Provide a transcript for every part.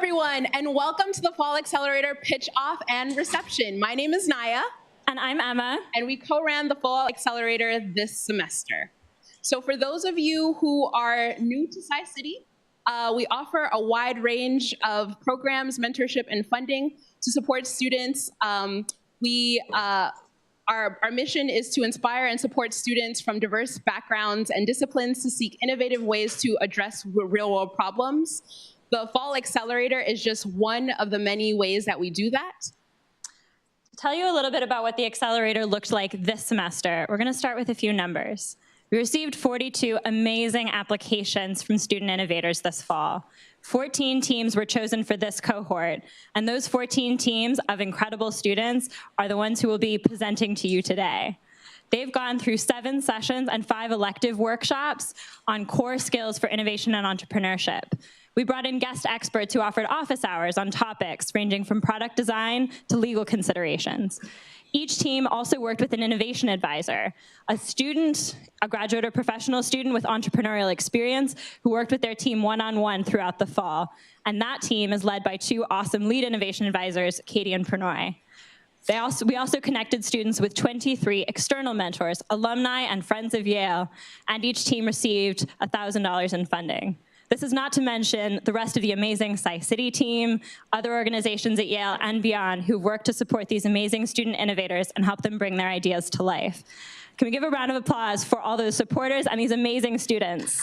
everyone, and welcome to the Fall Accelerator Pitch Off and Reception. My name is Naya. And I'm Emma. And we co-ran the Fall Accelerator this semester. So for those of you who are new to Tsai City, we offer a wide range of programs, mentorship, and funding to support students. Our mission is to inspire and support students from diverse backgrounds and disciplines to seek innovative ways to address real-world problems. The Fall Accelerator is just one of the many ways that we do that. To tell you a little bit about what the Accelerator looked like this semester, we're going to start with a few numbers. We received 42 amazing applications from student innovators this fall. 14 teams were chosen for this cohort, and those 14 teams of incredible students are the ones who will be presenting to you today. They've gone through 7 sessions and 5 elective workshops on core skills for innovation and entrepreneurship. We brought in guest experts who offered office hours on topics ranging from product design to legal considerations. Each team also worked with an innovation advisor, a student, a graduate or professional student with entrepreneurial experience who worked with their team one-on-one throughout the fall. And that team is led by 2 awesome lead innovation advisors, Katie and Pranoy. We also connected students with 23 external mentors, alumni and friends of Yale, and each team received $1,000 in funding. This is not to mention the rest of the amazing Sai City team, other organizations at Yale and beyond who've worked to support these amazing student innovators and help them bring their ideas to life. Can we give a round of applause for all those supporters and these amazing students?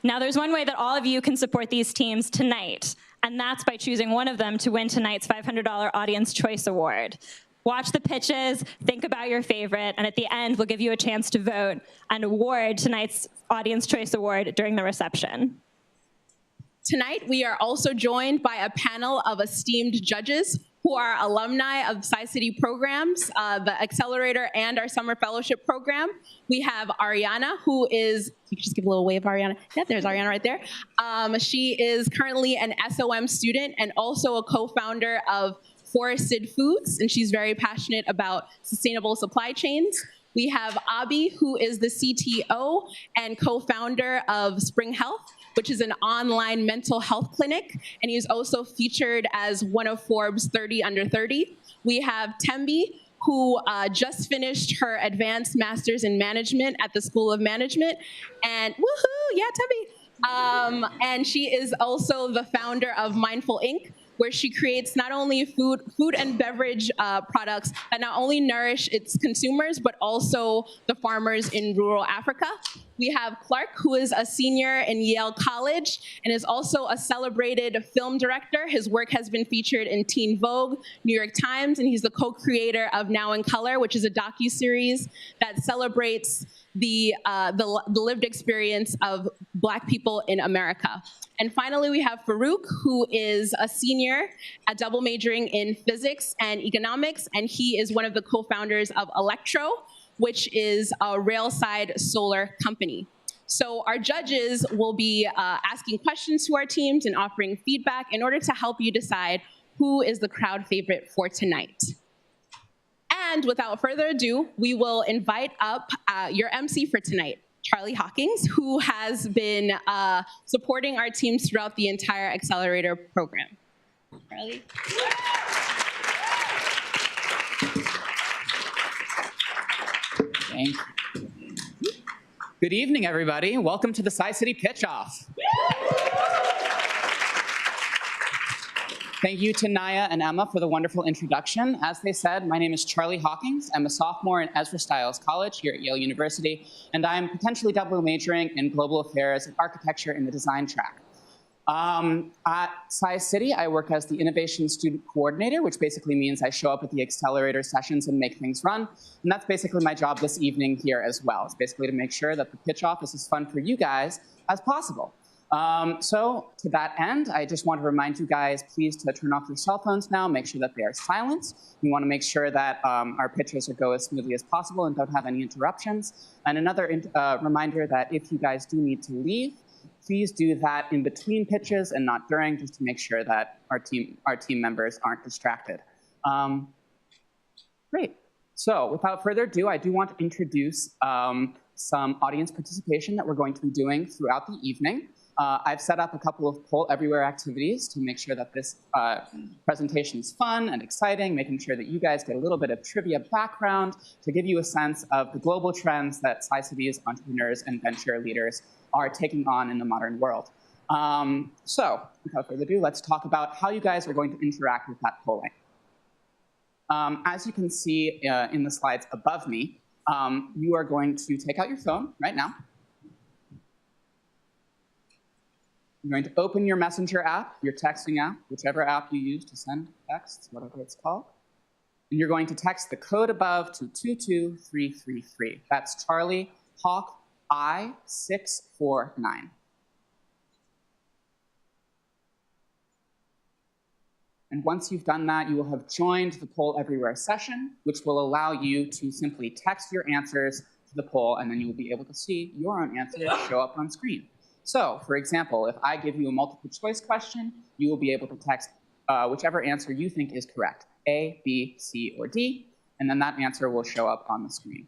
Now, there's one way that all of you can support these teams tonight, and that's by choosing one of them to win tonight's $500 Audience Choice Award. Watch the pitches, think about your favorite, and at the end, we'll give you a chance to vote and award tonight's Audience Choice Award during the reception. Tonight, we are also joined by a panel of esteemed judges who are alumni of Tsai City programs, the Accelerator and our Summer Fellowship program. We have Ariana, who is, you can just give a little wave, Ariana. Yeah, there's Ariana right there. She is currently an SOM student and also a co-founder of Forested Foods, and she's very passionate about sustainable supply chains. We have Abi, who is the CTO and co-founder of Spring Health, which is an online mental health clinic, and he's also featured as one of Forbes 30 Under 30. We have Tembi, who just finished her advanced master's in management at the School of Management, and woohoo, yeah, Tembi. And she is also the founder of Mindful Inc., where she creates not only food and beverage products that not only nourish its consumers, but also the farmers in rural Africa. We have Clark, who is a senior in Yale College and is also a celebrated film director. His work has been featured in Teen Vogue, New York Times, and he's the co-creator of Now in Color, which is a docuseries that celebrates the lived experience of Black people in America. And finally, we have Farouk, who is a senior at double majoring in physics and economics, and he is one of the co-founders of Electro, which is a rail-side solar company. So our judges will be asking questions to our teams and offering feedback in order to help you decide who is the crowd favorite for tonight. And without further ado, we will invite up your MC for tonight, Charlie Hawkins, who has been supporting our teams throughout the entire Accelerator program. Charlie? Thank you. Good evening, everybody. Welcome to the Tsai City Pitch Off. Thank you to Naya and Emma for the wonderful introduction. As they said, my name is Charlie Hawkins. I'm a sophomore in Ezra Stiles College here at Yale University, and I'm potentially double majoring in global affairs and architecture in the design track. At Tsai City, I work as the Innovation Student Coordinator, which basically means I show up at the Accelerator sessions and make things run. And that's basically my job this evening here as well. It's basically to make sure that the pitch off is as fun for you guys as possible. So to that end, I just want to remind you guys, please, to turn off your cell phones now, make sure that they are silent. We want to make sure that our pitches go as smoothly as possible and don't have any interruptions. And another reminder that if you guys do need to leave, please do that in between pitches and not during, just to make sure that our team members aren't distracted. Great. So without further ado, I do want to introduce some audience participation that we're going to be doing throughout the evening. I've set up a couple of Poll Everywhere activities to make sure that this presentation is fun and exciting, making sure that you guys get a little bit of trivia background to give you a sense of the global trends that Tsai City's entrepreneurs and venture leaders are taking on in the modern world. So without further ado, let's talk about how you guys are going to interact with that polling. As you can see in the slides above me, you are going to take out your phone right now. You're going to open your Messenger app, your texting app, whichever app you use to send texts, whatever it's called. And you're going to text the code above to 22333. That's Charlie Hawk I649. And once you've done that, you will have joined the Poll Everywhere session, which will allow you to simply text your answers to the poll, and then you will be able to see your own answers show up on screen. So, for example, if I give you a multiple choice question, you will be able to text whichever answer you think is correct, A, B, C, or D, and then that answer will show up on the screen.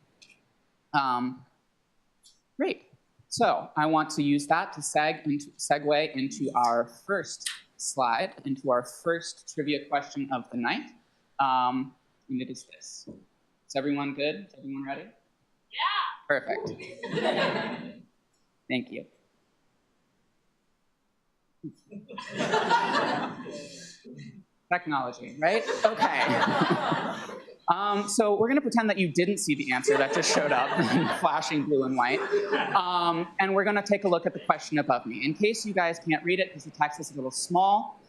Great. So I want to use that to segue into our first slide, into our first trivia question of the night. And it is this. Is everyone good? Is everyone ready? Yeah. Perfect. Thank you. Technology, right? Okay. So we're going to pretend that you didn't see the answer that just showed up in flashing blue and white. And we're going to take a look at the question above me. In case you guys can't read it because the text is a little small,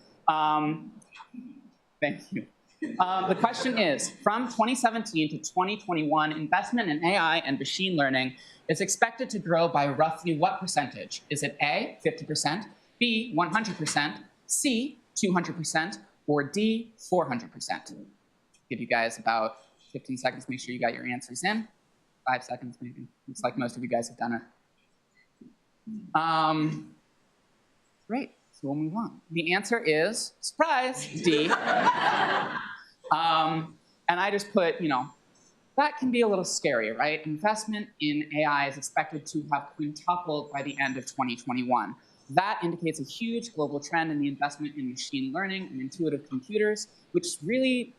thank you. The question is, from 2017 to 2021, investment in AI and machine learning is expected to grow by roughly what percentage? Is it A, 50%, B, 100%, C, 200%, or D, 400%? Give you guys about 15 seconds to make sure you got your answers in. 5 seconds maybe. Looks like most of you guys have done it. Great, so we'll move on. The answer is, surprise, D. And I just put, that can be a little scary, right? Investment in AI is expected to have quintupled by the end of 2021. That indicates a huge global trend in the investment in machine learning and intuitive computers, which really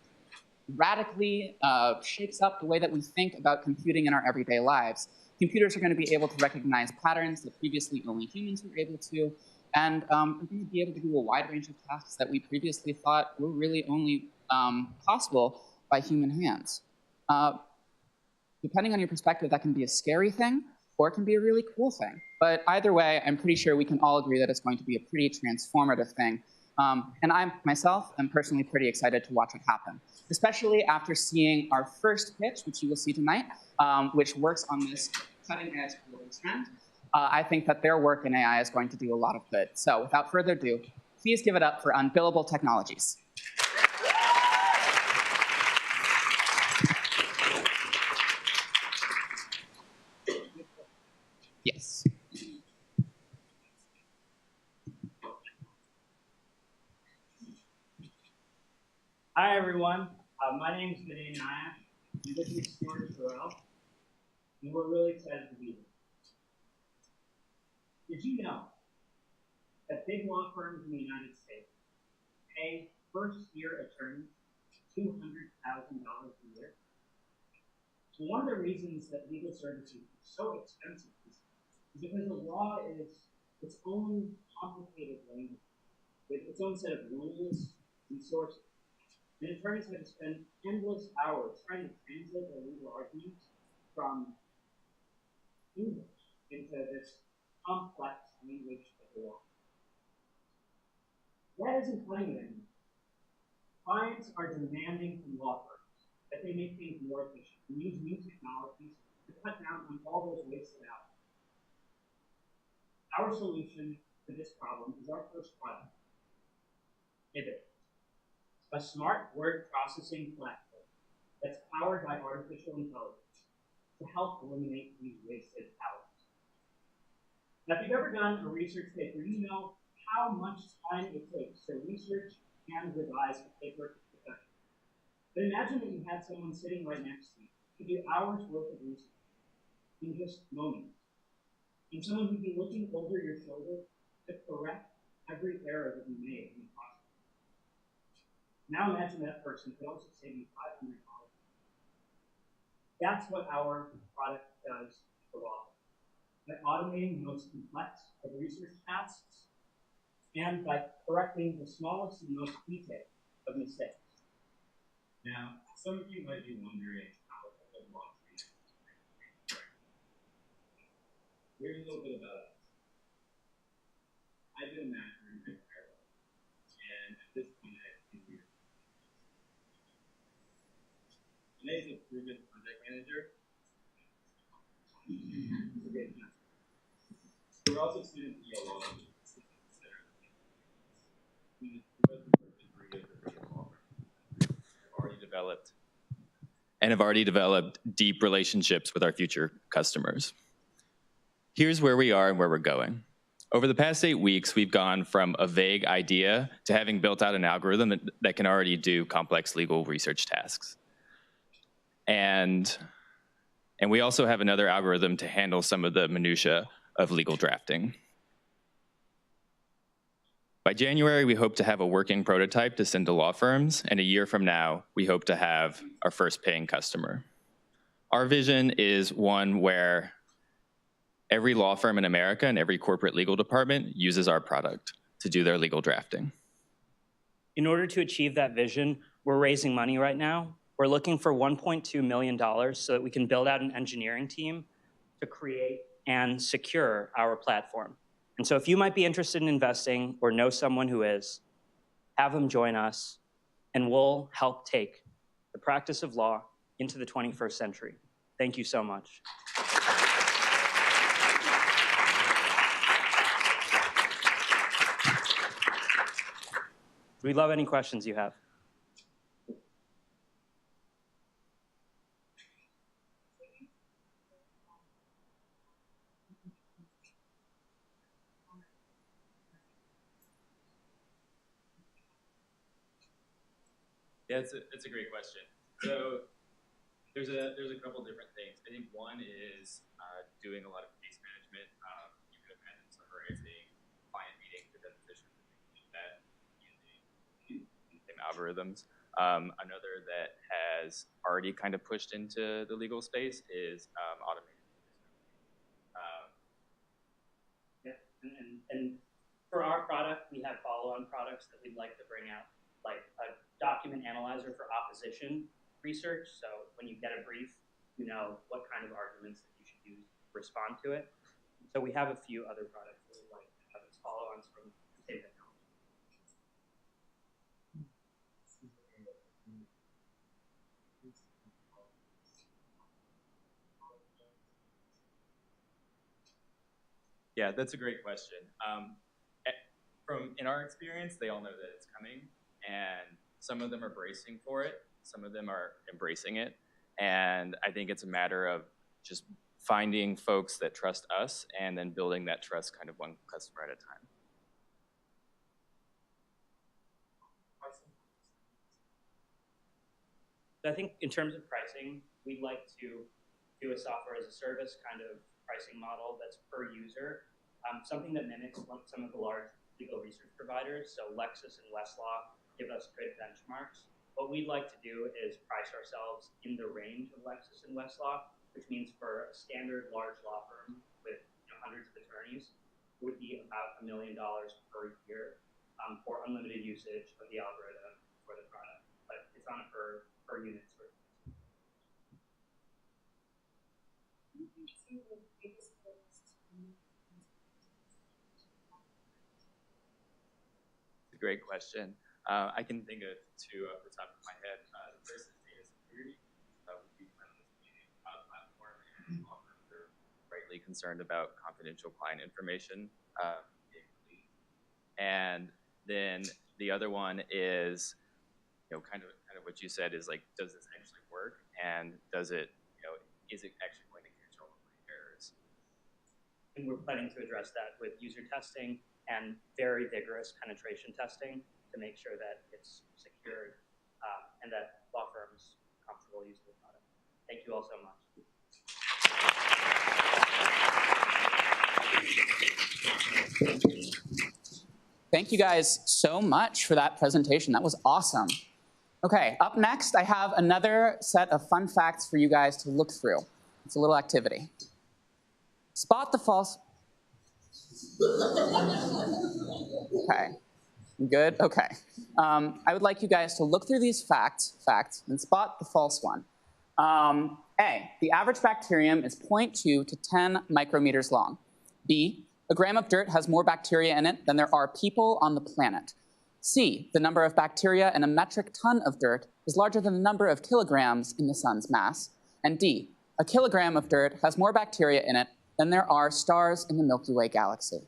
radically shakes up the way that we think about computing in our everyday lives. Computers are going to be able to recognize patterns that previously only humans were able to, and are going to be able to do a wide range of tasks that we previously thought were really only possible by human hands. Depending on your perspective, that can be a scary thing, or it can be a really cool thing. But either way, I'm pretty sure we can all agree that it's going to be a pretty transformative thing. And I, myself, am personally pretty excited to watch it happen, especially after seeing our first pitch, which you will see tonight, which works on this cutting-edge global trend. I think that their work in AI is going to do a lot of good. So without further ado, please give it up for Unfillable Technologies. Yes. Hi, everyone. My name is Vinay Nayak. I'm with the Stuart Terrell, and we're really excited to be here. Did you know that big law firms in the United States pay first-year attorneys $200,000 a year? So one of the reasons that legal services are so expensive is because the law is its own complicated language with its own set of rules and sources. And attorneys have to spend endless hours trying to translate their legal arguments from English into this complex language of the law. That isn't cutting it anymore. Clients are demanding from law firms that they make things more efficient and use new technologies to cut down on all those wasted hours. Our solution to this problem is our first product, civic, a smart word processing platform that's powered by artificial intelligence to help eliminate these wasted hours. Now, if you've ever done a research paper, you know how much time it takes to research and revise a paper to perfection. But imagine that you had someone sitting right next to you to do hours worth of research in just moments. And someone who'd be looking over your shoulder to correct every error that you made in the process. Now imagine that person could also save you $500. That's what our product does for law. By automating the most complex of research tasks and by correcting the smallest and most detailed of mistakes. Now, some of you might be wondering how the law treats. Here's a little bit about us. I did a master's in Ireland, and at this point, I have 2 years. Today is a proven project manager. We're also students at Yale Law. Have already developed deep relationships with our future customers. Here's where we are and where we're going. Over the past 8 weeks, we've gone from a vague idea to having built out an algorithm that can already do complex legal research tasks. And we also have another algorithm to handle some of the minutia of legal drafting. By January, we hope to have a working prototype to send to law firms, and a year from now, we hope to have our first paying customer. Our vision is one where every law firm in America and every corporate legal department uses our product to do their legal drafting. In order to achieve that vision, we're raising money right now. We're looking for $1.2 million so that we can build out an engineering team to create and secure our platform. And so if you might be interested in investing or know someone who is, have them join us, and we'll help take the practice of law into the 21st century. Thank you so much. We'd love any questions you have. Yeah, it's a great question. So there's a couple different things. I think one is doing a lot of case management. You could imagine summarizing client meetings or depositions and things like that using same algorithms. Another that has already kind of pushed into the legal space is automated. And for our product, we have follow-on products that we'd like to bring out, like a document analyzer for opposition research. So when you get a brief, you know what kind of arguments that you should use to respond to it. So we have a few other products that we'd like to have as follow-ons from the same technology. Yeah, that's a great question. In our experience, they all know that it's coming, and some of them are bracing for it. Some of them are embracing it. And I think it's a matter of just finding folks that trust us and then building that trust kind of one customer at a time. I think in terms of pricing, we'd like to do a software as a service kind of pricing model that's per user, something that mimics some of the large legal research providers. So Lexis and Westlaw give us good benchmarks. What we'd like to do is price ourselves in the range of Lexis and Westlaw, which means for a standard large law firm with hundreds of attorneys, it would be about $1 million per year for unlimited usage of the algorithm for the product. But it's on a per unit sort of basis. It's a great question. I can think of two off the top of my head. The first is data security. We plan on this being a cloud platform, and law firms are rightly concerned about confidential client information being released. And then the other one is, kind of what you said is like, does this actually work, and does it, is it actually going to catch all of my errors? And we're planning to address that with user testing and very vigorous penetration testing to make sure that it's secured and that law firms are comfortable using the product. Thank you all so much. Thank you guys so much for that presentation. That was awesome. Okay, up next, I have another set of fun facts for you guys to look through. It's a little activity. Spot the false. Okay, good, okay. I would like you guys to look through these facts and spot the false one. A, the average bacterium is 0.2 to 10 micrometers long. B, a gram of dirt has more bacteria in it than there are people on the planet. C, the number of bacteria in a metric ton of dirt is larger than the number of kilograms in the sun's mass. And D, a kilogram of dirt has more bacteria in it than there are stars in the Milky Way galaxy.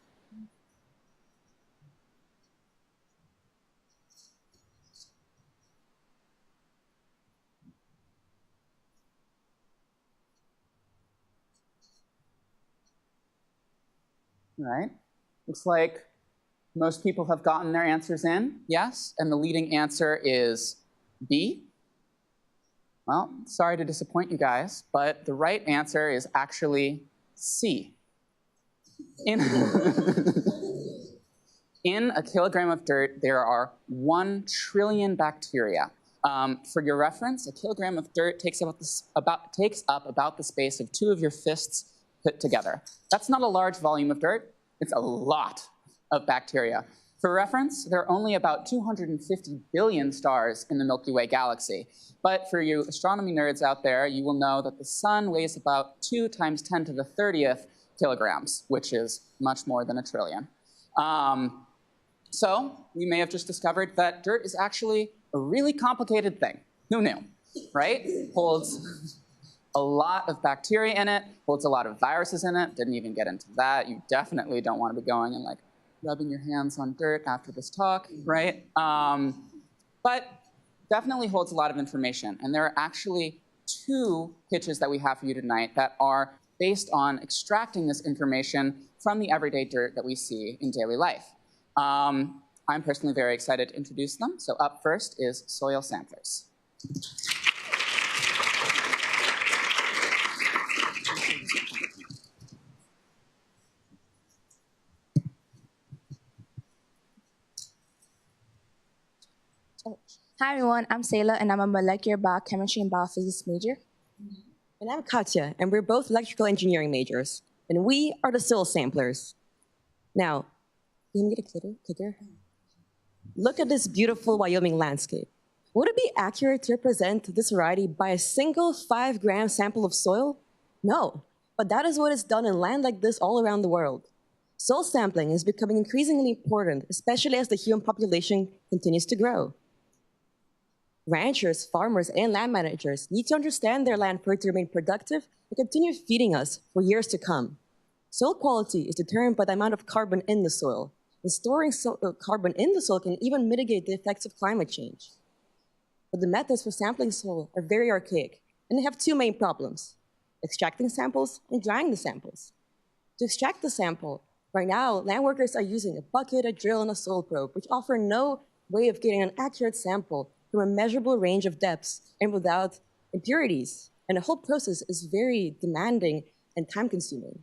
All right, looks like most people have gotten their answers in, yes, and the leading answer is B. Well, sorry to disappoint you guys, but the right answer is actually C. In a kilogram of dirt, there are 1 trillion bacteria. For your reference, a kilogram of dirt takes up about the space of 2 of your fists put together. That's not a large volume of dirt, it's a lot of bacteria. For reference, there are only about 250 billion stars in the Milky Way galaxy. But for you astronomy nerds out there, you will know that the sun weighs about 2 times 10 to the 30th kilograms, which is much more than a trillion. So we may have just discovered that dirt is actually a really complicated thing. Who knew, right? Holds a lot of bacteria in it, holds a lot of viruses in it. Didn't even get into that. You definitely don't want to be going and like rubbing your hands on dirt after this talk, right? But definitely holds a lot of information. And there are actually 2 pitches that we have for you tonight that are based on extracting this information from the everyday dirt that we see in daily life. I'm personally very excited to introduce them. So up first is soil samplers. Hi everyone, I'm Sayla and I'm a molecular biochemistry and biophysics major. And I'm Katya, and we're both electrical engineering majors. And we are the soil samplers. Now, can you get a clicker? Look at this beautiful Wyoming landscape. Would it be accurate to represent this variety by a single 5-gram sample of soil? No, but that is what is done in land like this all around the world. Soil sampling is becoming increasingly important, especially as the human population continues to grow. Ranchers, farmers, and land managers need to understand their land for it to remain productive and continue feeding us for years to come. Soil quality is determined by the amount of carbon in the soil, and storing carbon in the soil can even mitigate the effects of climate change. But the methods for sampling soil are very archaic, and they have 2 main problems: extracting samples and drying the samples. To extract the sample, right now, land workers are using a bucket, a drill, and a soil probe, which offer no way of getting an accurate sample from a measurable range of depths and without impurities. And the whole process is very demanding and time-consuming.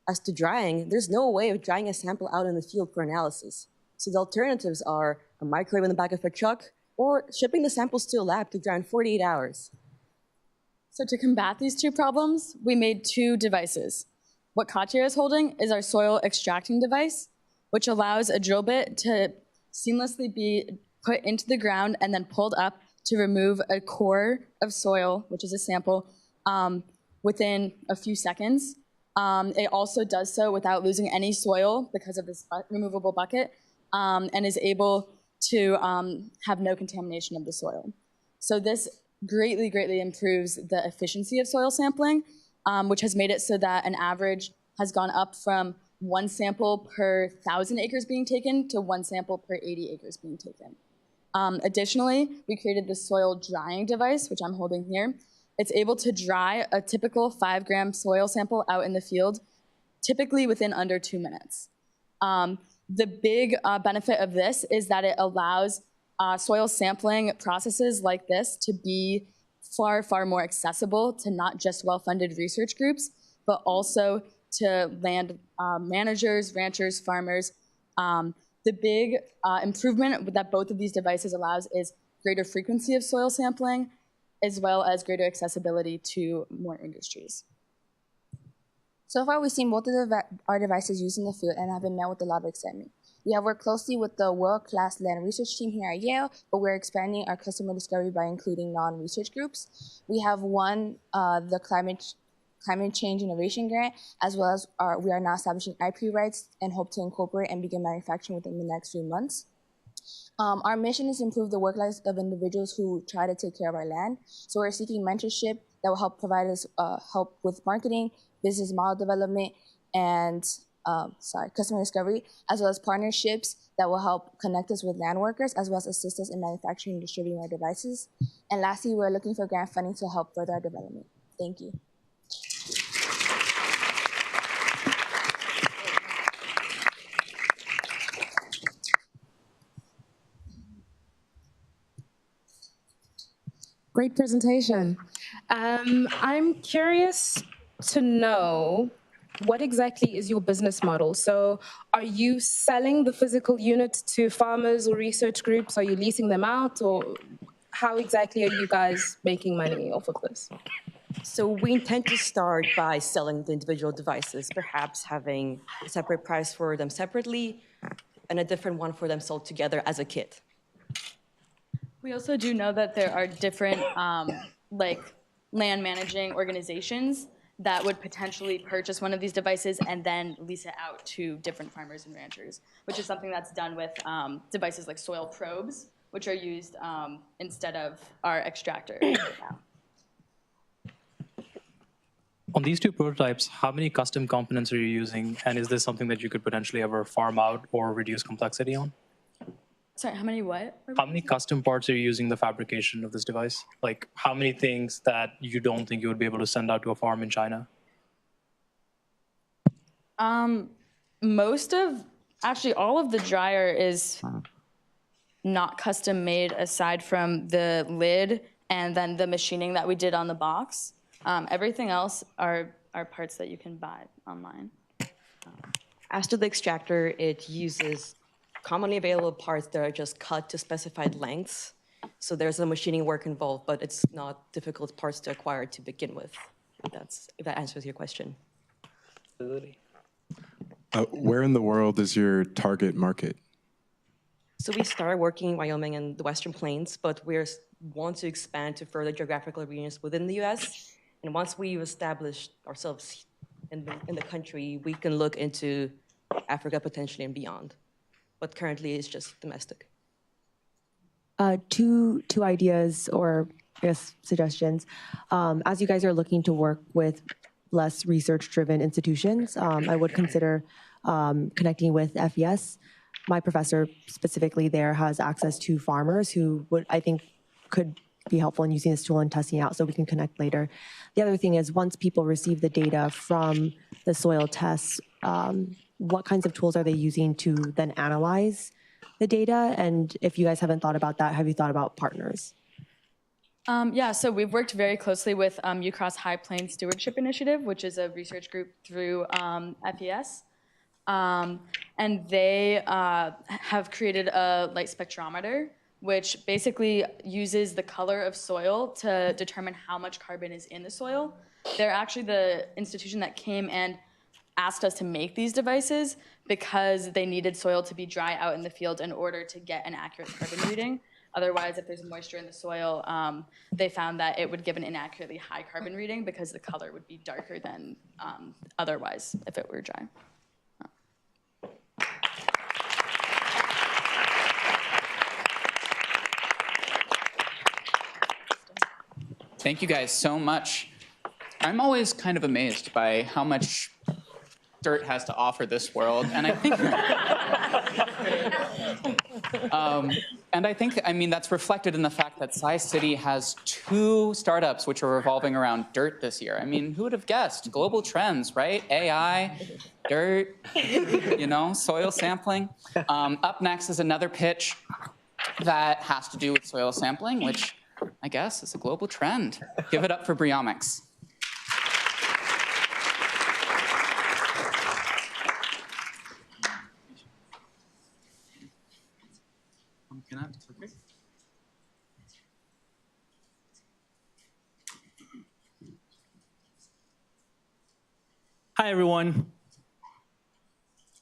As to drying, there's no way of drying a sample out in the field for analysis. So the alternatives are a microwave in the back of a truck or shipping the samples to a lab to dry in 48 hours. So to combat these 2 problems, we made 2 devices. What Katya is holding is our soil extracting device, which allows a drill bit to seamlessly be put into the ground and then pulled up to remove a core of soil, which is a sample, within a few seconds. It also does so without losing any soil because of this removable bucket, and is able to have no contamination of the soil. So this greatly, greatly improves the efficiency of soil sampling, which has made it so that an average has gone up from 1 sample per 1,000 acres being taken to 1 sample per 80 acres being taken. Additionally, we created this soil drying device, which I'm holding here. It's able to dry a typical 5-gram soil sample out in the field, typically within under 2 minutes. The big benefit of this is that it allows soil sampling processes like this to be far, far more accessible to not just well-funded research groups, but also to land managers, ranchers, farmers. The big improvement that both of these devices allows is greater frequency of soil sampling, as well as greater accessibility to more industries. So far, we've seen both of our devices used in the field and have been met with a lot of excitement. We have worked closely with the world-class land research team here at Yale, but we're expanding our customer discovery by including non-research groups. We have won the Climate Change Innovation Grant, as well as we are now establishing IP rights and hope to incorporate and begin manufacturing within the next few months. Our mission is to improve the work lives of individuals who try to take care of our land. So we're seeking mentorship that will help provide us help with marketing, business model development, and customer discovery, as well as partnerships that will help connect us with land workers, as well as assist us in manufacturing and distributing our devices. And lastly, we're looking for grant funding to help further our development. Thank you. Great presentation. I'm curious to know what exactly is your business model? So are you selling the physical units to farmers or research groups? Are you leasing them out? Or how exactly are you guys making money off of this? So we intend to start by selling the individual devices, perhaps having a separate price for them separately and a different one for them sold together as a kit. We also do know that there are different like land managing organizations that would potentially purchase one of these devices and then lease it out to different farmers and ranchers, which is something that's done with devices like soil probes, which are used instead of our extractor right now. On these two prototypes, how many custom components are you using? And is this something that you could potentially ever farm out or reduce complexity on? Sorry, how many what? How many custom parts are you using in the fabrication of this device? Like, how many things that you don't think you would be able to send out to a farm in China? Actually, all of the dryer is not custom made aside from the lid and then the machining that we did on the box. Everything else are parts that you can buy online. As to the extractor, it uses commonly available parts that are just cut to specified lengths. So there's a machining work involved, but it's not difficult parts to acquire to begin with. If that answers your question. Absolutely. Where in the world is your target market? So we started working in Wyoming and the Western Plains, but we want to expand to further geographical regions within the US. And once we've established ourselves in the country, we can look into Africa potentially and beyond. But currently it's just domestic. Two ideas or I guess suggestions. As you guys are looking to work with less research-driven institutions, I would consider connecting with FES. My professor specifically there has access to farmers who I think could be helpful in using this tool and testing it out, so we can connect later. The other thing is once people receive the data from the soil tests, what kinds of tools are they using to then analyze the data? And if you guys haven't thought about that, have you thought about partners? Yeah, so we've worked very closely with UCross High Plains Stewardship Initiative, which is a research group through FES. And they have created a light spectrometer, which basically uses the color of soil to determine how much carbon is in the soil. They're actually the institution that came and asked us to make these devices because they needed soil to be dry out in the field in order to get an accurate carbon reading. Otherwise, if there's moisture in the soil, they found that it would give an inaccurately high carbon reading because the color would be darker than otherwise if it were dry. Thank you guys so much. I'm always kind of amazed by how much dirt has to offer this world, and I think, I mean, that's reflected in the fact that Tsai City has 2 startups which are revolving around dirt this year. I mean, who would have guessed? Global trends, right? AI, dirt, you know, soil sampling. Up next is another pitch that has to do with soil sampling, which I guess it's a global trend. Give it up for Briomics. Hi, everyone.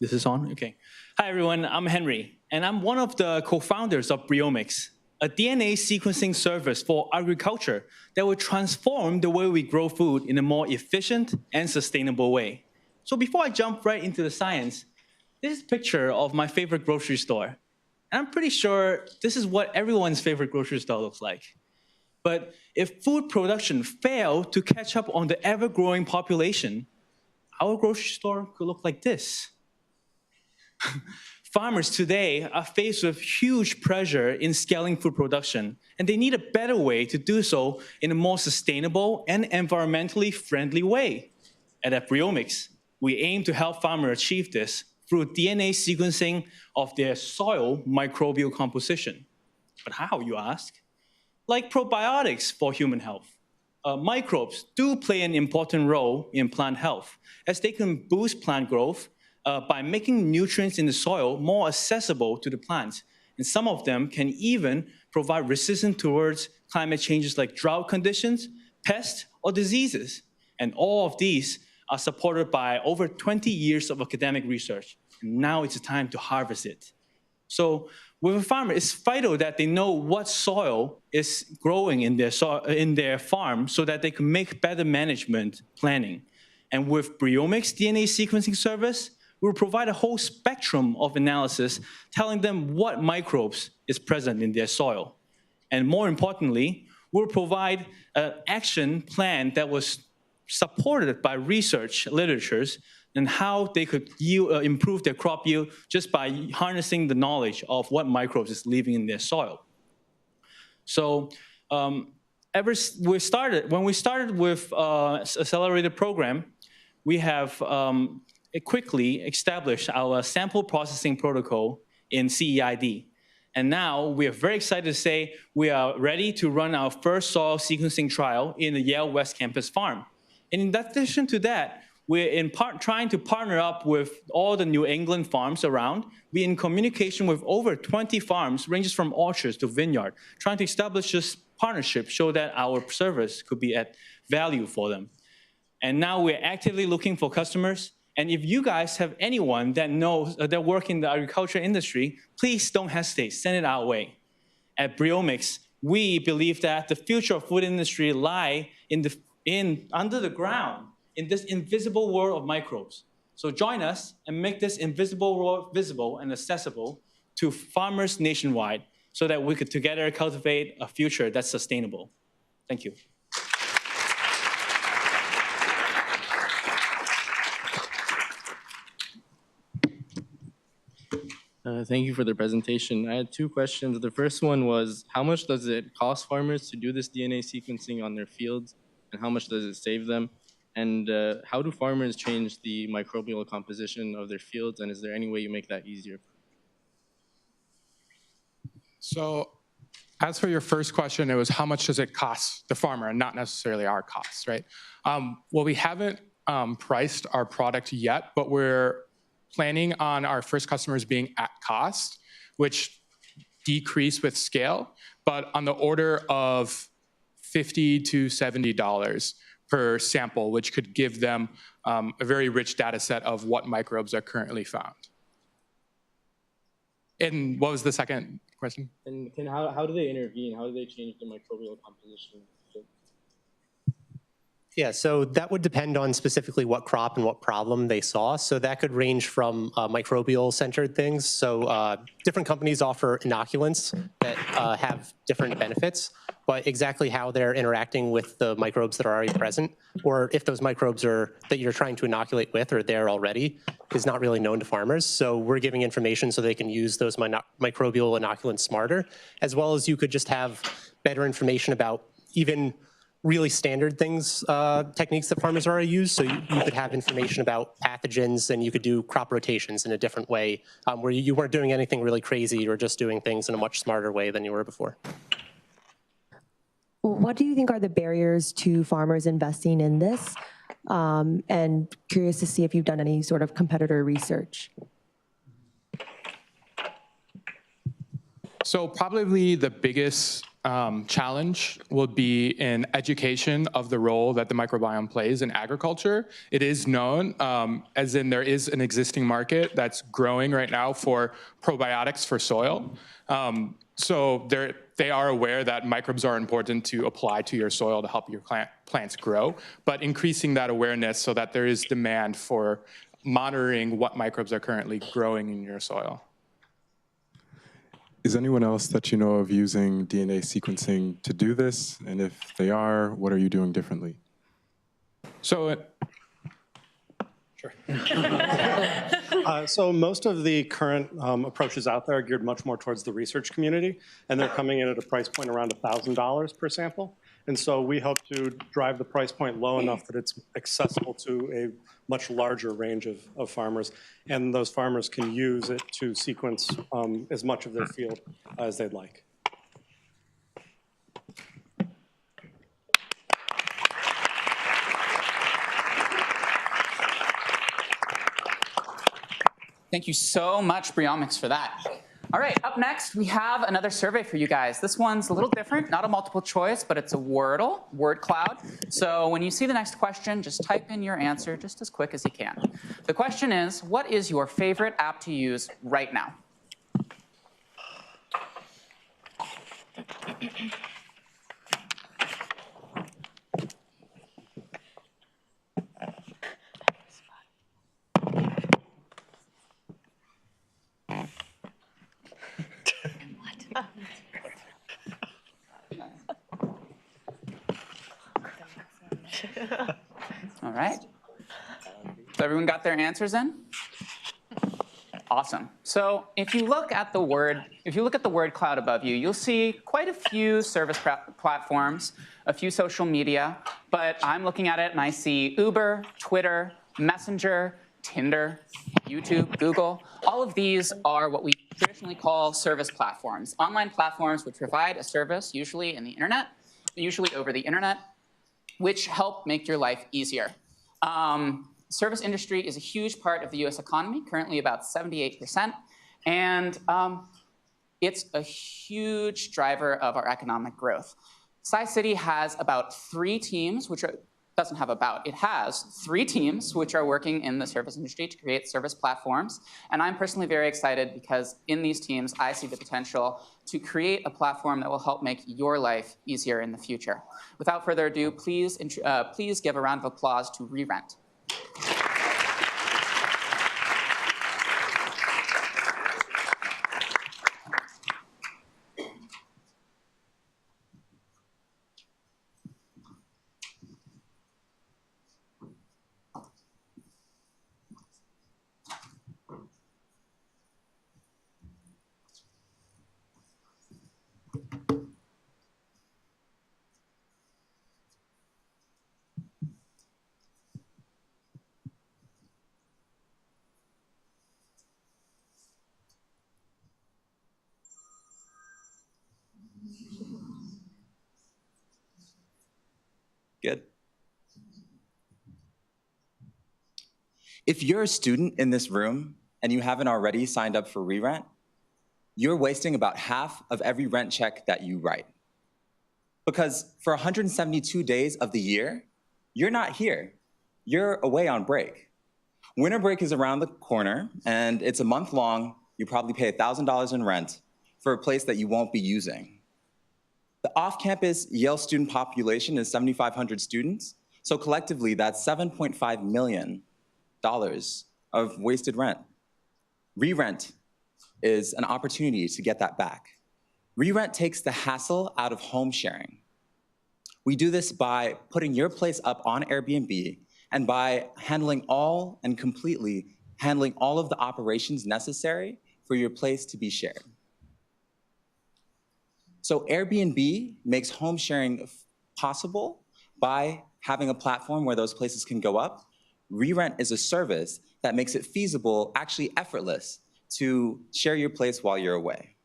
This is on? Okay. Hi, everyone. I'm Henry, and I'm one of the co-founders of Briomics, a DNA sequencing service for agriculture that will transform the way we grow food in a more efficient and sustainable way. So before I jump right into the science, this is a picture of my favorite grocery store. And I'm pretty sure this is what everyone's favorite grocery store looks like. But if food production failed to catch up on the ever-growing population, our grocery store could look like this. Farmers today are faced with huge pressure in scaling food production, and they need a better way to do so in a more sustainable and environmentally friendly way. And at Briomics, we aim to help farmers achieve this through DNA sequencing of their soil microbial composition. But how, you ask? Like probiotics for human health. Microbes do play an important role in plant health, as they can boost plant growth by making nutrients in the soil more accessible to the plants. And some of them can even provide resistance towards climate changes like drought conditions, pests, or diseases. And all of these are supported by over 20 years of academic research. And now it's time to harvest it. So with a farmer, it's vital that they know what soil is growing in their farm so that they can make better management planning. And with Briomics DNA sequencing service, we'll provide a whole spectrum of analysis telling them what microbes is present in their soil. And more importantly, we'll provide an action plan that was supported by research literatures and how they could improve their crop yield just by harnessing the knowledge of what microbes is living in their soil. So when we started with accelerated program, we have quickly established our sample processing protocol in CEID. And now we are very excited to say we are ready to run our first soil sequencing trial in the Yale West Campus farm. And in addition to that, we're trying to partner up with all the New England farms around. We're in communication with over 20 farms, ranges from orchards to vineyard, trying to establish this partnership so that our service could be at value for them. And now we're actively looking for customers. And if you guys have anyone that knows that work in the agriculture industry, please don't hesitate, send it our way. At Briomics, we believe that the future of food industry lie under the ground, in this invisible world of microbes. So join us and make this invisible world visible and accessible to farmers nationwide so that we could together cultivate a future that's sustainable. Thank you. Thank you for the presentation. I had two questions. The first one was, how much does it cost farmers to do this DNA sequencing on their fields, and how much does it save them? And how do farmers change the microbial composition of their fields, and is there any way you make that easier? So as for your first question, it was how much does it cost the farmer and not necessarily our costs, right? Well, we haven't priced our product yet, but we're planning on our first customers being at cost, which decrease with scale, but on the order of $50 to $70 per sample, which could give them a very rich data set of what microbes are currently found. And what was the second question? And how do they intervene? How do they change the microbial composition? Yeah, so that would depend on specifically what crop and what problem they saw. So that could range from microbial-centered things. So different companies offer inoculants that have different benefits, but exactly how they're interacting with the microbes that are already present, or if those microbes that you're trying to inoculate with are there already, is not really known to farmers. So we're giving information so they can use those microbial inoculants smarter, as well as you could just have better information about even really standard things, techniques that farmers already use. So you could have information about pathogens, and you could do crop rotations in a different way, where you weren't doing anything really crazy. You were just doing things in a much smarter way than you were before. what do you think are the barriers to farmers investing in this? And curious to see if you've done any sort of competitor research. So probably the biggest challenge will be in education of the role that the microbiome plays in agriculture. It is known, as in there is an existing market that's growing right now for probiotics for soil. So they are aware that microbes are important to apply to your soil to help your plants grow, but increasing that awareness so that there is demand for monitoring what microbes are currently growing in your soil. Is anyone else that you know of using DNA sequencing to do this? And if they are, what are you doing differently? So, So most of the current approaches out there are geared much more towards the research community, and they're coming in at a price point around $1,000 per sample. And so we hope to drive the price point low enough that it's accessible to a much larger range of farmers, and those farmers can use it to sequence as much of their field as they'd like. Thank you so much, Briomics, for that. All right, up next, we have another survey for you guys. This one's a little different, not a multiple choice, but it's a Wordle, word cloud. So when you see the next question, just type in your answer just as quick as you can. The question is, what is your favorite app to use right now? All right. So everyone got their answers in? Awesome. So if you look at the word cloud above you, you'll see quite a few service platforms, a few social media, but I'm looking at it and I see Uber, Twitter, Messenger, Tinder, YouTube, Google. All of these are what we traditionally call service platforms, online platforms which provide a service, usually in the internet, usually over the internet, which help make your life easier. Service industry is a huge part of the US economy, currently about 78%, and it's a huge driver of our economic growth. Tsai City has about 3 teams, which are, doesn't have about, it has 3 teams which are working in the service industry to create service platforms, and I'm personally very excited because in these teams, I see the potential to create a platform that will help make your life easier in the future. Without further ado, please give a round of applause to ReRent. Good. If you're a student in this room and you haven't already signed up for ReRent, you're wasting about half of every rent check that you write. Because for 172 days of the year, you're not here. You're away on break. Winter break is around the corner, and it's a month long. You probably pay $1,000 in rent for a place that you won't be using. The off-campus Yale student population is 7,500 students, so collectively that's $7.5 million of wasted rent. ReRent is an opportunity to get that back. ReRent takes the hassle out of home sharing. We do this by putting your place up on Airbnb and by handling all of the operations necessary for your place to be shared. So Airbnb makes home sharing possible by having a platform where those places can go up. ReRent is a service that makes it feasible, actually effortless, to share your place while you're away.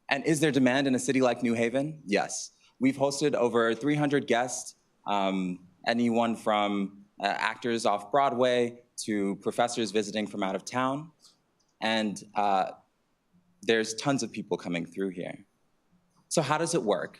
And is there demand in a city like New Haven? Yes. We've hosted over 300 guests, anyone from actors off Broadway to professors visiting from out of town. And there's tons of people coming through here. So how does it work?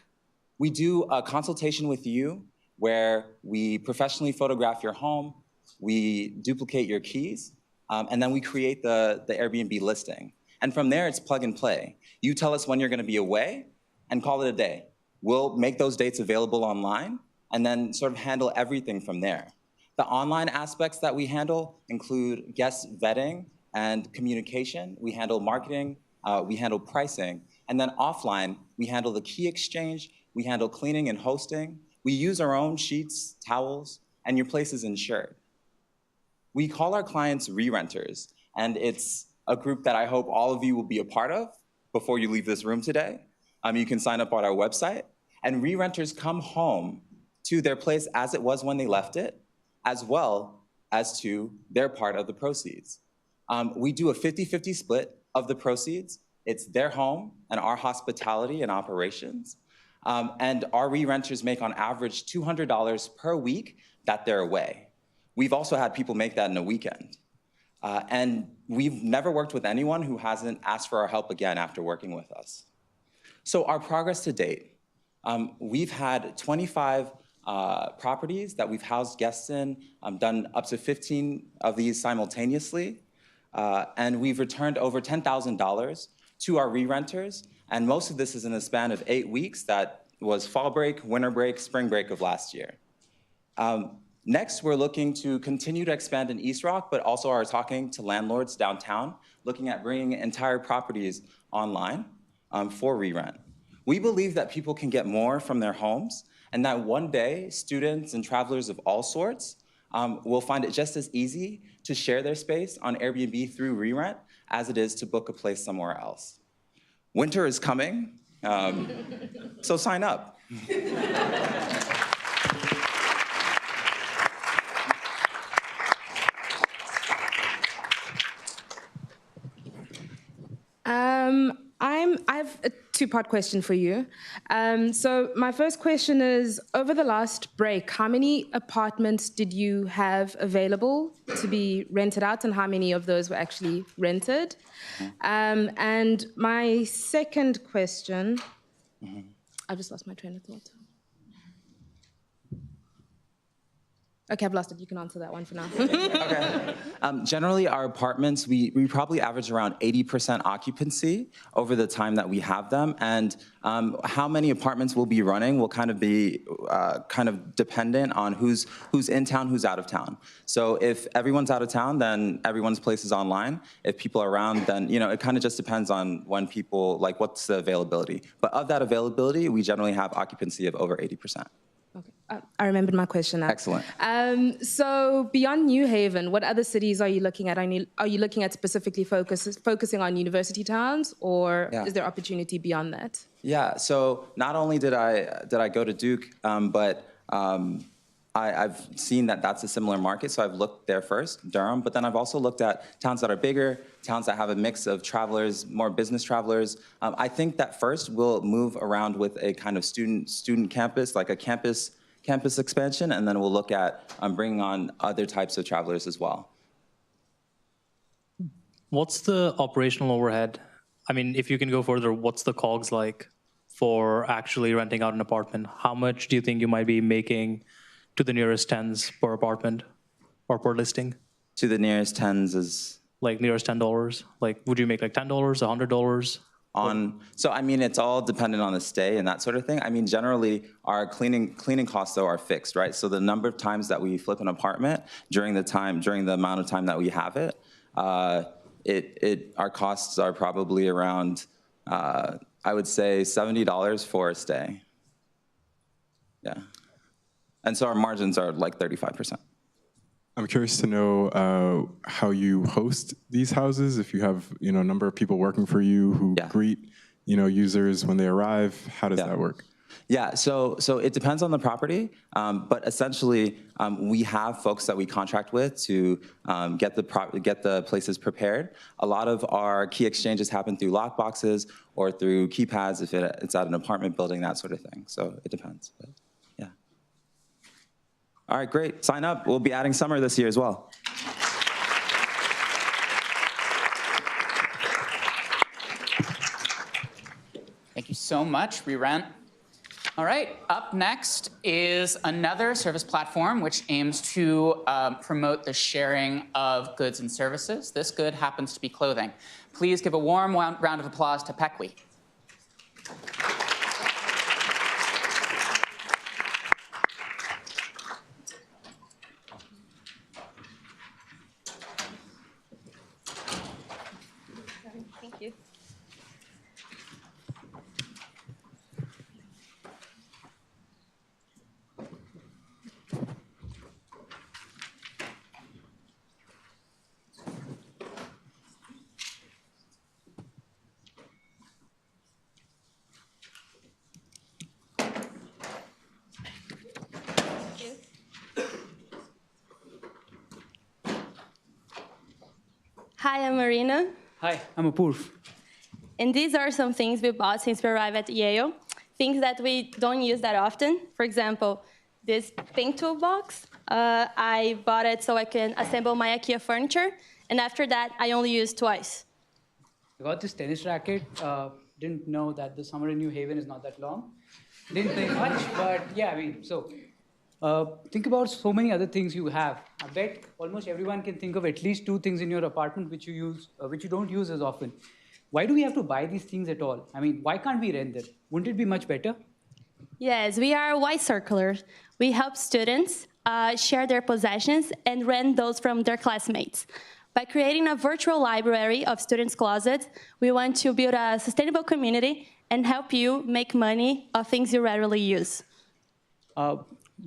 We do a consultation with you where we professionally photograph your home, we duplicate your keys, and then we create the Airbnb listing. And from there, it's plug and play. You tell us when you're gonna be away and call it a day. We'll make those dates available online and then sort of handle everything from there. The online aspects that we handle include guest vetting and communication. We handle marketing, we handle pricing. And then offline, we handle the key exchange, we handle cleaning and hosting. We use our own sheets, towels, and your place is insured. We call our clients re-renters, and it's a group that I hope all of you will be a part of before you leave this room today. You can sign up on our website, and re-renters come home to their place as it was when they left it, as well as to their part of the proceeds. We do a 50-50 split of the proceeds. It's their home and our hospitality and operations. And our re-renters make on average $200 per week that they're away. We've also had people make that in a weekend. And we've never worked with anyone who hasn't asked for our help again after working with us. So our progress to date, we've had 25 properties that we've housed guests in, done up to 15 of these simultaneously. And we've returned over $10,000 to our re-renters. And most of this is in a span of 8 weeks. That was fall break, winter break, spring break of last year. Next, we're looking to continue to expand in East Rock, but also are talking to landlords downtown, looking at bringing entire properties online for re-rent. We believe that people can get more from their homes, and that one day, students and travelers of all sorts will find it just as easy to share their space on Airbnb through re-rent as it is to book a place somewhere else. Winter is coming, so sign up. I have a two-part question for you. So my first question is, over the last break, how many apartments did you have available to be rented out, and how many of those were actually rented? And my second question, I just lost my train of thought. Okay, I've lost it. You can answer that one for now. Okay. Generally, our apartments, we probably average around 80% occupancy over the time that we have them. And how many apartments we'll be running will kind of be dependent on who's in town, who's out of town. So if everyone's out of town, then everyone's place is online. If people are around, then it kind of just depends on when people, like what's the availability. But of that availability, we generally have occupancy of over 80%. I remembered my question now. Excellent. So beyond New Haven, what other cities are you looking at? Are you looking at specifically focusing on university towns, or is there opportunity beyond that? Yeah, so not only did I go to Duke, but I've seen that that's a similar market, so I've looked there first, Durham, but then I've also looked at towns that are bigger, towns that have a mix of travelers, more business travelers. I think that first we'll move around with a kind of student campus, like a campus expansion, and then we'll look at bringing on other types of travelers as well. What's the operational overhead? I mean, if you can go further, what's the COGS like for actually renting out an apartment? How much do you think you might be making to the nearest tens per apartment or per listing? To the nearest tens is? Like nearest $10? Like, would you make like $10, $100? So I mean, it's all dependent on the stay and that sort of thing. I mean, generally, our cleaning costs though are fixed, right? So the number of times that we flip an apartment during the amount of time that we have it, our costs are probably around, I would say $70 for a stay. Yeah. And so our margins are like 35%. I'm curious to know how you host these houses, if you have a number of people working for you who greet users when they arrive. How does that work? Yeah, so it depends on the property, but essentially we have folks that we contract with to get the places prepared. A lot of our key exchanges happen through lockboxes or through keypads if it's at an apartment building, that sort of thing. So it depends. But yeah. All right, great. Sign up. We'll be adding summer this year as well. Thank you so much, ReRent. All right, up next is another service platform which aims to promote the sharing of goods and services. This good happens to be clothing. Please give a warm round of applause to Pekwi. Thank you. Hi, I'm Marina. Hi, I'm Apurv. And these are some things we bought since we arrived at Yale, things that we don't use that often. For example, this paint toolbox. I bought it so I can assemble my IKEA furniture, and after that, I only used twice. I got this tennis racket. Didn't know that the summer in New Haven is not that long. Didn't think much, but yeah, I mean, so think about so many other things you have. I bet almost everyone can think of at least 2 things in your apartment which you use, which you don't use as often. Why do we have to buy these things at all? I mean, why can't we rent them? Wouldn't it be much better? Yes, we are Y Circulars. We help students share their possessions and rent those from their classmates. By creating a virtual library of students' closets, we want to build a sustainable community and help you make money of things you rarely use.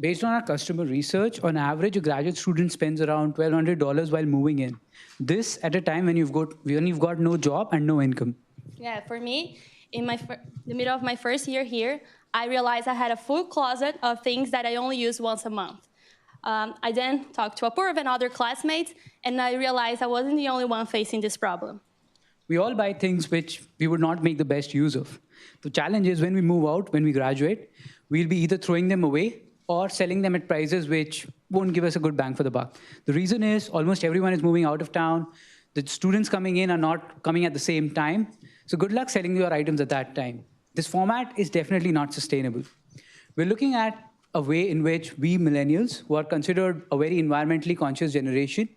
Based on our customer research, on average, a graduate student spends around $1,200 while moving in. This at a time when you've got no job and no income. Yeah, for me, in the middle of my first year here, I realized I had a full closet of things that I only use once a month. I then talked to Apurv and other classmates, and I realized I wasn't the only one facing this problem. We all buy things which we would not make the best use of. The challenge is when we move out, when we graduate, we'll be either throwing them away or selling them at prices which won't give us a good bang for the buck. The reason is almost everyone is moving out of town. The students coming in are not coming at the same time. So good luck selling your items at that time. This format is definitely not sustainable. We're looking at a way in which we millennials, who are considered a very environmentally conscious generation,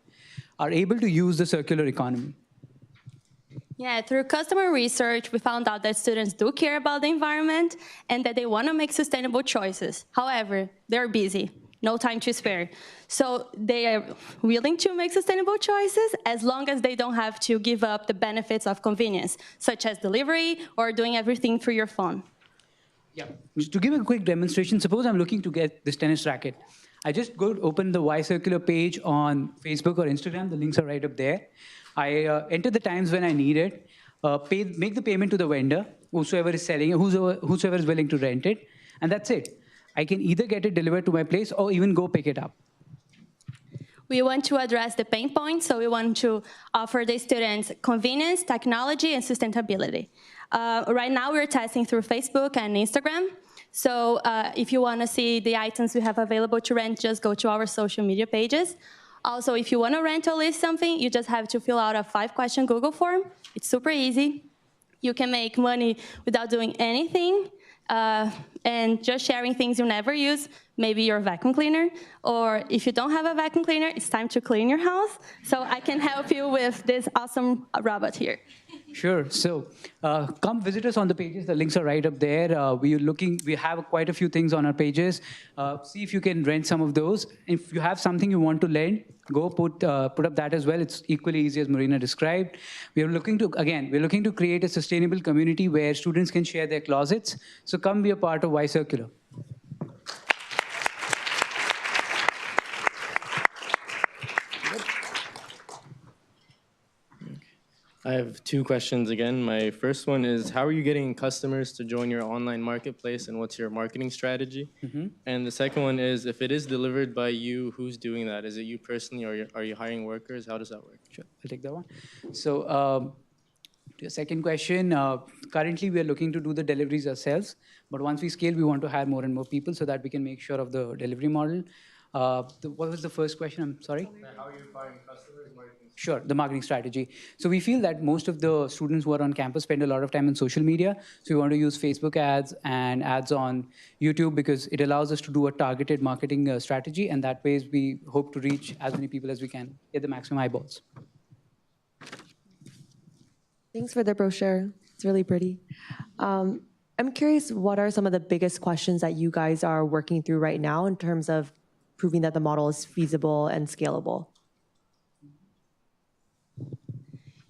are able to use the circular economy. Yeah, through customer research, we found out that students do care about the environment and that they want to make sustainable choices. However, they're busy, no time to spare. So they are willing to make sustainable choices as long as they don't have to give up the benefits of convenience, such as delivery or doing everything through your phone. Yeah. To give a quick demonstration, suppose I'm looking to get this tennis racket. I just go open the Y Circular page on Facebook or Instagram. The links are right up there. I enter the times when I need it, make the payment to the vendor, whosoever is selling it, whosoever is willing to rent it, and that's it. I can either get it delivered to my place or even go pick it up. We want to address the pain points, so we want to offer the students convenience, technology, and sustainability. Right now, we're testing through Facebook and Instagram. So if you want to see the items we have available to rent, just go to our social media pages. Also, if you want to rent or lease something, you just have to fill out a 5-question Google form. It's super easy. You can make money without doing anything and just sharing things you never use, maybe your vacuum cleaner. Or if you don't have a vacuum cleaner, it's time to clean your house. So I can help you with this awesome robot here. Sure. So come visit us on the pages. The links are right up there. We have quite a few things on our pages. See if you can rent some of those. If you have something you want to lend, go put up that as well. It's equally easy as Marina described. We're looking to create a sustainable community where students can share their closets. So come be a part of Y Circular. I have two questions again. My first one is, how are you getting customers to join your online marketplace, and what's your marketing strategy? And the second one is, if it is delivered by you, who's doing that? Is it you personally, or are you hiring workers? How does that work? Sure, I'll take that one. So to your second question, currently we are looking to do the deliveries ourselves, but once we scale, we want to hire more and more people so that we can make sure of the delivery model. What was the first question? I'm sorry. How are you finding customers? Sure, the marketing strategy. So we feel that most of the students who are on campus spend a lot of time on social media. So we want to use Facebook ads and ads on YouTube because it allows us to do a targeted marketing strategy. And that way we hope to reach as many people as we can, get the maximum eyeballs. Thanks for the brochure. It's really pretty. I'm curious, what are some of the biggest questions that you guys are working through right now in terms of proving that the model is feasible and scalable?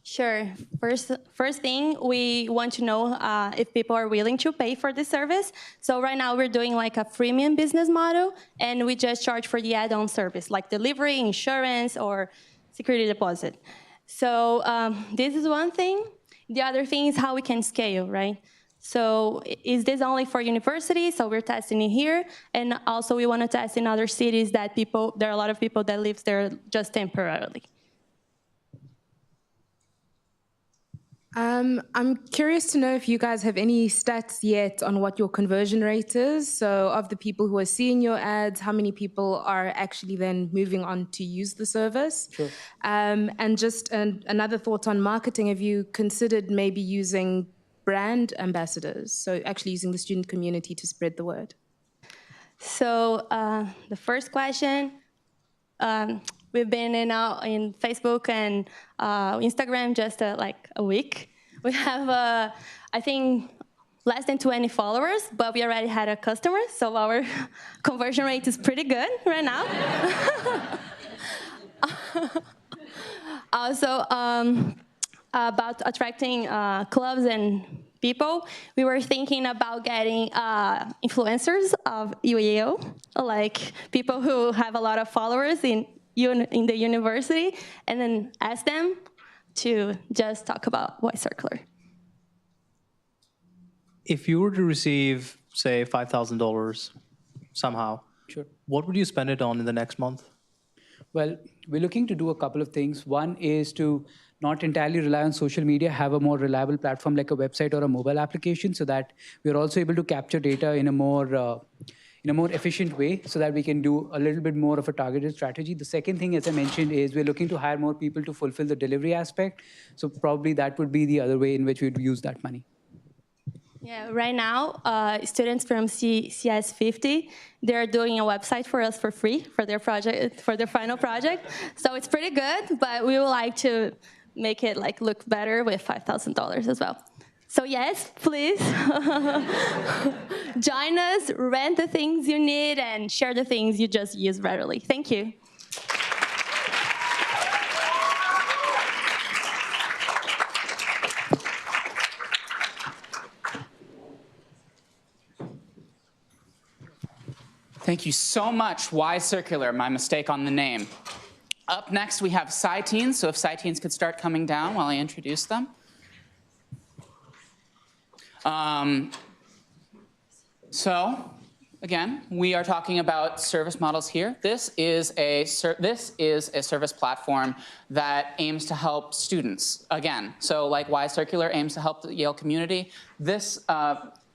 Sure. First thing, we want to know if people are willing to pay for the service. So right now we're doing like a freemium business model, and we just charge for the add-on service, like delivery, insurance, or security deposit. So this is one thing. The other thing is how we can scale, right? So is this only for universities? So we're testing it here. And also we want to test in other cities that there are a lot of people that live there just temporarily. I'm curious to know if you guys have any stats yet on what your conversion rate is. So of the people who are seeing your ads, how many people are actually then moving on to use the service? Sure. And just another thought on marketing, have you considered maybe using brand ambassadors? So actually using the student community to spread the word. So the first question, we've been in Facebook and Instagram just like a week. We have, I think, less than 20 followers, but we already had a customer, so our conversion rate is pretty good right now. Also, about attracting clubs and people, we were thinking about getting influencers of Yale, like people who have a lot of followers in the university, and then ask them to just talk about Why Circular. If you were to receive, say, $5,000 somehow, sure, what would you spend it on in the next month? Well, we're looking to do a couple of things. One is to not entirely rely on social media, have a more reliable platform like a website or a mobile application so that we're also able to capture data in a more efficient way so that we can do a little bit more of a targeted strategy. The second thing, as I mentioned, is we're looking to hire more people to fulfill the delivery aspect. So probably that would be the other way in which we'd use that money. Yeah, right now, students from CS 50, they're doing a website for us for free for their project, for their final project. So it's pretty good, but we would like to make it like look better with $5,000 as well. So yes, please join us, rent the things you need, and share the things you just use regularly. Thank you. Thank you so much, Why Circular, my mistake on the name. Up next, we have Sai Teens, so if Sai Teens could start coming down while I introduce them. So, again, we are talking about service models here. This is a service platform that aims to help students, again. So like Why Circular aims to help the Yale community, this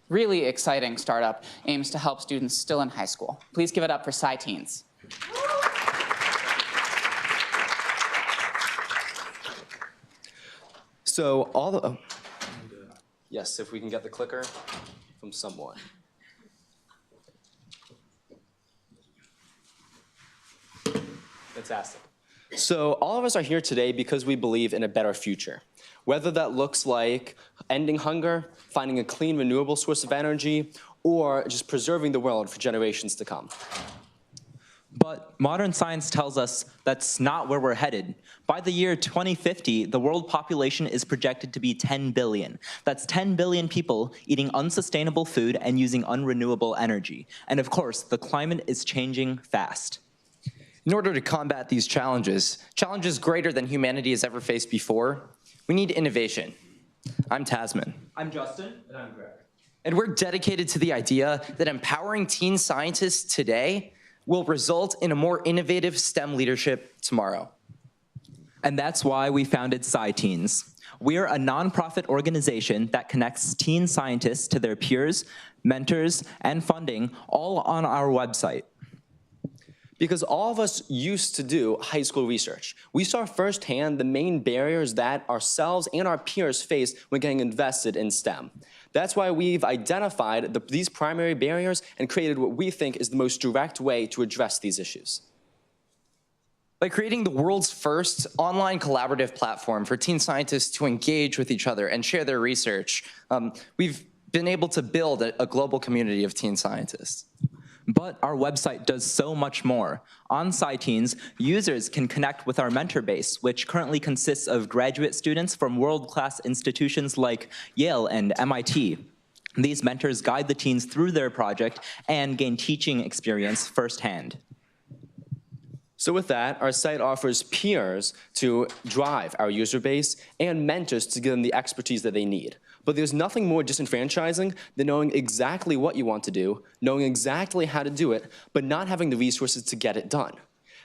really exciting startup aims to help students still in high school. Please give it up for Sai Teens. So yes, if we can get the clicker from someone. Fantastic. So all of us are here today because we believe in a better future. Whether that looks like ending hunger, finding a clean, renewable source of energy, or just preserving the world for generations to come. But modern science tells us that's not where we're headed. By the year 2050, the world population is projected to be 10 billion. That's 10 billion people eating unsustainable food and using unrenewable energy. And of course, the climate is changing fast. In order to combat these challenges, challenges greater than humanity has ever faced before, We need innovation. I'm Tasman. I'm Justin. And I'm Greg. And we're dedicated to the idea that empowering teen scientists today will result in a more innovative STEM leadership tomorrow. And that's why we founded Sai Teens. We're a nonprofit organization that connects teen scientists to their peers, mentors, and funding, all on our website. Because all of us used to do high school research. We saw firsthand the main barriers that ourselves and our peers face when getting invested in STEM. That's why we've identified these primary barriers and created what we think is the most direct way to address these issues. By creating the world's first online collaborative platform for teen scientists to engage with each other and share their research, we've been able to build a global community of teen scientists. But our website does so much more. On Sai Teens, users can connect with our mentor base, which currently consists of graduate students from world-class institutions like Yale and MIT. These mentors guide the teens through their project and gain teaching experience firsthand. So with that, our site offers peers to drive our user base and mentors to give them the expertise that they need. But there's nothing more disenfranchising than knowing exactly what you want to do, knowing exactly how to do it, but not having the resources to get it done.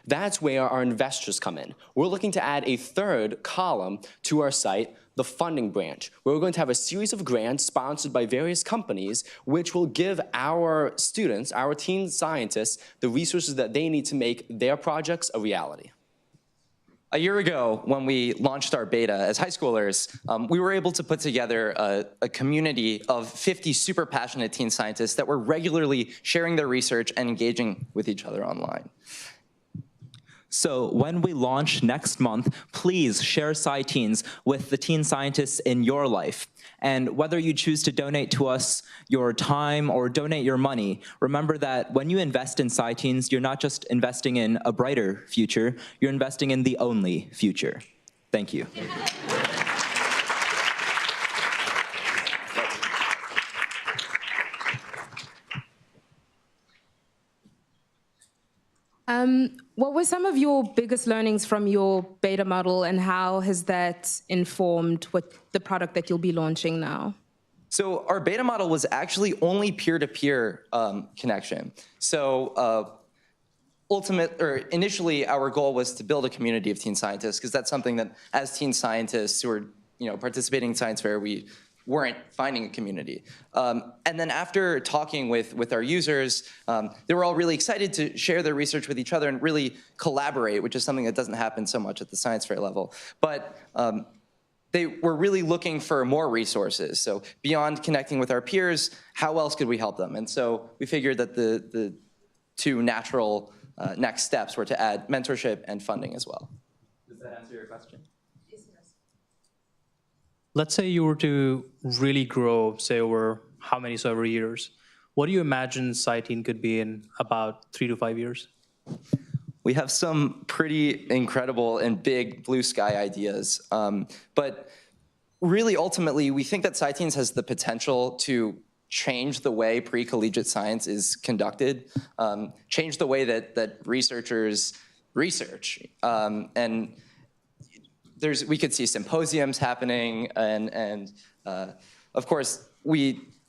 That's where our investors come in. We're looking to add a third column to our site, the funding branch, where we're going to have a series of grants sponsored by various companies, which will give our students, our teen scientists, the resources that they need to make their projects a reality. A year ago, when we launched our beta as high schoolers, we were able to put together a community of 50 super passionate teen scientists that were regularly sharing their research and engaging with each other online. So when we launch next month, please share Sai Teens with the teen scientists in your life. And whether you choose to donate to us your time or donate your money, remember that when you invest in Sai Teens, you're not just investing in a brighter future, you're investing in the only future. Thank you. What were some of your biggest learnings from your beta model, and how has that informed what the product that you'll be launching now? So our beta model was actually only peer-to-peer connection. So initially, our goal was to build a community of teen scientists, because that's something that, as teen scientists who are participating in science fair, we weren't finding a community. And then after talking with our users, they were all really excited to share their research with each other and really collaborate, which is something that doesn't happen so much at the science fair level. But they were really looking for more resources. So beyond connecting with our peers, how else could we help them? And so we figured that the two natural next steps were to add mentorship and funding as well. Does that answer your question? Let's say you were to really grow, say, over how many several years. What do you imagine Sai Teen could be in about 3 to 5 years? We have some pretty incredible and big blue sky ideas. But really, ultimately, we think that Sai Teens has the potential to change the way pre-collegiate science is conducted, change the way that researchers research. And we could see symposiums happening, and of course,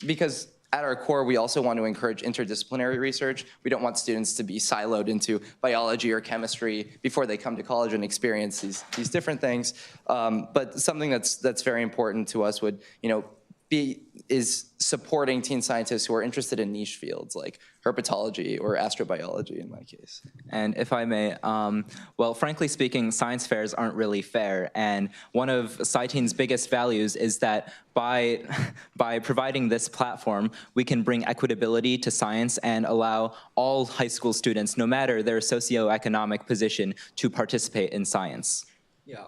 because at our core, we also want to encourage interdisciplinary research. We don't want students to be siloed into biology or chemistry before they come to college and experience these different things. But something that's very important to us would, is supporting teen scientists who are interested in niche fields like herpetology or astrobiology in my case. And if I may, well, frankly speaking, science fairs aren't really fair. And one of Sai Teens' biggest values is that by providing this platform, we can bring equitability to science and allow all high school students, no matter their socioeconomic position, to participate in science. Yeah,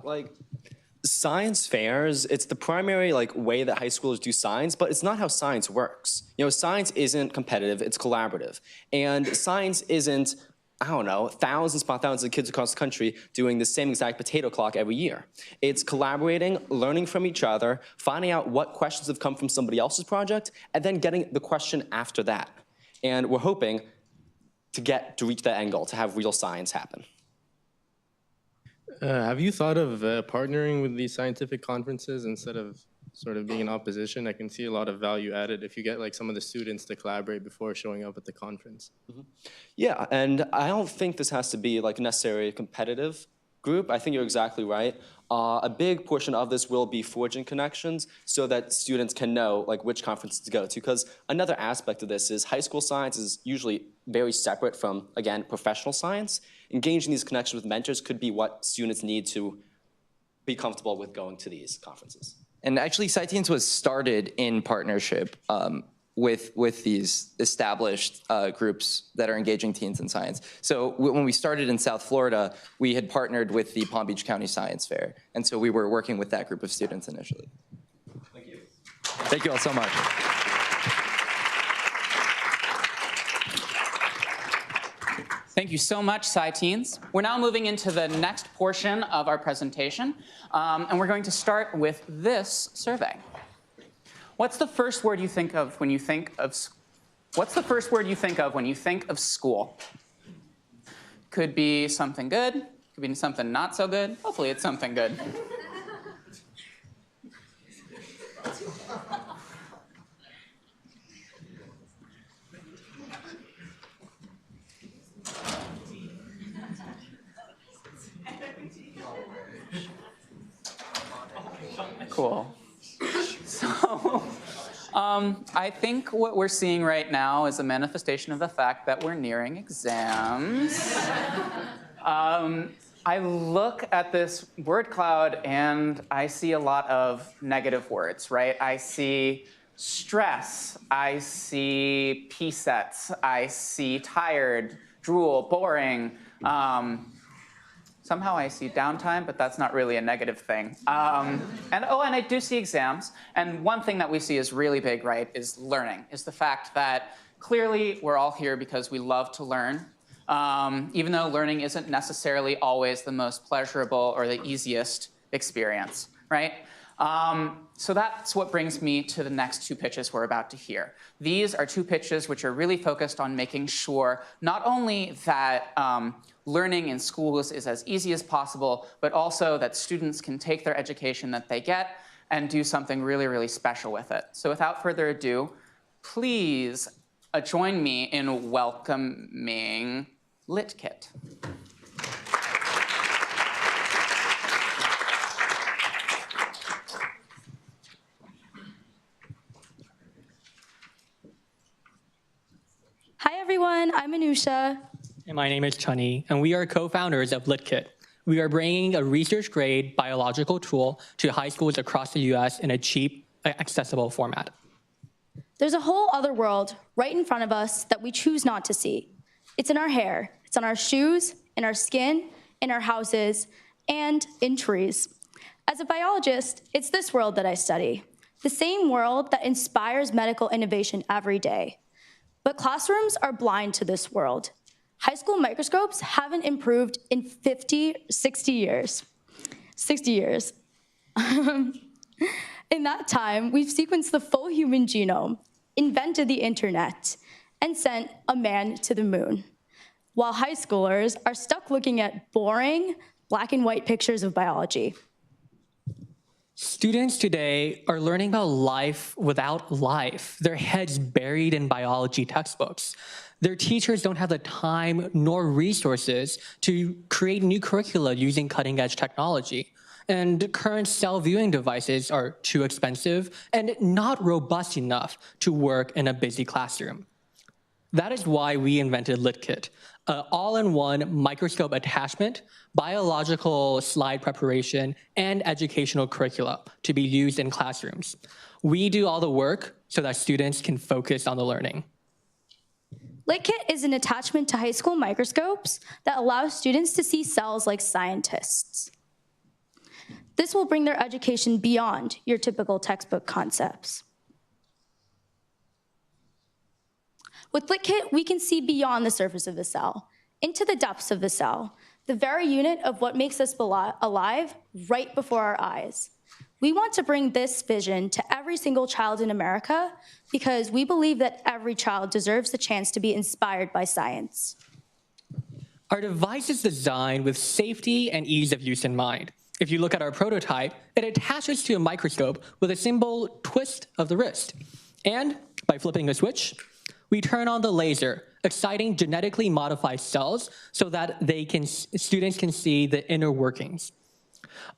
science fairs, it's the primary way that high schoolers do science, but it's not how science works. Science isn't competitive, it's collaborative. And science isn't, I don't know, thousands upon thousands of kids across the country doing the same exact potato clock every year. It's collaborating, learning from each other, finding out what questions have come from somebody else's project, and then getting the question after that. And we're hoping to reach that end goal, to have real science happen. Have you thought of partnering with these scientific conferences instead of sort of being in opposition? I can see a lot of value added if you get like some of the students to collaborate before showing up at the conference. Yeah, and I don't think this has to be like necessarily a competitive group. I think you're exactly right. A big portion of this will be forging connections so that students can know like which conferences to go to. Because another aspect of this is high school science is usually very separate from, again, professional science. Engaging these connections with mentors could be what students need to be comfortable with going to these conferences. And actually, Sai Teens was started in partnership with these established groups that are engaging teens in science. So when we started in South Florida, we had partnered with the Palm Beach County Science Fair. And so we were working with that group of students initially. Thank you. Thank you all so much. Thank you so much, Sai Teens. We're now moving into the next portion of our presentation, and we're going to start with this survey. What's the first word you think of when you think of school? Could be something good, could be something not so good. Hopefully it's something good. Cool. So I think what we're seeing right now is a manifestation of the fact that we're nearing exams. I look at this word cloud and I see a lot of negative words, right? I see stress, I see P-sets, I see tired, drool, boring. Somehow I see downtime, but that's not really a negative thing. And I do see exams. And one thing that we see is really big, right, is learning, is the fact that clearly we're all here because we love to learn, even though learning isn't necessarily always the most pleasurable or the easiest experience, right? So that's what brings me to the next two pitches we're about to hear. These are two pitches which are really focused on making sure not only that learning in schools is as easy as possible, but also that students can take their education that they get and do something really, really special with it. So without further ado, please join me in welcoming LitKit. Hi everyone, I'm Anusha. And my name is Chunny, and we are co-founders of LitKit. We are bringing a research-grade biological tool to high schools across the US in a cheap, accessible format. There's a whole other world right in front of us that we choose not to see. It's in our hair, it's on our shoes, in our skin, in our houses, and in trees. As a biologist, it's this world that I study, the same world that inspires medical innovation every day. But classrooms are blind to this world. High school microscopes haven't improved in 60 years. 60 years. In that time, we've sequenced the full human genome, invented the internet, and sent a man to the moon. While high schoolers are stuck looking at boring, black and white pictures of biology. Students today are learning about life without life, their heads buried in biology textbooks. Their teachers don't have the time nor resources to create new curricula using cutting-edge technology. And current cell viewing devices are too expensive and not robust enough to work in a busy classroom. That is why we invented LitKit, an all-in-one microscope attachment, biological slide preparation, and educational curricula to be used in classrooms. We do all the work so that students can focus on the learning. LitKit is an attachment to high school microscopes that allows students to see cells like scientists. This will bring their education beyond your typical textbook concepts. With LitKit, we can see beyond the surface of the cell, into the depths of the cell, the very unit of what makes us alive right before our eyes. We want to bring this vision to every single child in America because we believe that every child deserves the chance to be inspired by science. Our device is designed with safety and ease of use in mind. If you look at our prototype, it attaches to a microscope with a simple twist of the wrist. And by flipping a switch, we turn on the laser, exciting genetically modified cells so that students can see the inner workings.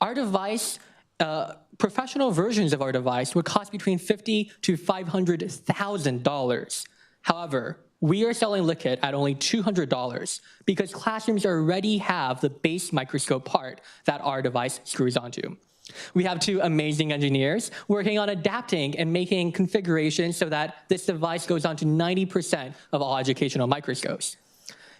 Our device, professional versions of our device would cost between $50,000 to $500,000. However, we are selling Liquid at only $200 because classrooms already have the base microscope part that our device screws onto. We have two amazing engineers working on adapting and making configurations so that this device goes onto 90% of all educational microscopes.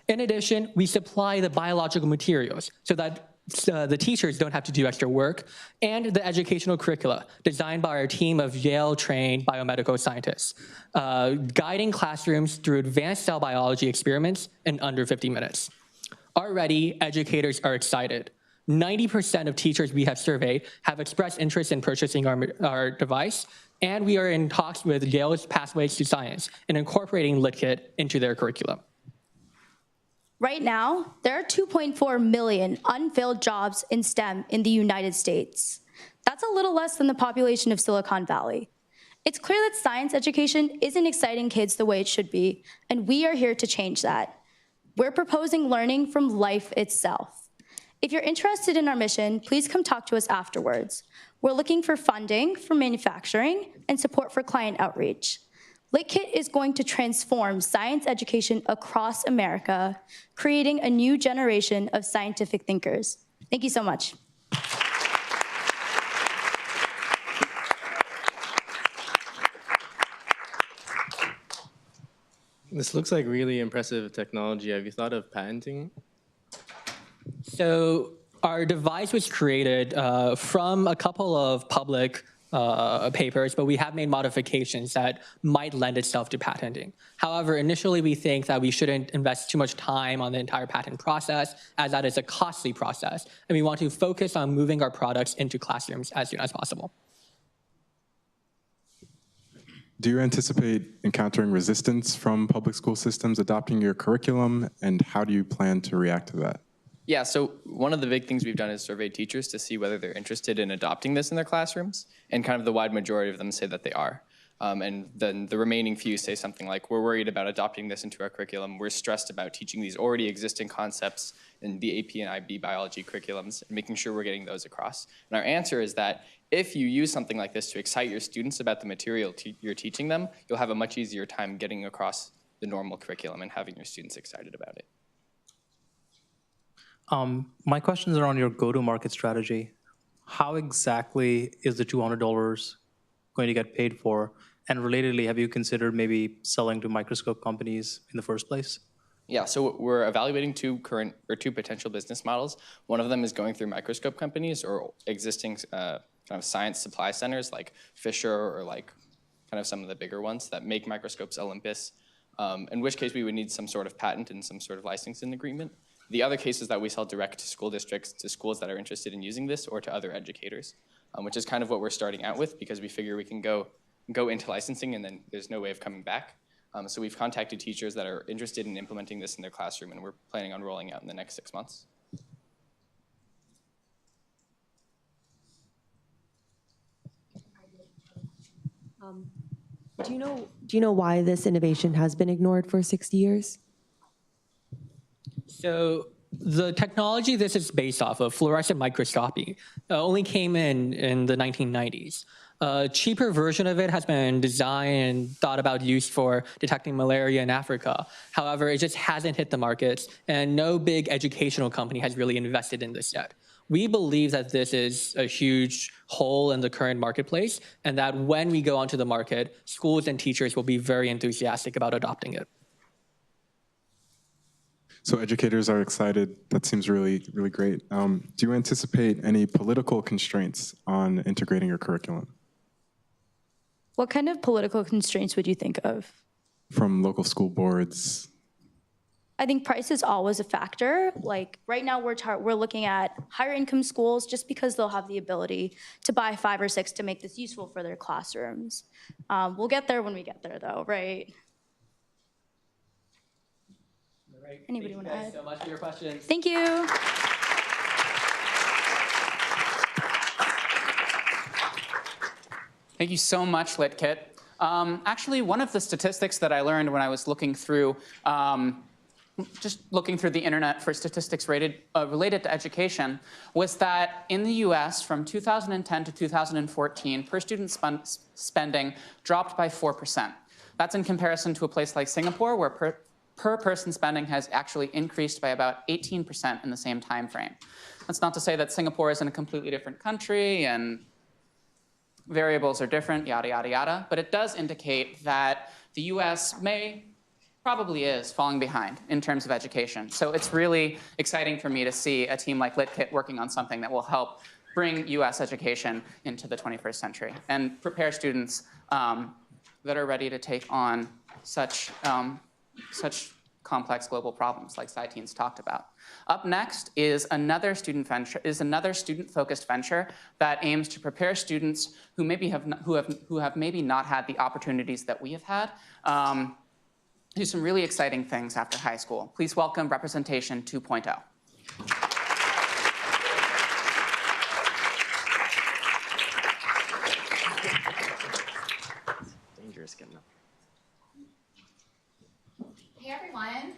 In addition, we supply the biological materials so that the teachers don't have to do extra work, and the educational curricula designed by our team of Yale-trained biomedical scientists, guiding classrooms through advanced cell biology experiments in under 50 minutes. Already, educators are excited. 90% of teachers we have surveyed have expressed interest in purchasing our device, and we are in talks with Yale's Pathways to Science and incorporating Liquid into their curriculum. Right now, there are 2.4 million unfilled jobs in STEM in the United States. That's a little less than the population of Silicon Valley. It's clear that science education isn't exciting kids the way it should be, and we are here to change that. We're proposing learning from life itself. If you're interested in our mission, please come talk to us afterwards. We're looking for funding for manufacturing and support for client outreach. LitKit is going to transform science education across America, creating a new generation of scientific thinkers. Thank you so much. This looks like really impressive technology. Have you thought of patenting? So our device was created from a couple of public papers, but we have made modifications that might lend itself to patenting. However, initially we think that we shouldn't invest too much time on the entire patent process, as that is a costly process, and we want to focus on moving our products into classrooms as soon as possible. Do you anticipate encountering resistance from public school systems adopting your curriculum, and how do you plan to react to that? Yeah, so one of the big things we've done is survey teachers to see whether they're interested in adopting this in their classrooms, and kind of the wide majority of them say that they are. And then the remaining few say something like, we're worried about adopting this into our curriculum, we're stressed about teaching these already existing concepts in the AP and IB biology curriculums, and making sure we're getting those across. And our answer is that if you use something like this to excite your students about the material you're teaching them, you'll have a much easier time getting across the normal curriculum and having your students excited about it. My questions are on your go-to-market strategy. How exactly is the $200 going to get paid for? And relatedly, have you considered maybe selling to microscope companies in the first place? Yeah, so we're evaluating two potential business models. One of them is going through microscope companies or existing kind of science supply centers like Fisher or like kind of some of the bigger ones that make microscopes, Olympus, in which case we would need some sort of patent and some sort of licensing agreement. The other case is that we sell direct to school districts, to schools that are interested in using this, or to other educators, which is kind of what we're starting out with because we figure we can go into licensing and then there's no way of coming back. So we've contacted teachers that are interested in implementing this in their classroom, and we're planning on rolling out in the next 6 months. Do you know why this innovation has been ignored for 60 years? So the technology this is based off of, fluorescent microscopy, only came in the 1990s. A cheaper version of it has been designed and thought about use for detecting malaria in Africa. However, it just hasn't hit the markets, and no big educational company has really invested in this yet. We believe that this is a huge hole in the current marketplace, and that when we go onto the market, schools and teachers will be very enthusiastic about adopting it. So educators are excited. That seems really, really great. Do you anticipate any political constraints on integrating your curriculum? What kind of political constraints would you think of? From local school boards? I think price is always a factor. Like right now we're looking at higher income schools just because they'll have the ability to buy 5 or 6 to make this useful for their classrooms. We'll get there when we get there though, right? Anybody want to Thank you guys add? so much for your questions. Thank you. Thank you so much, LitKit. Actually, one of the statistics that I learned when I was looking through, just looking through the internet for statistics related to education, was that in the US from 2010 to 2014, per student spending dropped by 4%. That's in comparison to a place like Singapore, where per person spending has actually increased by about 18% in the same time frame. That's not to say that Singapore is in a completely different country and variables are different, yada, yada, yada. But it does indicate that the US probably is falling behind in terms of education. So it's really exciting for me to see a team like LitKit working on something that will help bring US education into the 21st century and prepare students that are ready to take on such complex global problems like Sai Teens talked about. Up next is another student-focused venture that aims to prepare students who have maybe not had the opportunities that we have had do some really exciting things after high school. Please welcome Representation 2.0. Dangerous getting up. Hey everyone,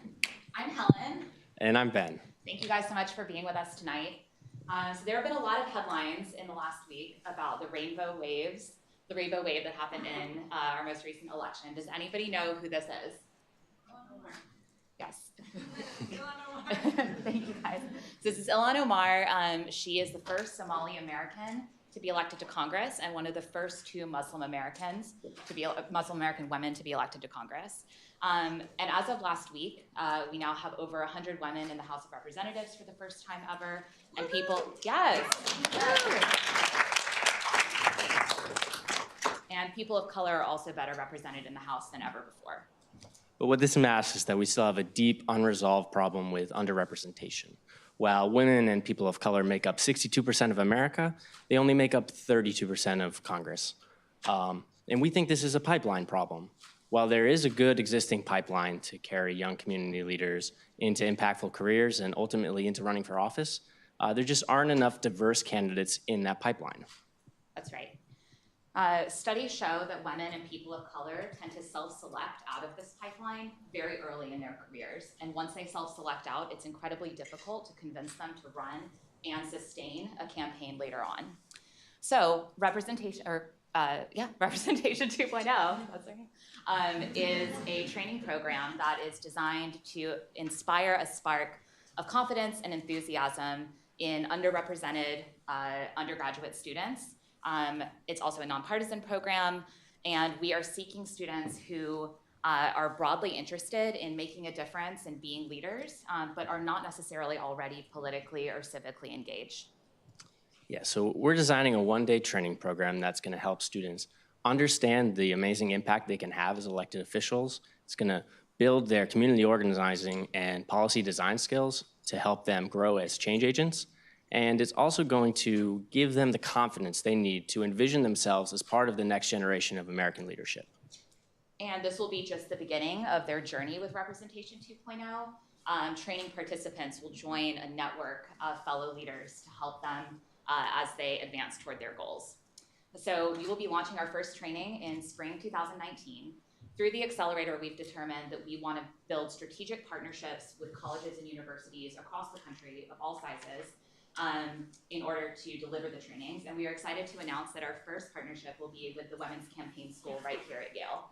I'm Helen. And I'm Ben. Thank you guys so much for being with us tonight. So there have been a lot of headlines in the last week about the rainbow waves, the rainbow wave that happened in our most recent election. Does anybody know who this is? Yes. Thank you guys. So this is Ilhan Omar. She is the first Somali American to be elected to Congress and one of the first two Muslim American women to be elected to Congress. And as of last week, we now have over 100 women in the House of Representatives for the first time ever. And people, yes. And people of color are also better represented in the House than ever before. But what this masks is that we still have a deep, unresolved problem with underrepresentation. While women and people of color make up 62% of America, they only make up 32% of Congress. And we think this is a pipeline problem. While there is a good existing pipeline to carry young community leaders into impactful careers and ultimately into running for office, there just aren't enough diverse candidates in that pipeline. That's right. Studies show that women and people of color tend to self-select out of this pipeline very early in their careers. And once they self-select out, it's incredibly difficult to convince them to run and sustain a campaign later on. So Representation 2.0, that's right, is a training program that is designed to inspire a spark of confidence and enthusiasm in underrepresented undergraduate students. It's also a nonpartisan program, and we are seeking students who are broadly interested in making a difference and being leaders, but are not necessarily already politically or civically engaged. Yeah, so we're designing a one-day training program that's going to help students understand the amazing impact they can have as elected officials. It's going to build their community organizing and policy design skills to help them grow as change agents. And it's also going to give them the confidence they need to envision themselves as part of the next generation of American leadership. And this will be just the beginning of their journey with Representation 2.0. Training participants will join a network of fellow leaders to help them as they advance toward their goals. So we will be launching our first training in spring 2019. Through the Accelerator, we've determined that we want to build strategic partnerships with colleges and universities across the country of all sizes in order to deliver the trainings. And we are excited to announce that our first partnership will be with the Women's Campaign School right here at Yale.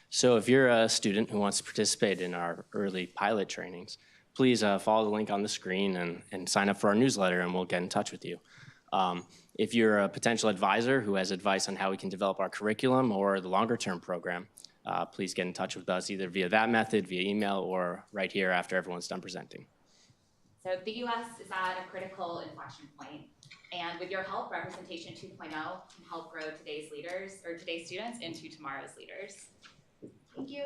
So if you're a student who wants to participate in our early pilot trainings, please follow the link on the screen and sign up for our newsletter, and we'll get in touch with you. If you're a potential advisor who has advice on how we can develop our curriculum or the longer-term program, please get in touch with us either via that method, via email, or right here after everyone's done presenting. So the U.S. is at a critical inflection point, and with your help, Representation 2.0 can help grow today's leaders, or today's students, into tomorrow's leaders. Thank you.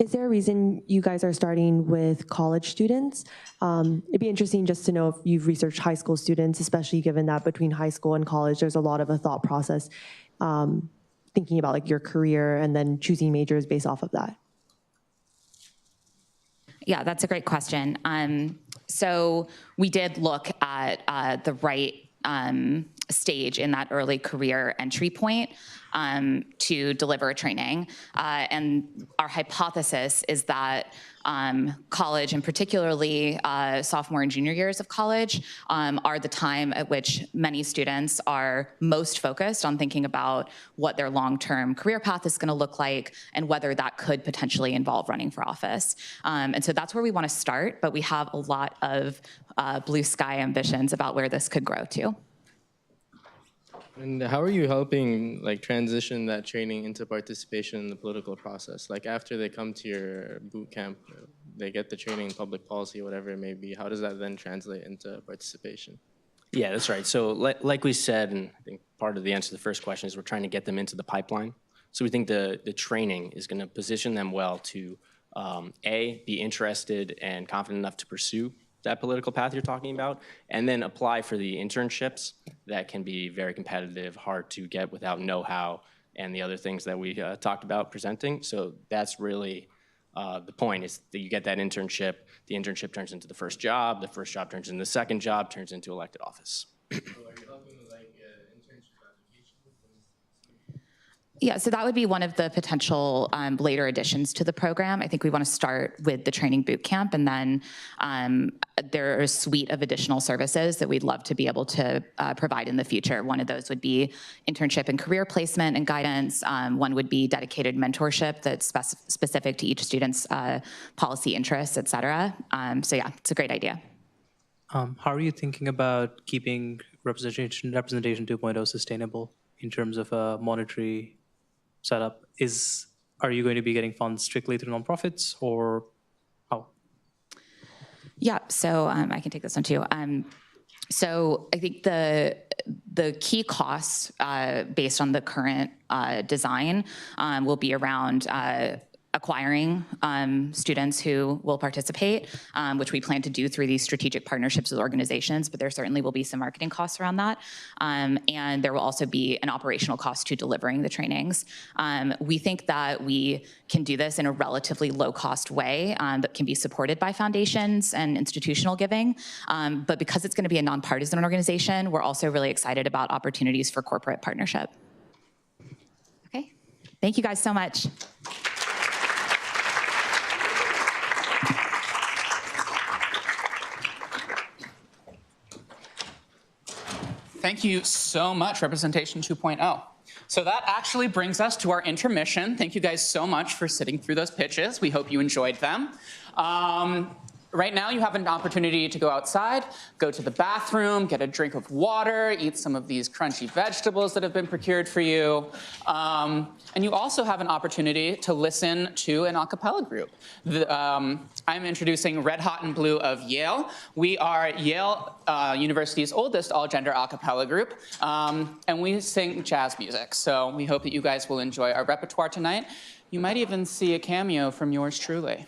is there a reason you guys are starting with college students? It'd be interesting just to know if you've researched high school students, especially given that between high school and college, there's a lot of a thought process, thinking about like your career and then choosing majors based off of that. Yeah, that's a great question. So we did look at the right stage in that early career entry point to deliver a training. And our hypothesis is that college, and particularly sophomore and junior years of college, are the time at which many students are most focused on thinking about what their long-term career path is going to look like and whether that could potentially involve running for office. And so that's where we want to start, but we have a lot of blue sky ambitions about where this could grow to. And how are you helping like transition that training into participation in the political process? Like after they come to your boot camp, they get the training in public policy, whatever it may be. How does that then translate into participation? Yeah, that's right. So like we said, and I think part of the answer to the first question is we're trying to get them into the pipeline. So we think the training is going to position them well to, A, be interested and confident enough to pursue that political path you're talking about, and then apply for the internships that can be very competitive, hard to get without know-how, and the other things that we talked about presenting. So that's really the point, is that you get that internship, the internship turns into the first job turns into the second job, turns into elected office. Yeah, so that would be one of the potential later additions to the program. I think we want to start with the training boot camp, and then there are a suite of additional services that we'd love to be able to provide in the future. One of those would be internship and career placement and guidance. One would be dedicated mentorship that's specific to each student's policy interests, et cetera. So yeah, it's a great idea. How are you thinking about keeping representation 2.0 sustainable in terms of a monetary setup? Are you going to be getting funds strictly through nonprofits, or how? Yeah, so I can take this one too. So I think the key costs based on the current design will be around acquiring students who will participate, which we plan to do through these strategic partnerships with organizations, but there certainly will be some marketing costs around that. And there will also be an operational cost to delivering the trainings. We think that we can do this in a relatively low-cost way that can be supported by foundations and institutional giving. But because it's going to be a nonpartisan organization, we're also really excited about opportunities for corporate partnership. Okay, thank you guys so much. Thank you so much, Representation 2.0. So that actually brings us to our intermission. Thank you guys so much for sitting through those pitches. We hope you enjoyed them. Right now, you have an opportunity to go outside, go to the bathroom, get a drink of water, eat some of these crunchy vegetables that have been procured for you. And you also have an opportunity to listen to an a cappella group. I'm introducing Red Hot and Blue of Yale. We are Yale University's oldest all-gender a cappella group, and we sing jazz music. So we hope that you guys will enjoy our repertoire tonight. You might even see a cameo from yours truly.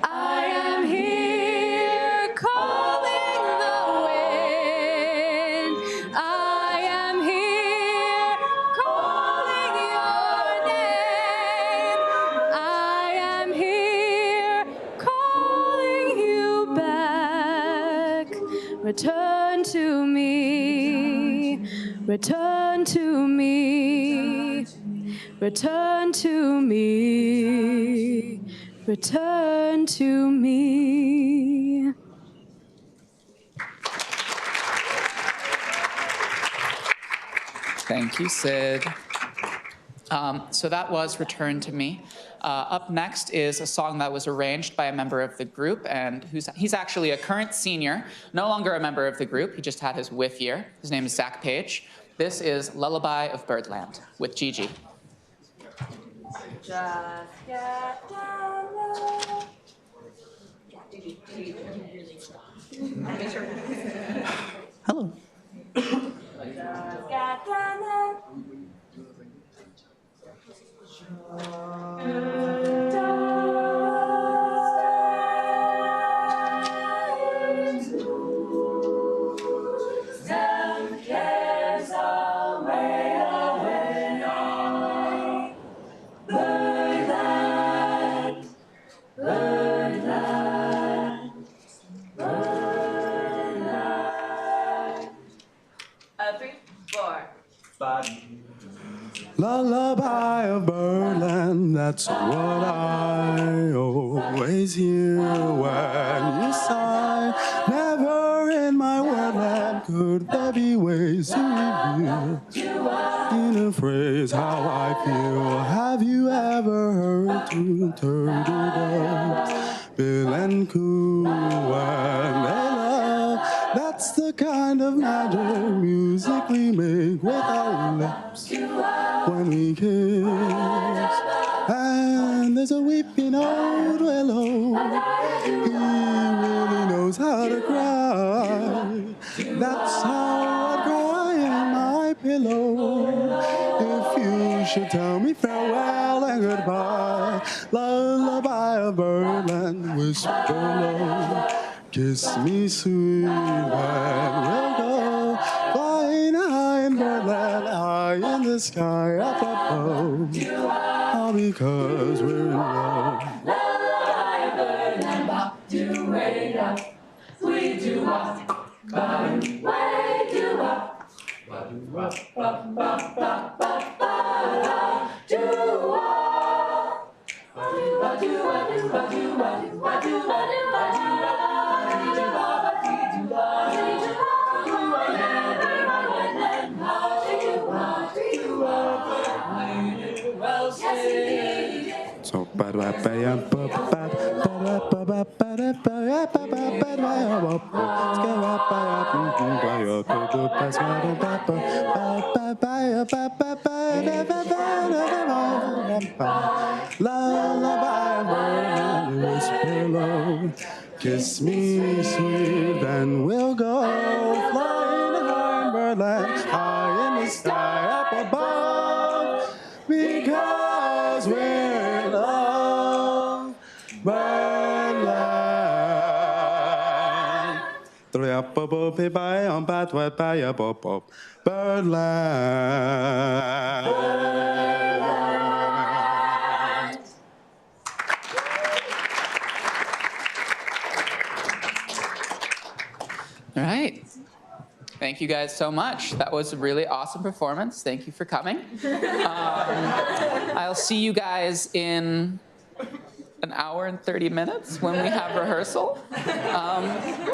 I am here calling the wind. I am here calling your name. I am here calling you back. Return to me. Return to me. Return to me. Return to me. Thank you, Sid. So that was Return to Me. Up next is a song that was arranged by a member of the group, and he's actually a current senior, no longer a member of the group. He just had his whiff year. His name is Zach Page. This is Lullaby of Birdland with Gigi. Just get down low. Hello. Just get down low. Some cares away, away. Birdland, birdland, birdland. 3, 4. Lullaby of birdland, that's what I always hear when you sigh. Never in my wordland could there be ways to reveal in a phrase how I feel. Have you ever heard two turtle doves, bill and coo when they love? That's the kind of magic music we make with our lips when we kiss. And there's a weeping old willow, he really That's how I cry in my pillow. If you should tell me farewell and goodbye, lullaby of birdland, whisper low, kiss me sweet and we'll go flying high in birdland, high in the sky up above. All because we're in love. We do what? Way do what? So kiss me sweet and we'll go flying high in birdland, high in the sky up above, because we're in love, birdland. Birdland. All right. Thank you guys so much. That was a really awesome performance. Thank you for coming. I'll see you guys in an hour and 30 minutes when we have rehearsal.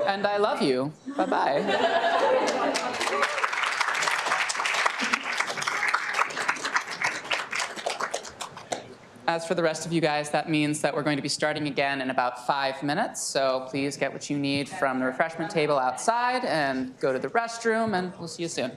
And I love you. Bye-bye. As for the rest of you guys, that means that we're going to be starting again in about 5 minutes. So please get what you need from the refreshment table outside and go to the restroom, and we'll see you soon.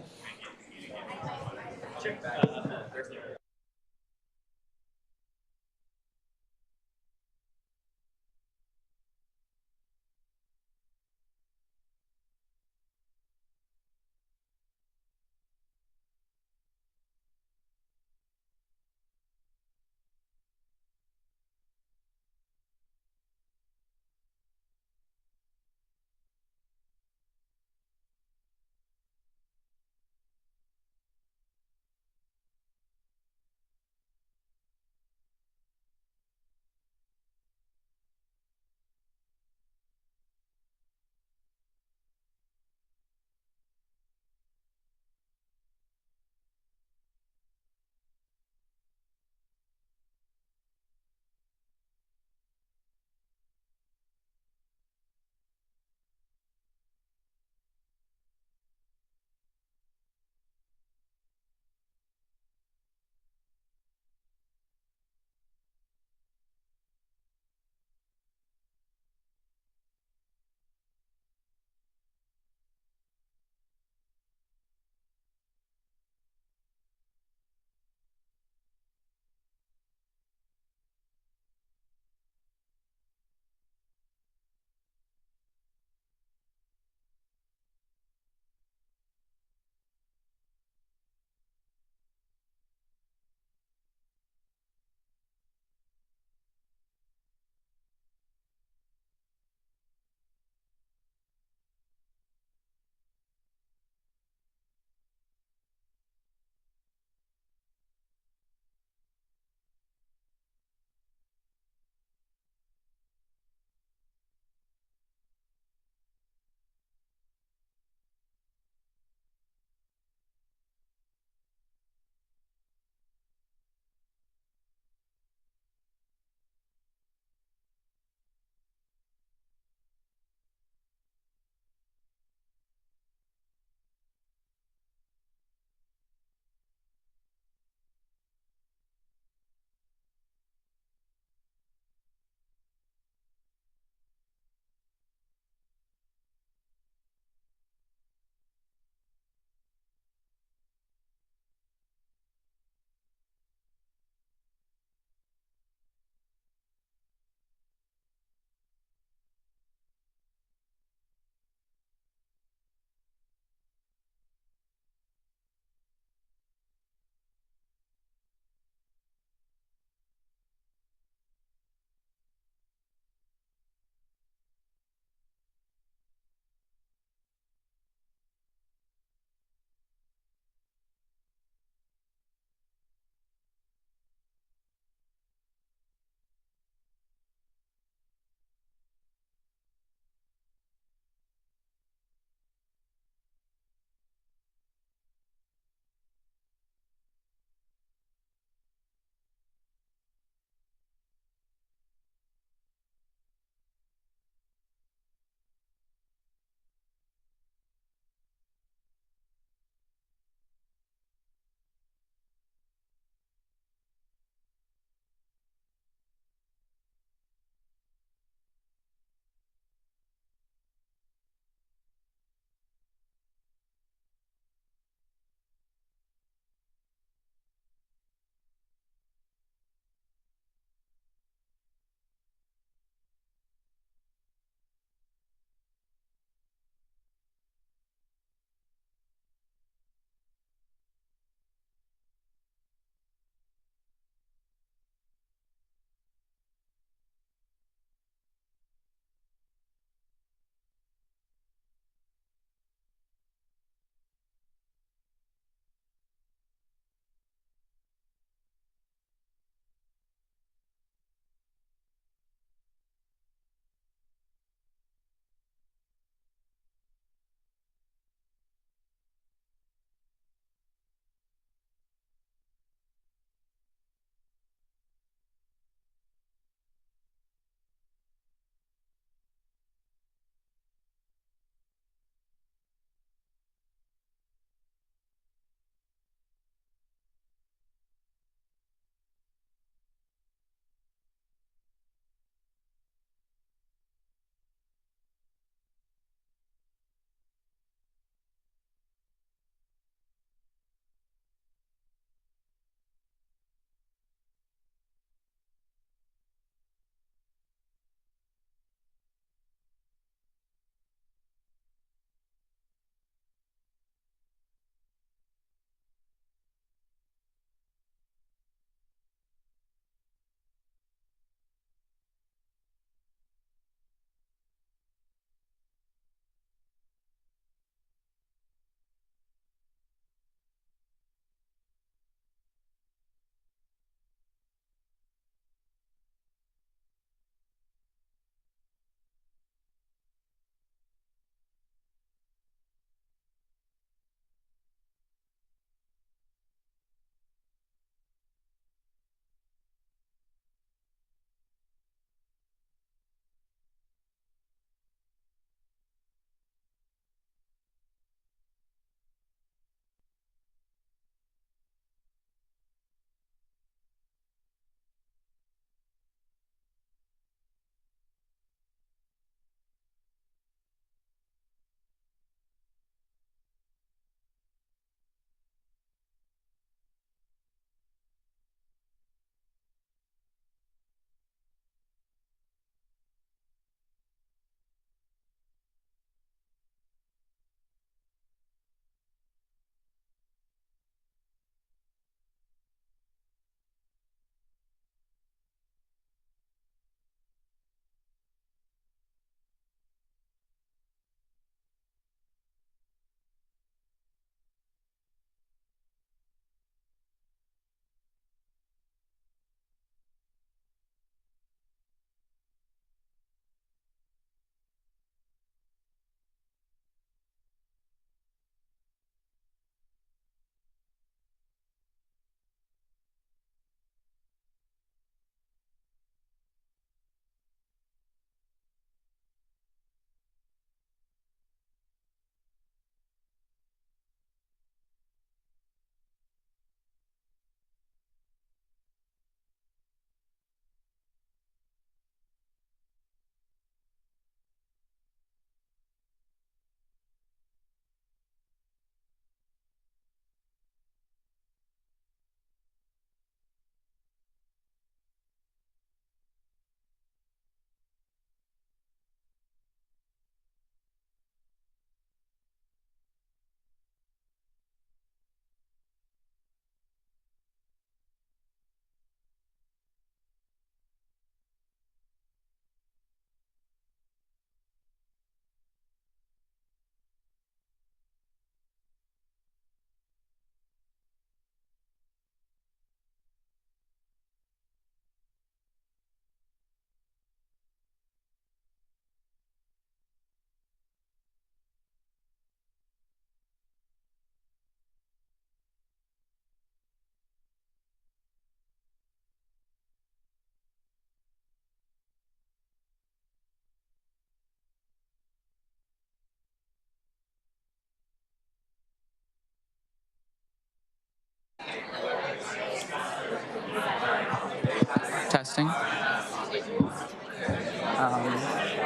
interesting.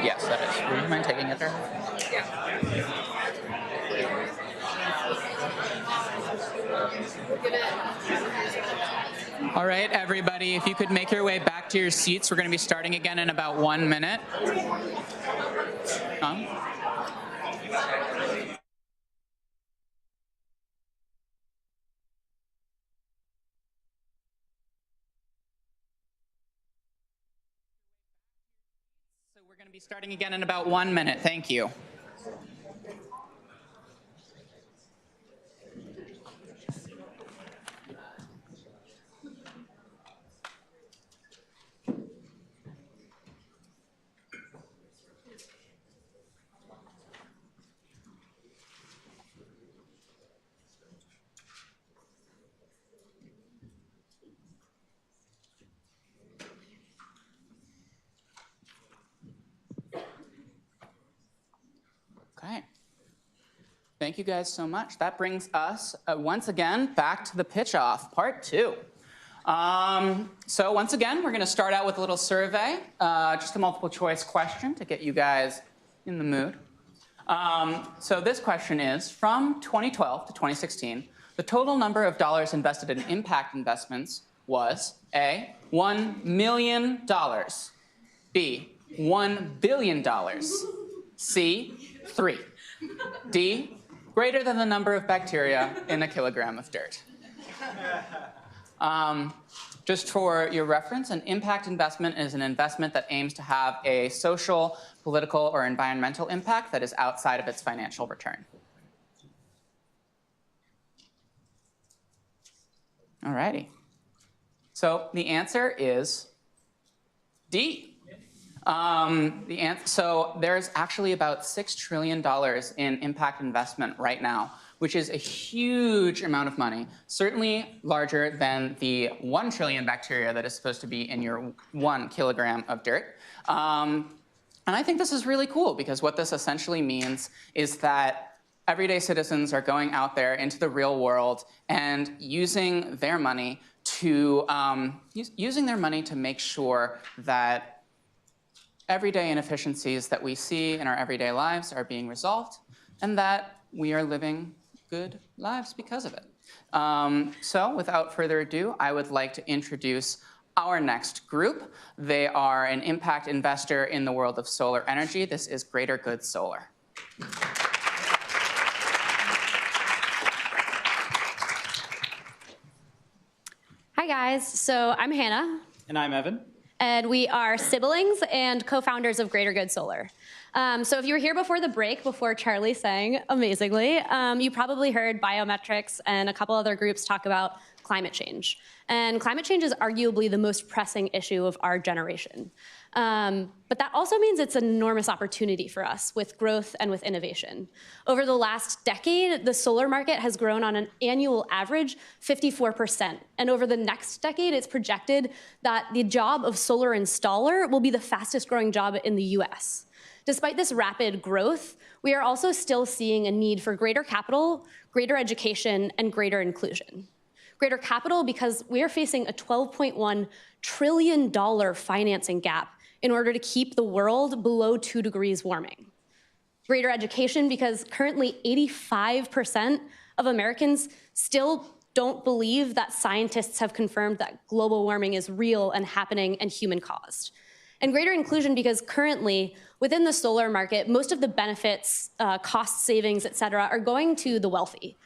Yes, that is. Would you mind taking it there? All right, everybody, if you could make your way back to your seats, we're going to be starting again in about 1 minute. So we're going to be starting again in about 1 minute. Thank you. Okay. Thank you guys so much. That brings us, once again, back to the pitch-off, part 2. So once again, we're going to start out with a little survey, just a multiple-choice question to get you guys in the mood. So this question is, from 2012 to 2016, the total number of dollars invested in impact investments was A, $1 million, B, $1 billion, C, 3, D, greater than the number of bacteria in a kilogram of dirt. Just for your reference, an impact investment is an investment that aims to have a social, political, or environmental impact that is outside of its financial return. All righty. So the answer is D. So there's actually about $6 trillion in impact investment right now, which is a huge amount of money, certainly larger than the 1 trillion bacteria that is supposed to be in your 1 kilogram of dirt. And I think this is really cool because what this essentially means is that everyday citizens are going out there into the real world and using their money to make sure that everyday inefficiencies that we see in our everyday lives are being resolved, and that we are living good lives because of it. So without further ado, I would like to introduce our next group. They are an impact investor in the world of solar energy. This is Greater Good Solar. Hi guys, so I'm Hannah. And I'm Evan. And we are siblings and co-founders of Greater Good Solar. So if you were here before the break, before Charlie sang amazingly, you probably heard Briomics and a couple other groups talk about climate change. And climate change is arguably the most pressing issue of our generation. But that also means it's an enormous opportunity for us with growth and with innovation. Over the last decade, the solar market has grown on an annual average 54%. And over the next decade, it's projected that the job of solar installer will be the fastest growing job in the US. Despite this rapid growth, we are also still seeing a need for greater capital, greater education, and greater inclusion. Greater capital because we are facing a $12.1 trillion financing gap in order to keep the world below 2 degrees warming. Greater education because currently 85% of Americans still don't believe that scientists have confirmed that global warming is real and happening and human caused. And greater inclusion because currently within the solar market, most of the benefits, cost savings, et cetera, are going to the wealthy.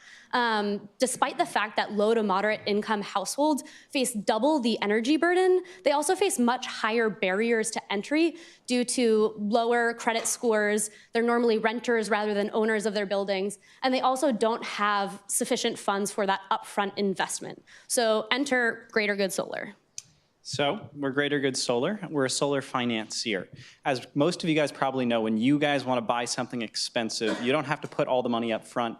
Despite the fact that low to moderate income households face double the energy burden, they also face much higher barriers to entry due to lower credit scores. They're normally renters rather than owners of their buildings, and they also don't have sufficient funds for that upfront investment. So enter Greater Good Solar. So we're Greater Good Solar. We're a solar financier. As most of you guys probably know, when you guys want to buy something expensive, you don't have to put all the money up front.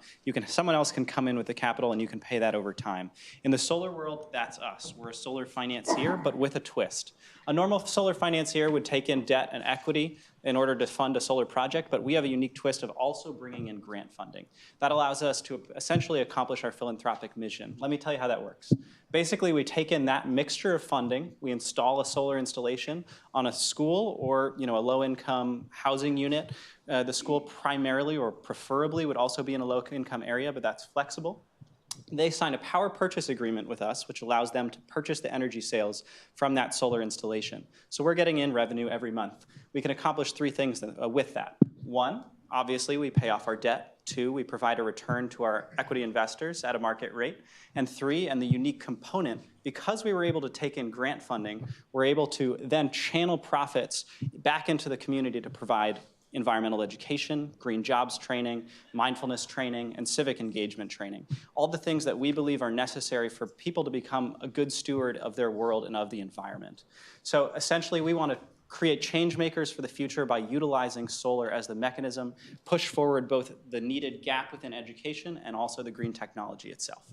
Someone else can come in with the capital and you can pay that over time. In the solar world, that's us. We're a solar financier, but with a twist. A normal solar financier would take in debt and equity in order to fund a solar project, but we have a unique twist of also bringing in grant funding. That allows us to essentially accomplish our philanthropic mission. Let me tell you how that works. Basically, we take in that mixture of funding, we install a solar installation on a school or a low-income housing unit. The school primarily or preferably would also be in a low-income area, but that's flexible. They sign a power purchase agreement with us, which allows them to purchase the energy sales from that solar installation. So we're getting in revenue every month. We can accomplish three things with that. One, obviously, we pay off our debt. Two, we provide a return to our equity investors at a market rate. And three, and the unique component, because we were able to take in grant funding, we're able to then channel profits back into the community to provide environmental education, green jobs training, mindfulness training, and civic engagement training. All the things that we believe are necessary for people to become a good steward of their world and of the environment. So essentially, we want to create change makers for the future by utilizing solar as the mechanism, push forward both the needed gap within education and also the green technology itself.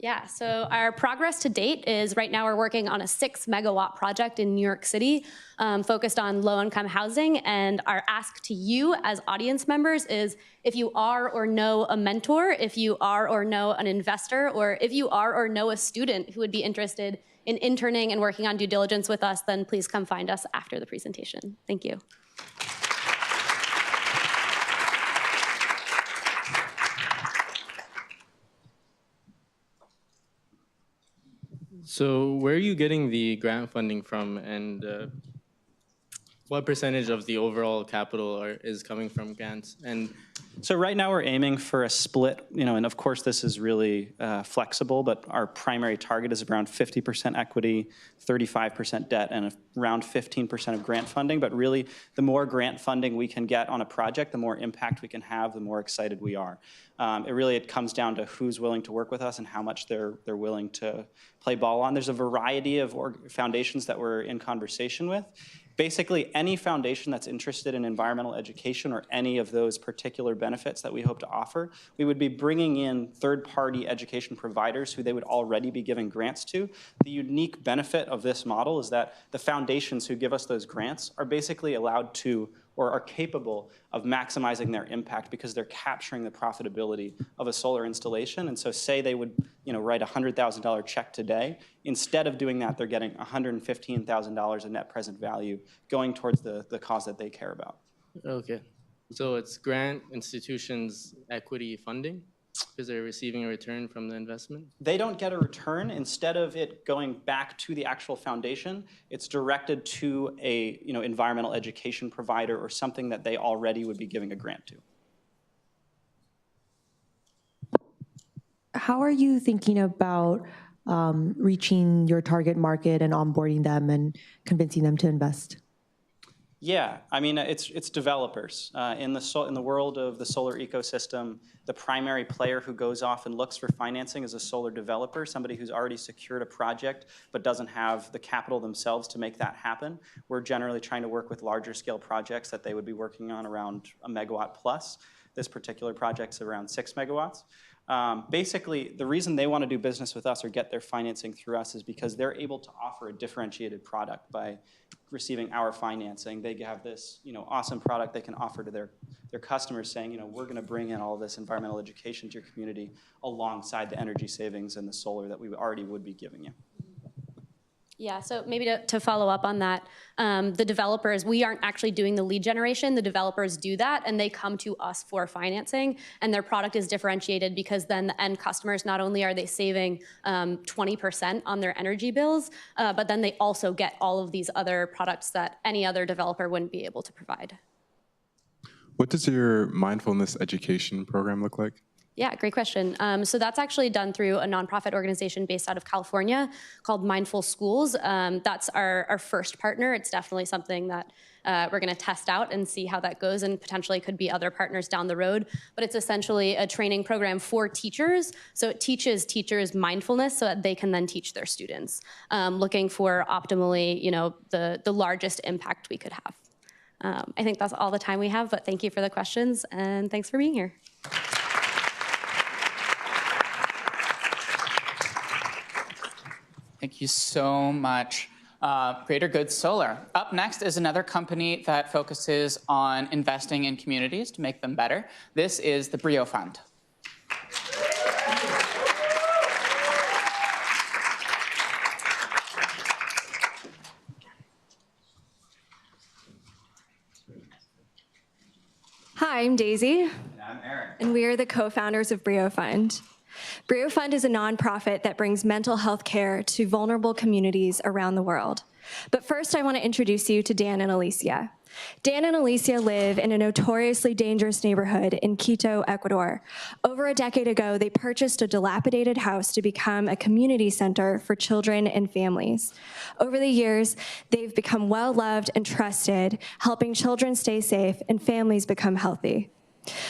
Yeah, so our progress to date is right now we're working on a 6-megawatt project in New York City focused on low-income housing. And our ask to you as audience members is if you are or know a mentor, if you are or know an investor, or if you are or know a student who would be interested in interning and working on due diligence with us, then please come find us after the presentation. Thank you. So where are you getting the grant funding from, and what percentage of the overall capital is coming from grants? And so right now we're aiming for a split, and of course this is really flexible, but our primary target is around 50% equity, 35% debt, and around 15% of grant funding. But really, the more grant funding we can get on a project, the more impact we can have, the more excited we are. It comes down to who's willing to work with us and how much they're willing to play ball on. There's a variety of foundations that we're in conversation with. Basically, any foundation that's interested in environmental education or any of those particular benefits that we hope to offer, we would be bringing in third-party education providers who they would already be giving grants to. The unique benefit of this model is that the foundations who give us those grants are basically allowed to or are capable of maximizing their impact because they're capturing the profitability of a solar installation. And so say they would write a $100,000 check today. Instead of doing that, they're getting $115,000 in net present value going towards the cause that they care about. Okay, so it's grant institutions equity funding because they're receiving a return from the investment? They don't get a return. Instead of it going back to the actual foundation, it's directed to a environmental education provider or something that they already would be giving a grant to. How are you thinking about reaching your target market and onboarding them and convincing them to invest? Yeah, I mean, it's developers. In the world of the solar ecosystem, the primary player who goes off and looks for financing is a solar developer, somebody who's already secured a project but doesn't have the capital themselves to make that happen. We're generally trying to work with larger scale projects that they would be working on around a megawatt plus. This particular project's around 6 megawatts. Basically, the reason they want to do business with us or get their financing through us is because they're able to offer a differentiated product by receiving our financing. They have this awesome product they can offer to their customers saying, we're going to bring in all of this environmental education to your community alongside the energy savings and the solar that we already would be giving you. Yeah, so maybe to follow up on that, the developers, we aren't actually doing the lead generation. The developers do that, and they come to us for financing, and their product is differentiated because then the end customers, not only are they saving 20% on their energy bills, but then they also get all of these other products that any other developer wouldn't be able to provide. What does your mindfulness education program look like? Yeah, great question. So that's actually done through a nonprofit organization based out of California called Mindful Schools. That's our first partner. It's definitely something that we're going to test out and see how that goes, and potentially could be other partners down the road. But it's essentially a training program for teachers. So it teaches teachers mindfulness so that they can then teach their students, looking for optimally, the largest impact we could have. I think that's all the time we have, but thank you for the questions, and thanks for being here. Thank you so much Greater Good Solar. Up next is another company that focuses on investing in communities to make them better. This is the Brio Fund. Hi, I'm Daisy. And I'm Aaron. And we are the co-founders of Brio Fund. Brio Fund is a nonprofit that brings mental health care to vulnerable communities around the world. But first, I want to introduce you to Dan and Alicia. Dan and Alicia live in a notoriously dangerous neighborhood in Quito, Ecuador. Over a decade ago, they purchased a dilapidated house to become a community center for children and families. Over the years, they've become well-loved and trusted, helping children stay safe and families become healthy.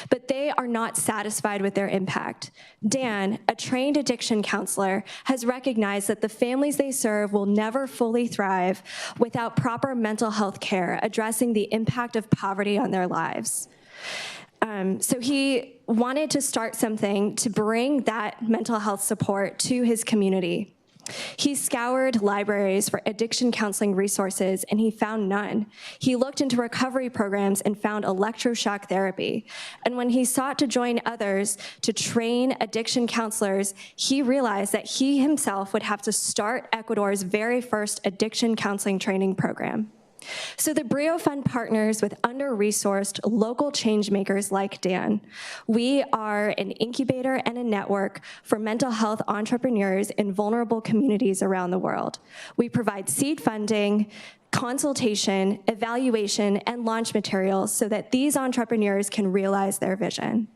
But they are not satisfied with their impact. Dan, a trained addiction counselor, has recognized that the families they serve will never fully thrive without proper mental health care addressing the impact of poverty on their lives. So he wanted to start something to bring that mental health support to his community. He scoured libraries for addiction counseling resources, and he found none. He looked into recovery programs and found electroshock therapy. And when he sought to join others to train addiction counselors, he realized that he himself would have to start Ecuador's very first addiction counseling training program. So the Brio Fund partners with under-resourced local change makers like Dan. We are an incubator and a network for mental health entrepreneurs in vulnerable communities around the world. We provide seed funding, consultation, evaluation, and launch materials so that these entrepreneurs can realize their vision.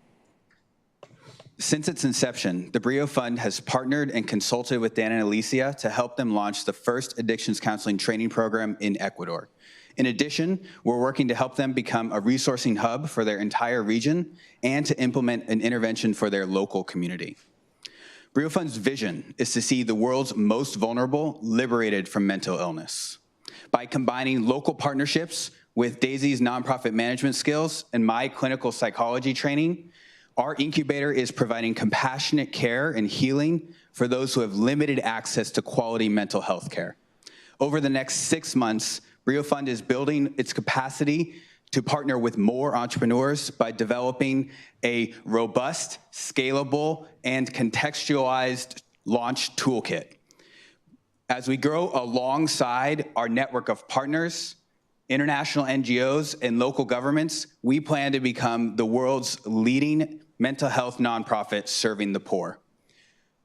Since its inception, the Brio Fund has partnered and consulted with Dan and Alicia to help them launch the first addictions counseling training program in Ecuador. In addition, we're working to help them become a resourcing hub for their entire region and to implement an intervention for their local community. Brio Fund's vision is to see the world's most vulnerable liberated from mental illness. By combining local partnerships with Daisy's nonprofit management skills and my clinical psychology training, our incubator is providing compassionate care and healing for those who have limited access to quality mental health care. Over the next 6 months, Brio Fund is building its capacity to partner with more entrepreneurs by developing a robust, scalable, and contextualized launch toolkit. As we grow alongside our network of partners, international NGOs, and local governments, we plan to become the world's leading mental health nonprofit serving the poor.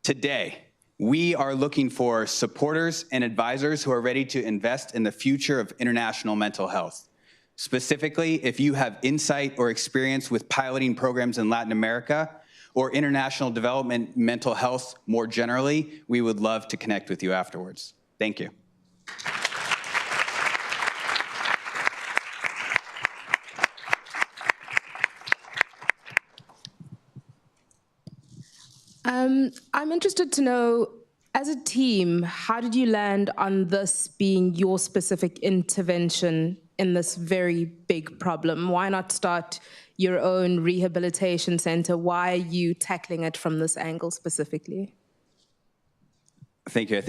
Today, we are looking for supporters and advisors who are ready to invest in the future of international mental health. Specifically, if you have insight or experience with piloting programs in Latin America or international development mental health more generally, we would love to connect with you afterwards. Thank you. I'm interested to know, as a team, how did you land on this being your specific intervention in this very big problem? Why not start your own rehabilitation center? Why are you tackling it from this angle specifically? Thank you.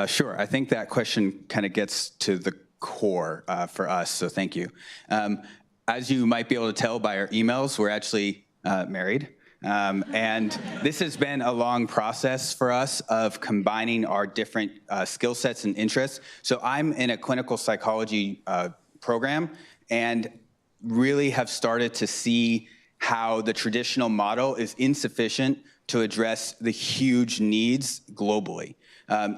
Sure. I think that question kind of gets to the core for us, so thank you. As you might be able to tell by our emails, we're actually married. And this has been a long process for us of combining our different skill sets and interests. So I'm in a clinical psychology program and really have started to see how the traditional model is insufficient to address the huge needs globally.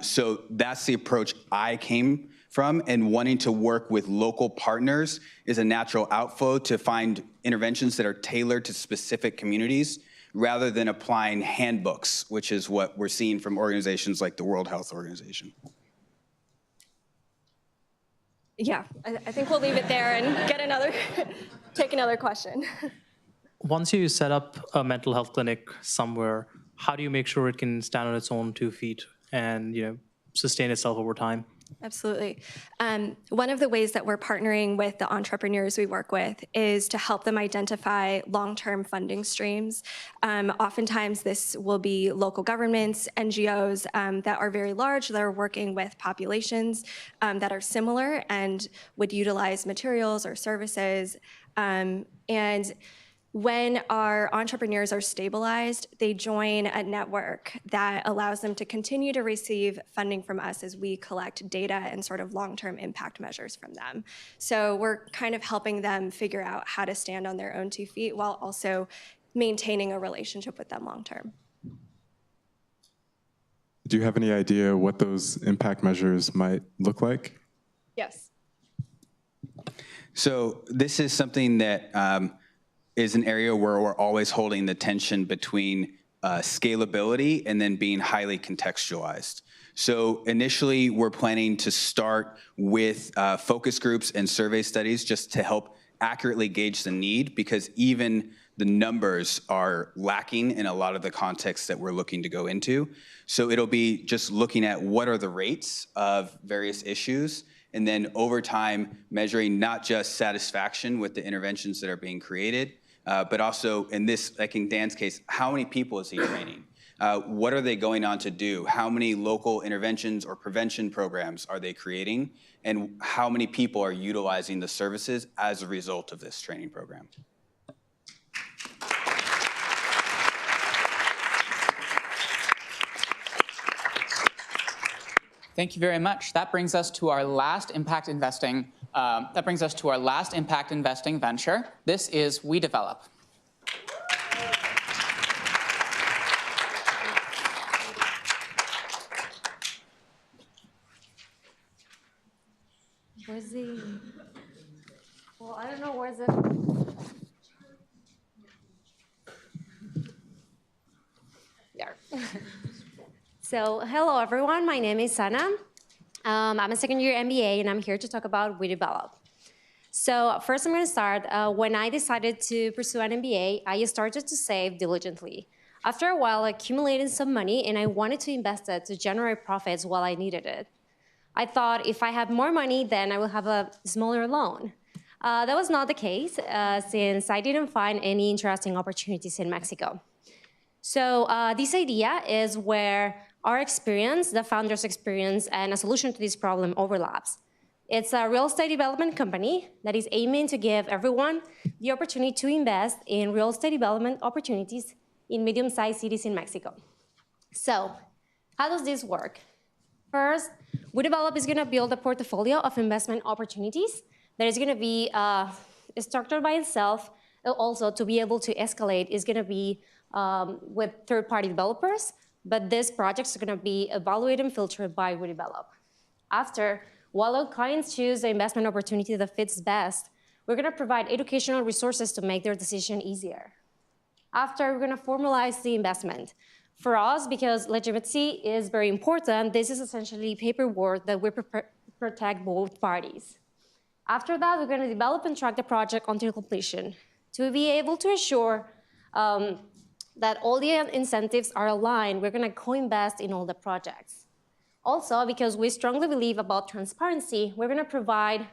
So that's the approach I came from, and wanting to work with local partners is a natural outflow to find interventions that are tailored to specific communities, rather than applying handbooks, which is what we're seeing from organizations like the World Health Organization. Yeah, I think we'll leave it there and take another question. Once you set up a mental health clinic somewhere, how do you make sure it can stand on its own 2 feet and sustain itself over time? Absolutely. One of the ways that we're partnering with the entrepreneurs we work with is to help them identify long-term funding streams. Oftentimes, this will be local governments, NGOs that are very large, that are working with populations that are similar and would utilize materials or services. And when our entrepreneurs are stabilized, they join a network that allows them to continue to receive funding from us as we collect data and sort of long-term impact measures from them. So we're kind of helping them figure out how to stand on their own 2 feet while also maintaining a relationship with them long-term. Do you have any idea what those impact measures might look like? Yes. So this is something that is an area where we're always holding the tension between scalability and then being highly contextualized. So initially, we're planning to start with focus groups and survey studies just to help accurately gauge the need, because even the numbers are lacking in a lot of the contexts that we're looking to go into. So it'll be just looking at what are the rates of various issues, and then over time, measuring not just satisfaction with the interventions that are being created, but also in this, like in Dan's case, how many people is he training? What are they going on to do? How many local interventions or prevention programs are they creating? And how many people are utilizing the services as a result of this training program? Thank you very much. That brings us to our last impact investing. Venture. This is We Develop. Where's the? Well, I don't know where's it. There. So, hello everyone. My name is Sana. I'm a second-year MBA, and I'm here to talk about We Develop. So first I'm going to start. When I decided to pursue an MBA, I started to save diligently. After a while, I accumulated some money, and I wanted to invest it to generate profits while I needed it. I thought if I had more money, then I would have a smaller loan. That was not the case, since I didn't find any interesting opportunities in Mexico. So this idea is where our experience, the founder's experience, and a solution to this problem overlaps. It's a real estate development company that is aiming to give everyone the opportunity to invest in real estate development opportunities in medium-sized cities in Mexico. So how does this work? First, We Develop is going to build a portfolio of investment opportunities that is going to be structured by itself. Also, to be able to escalate is going to be with third-party developers, but these projects are going to be evaluated and filtered by We Develop. After, while our clients choose the investment opportunity that fits best, we're going to provide educational resources to make their decision easier. After, we're going to formalize the investment. For us, because legitimacy is very important, this is essentially paperwork that we protect both parties. After that, we're going to develop and track the project until completion to be able to assure that all the incentives are aligned. We're going to co-invest in all the projects. Also, because we strongly believe about transparency, we're going to provide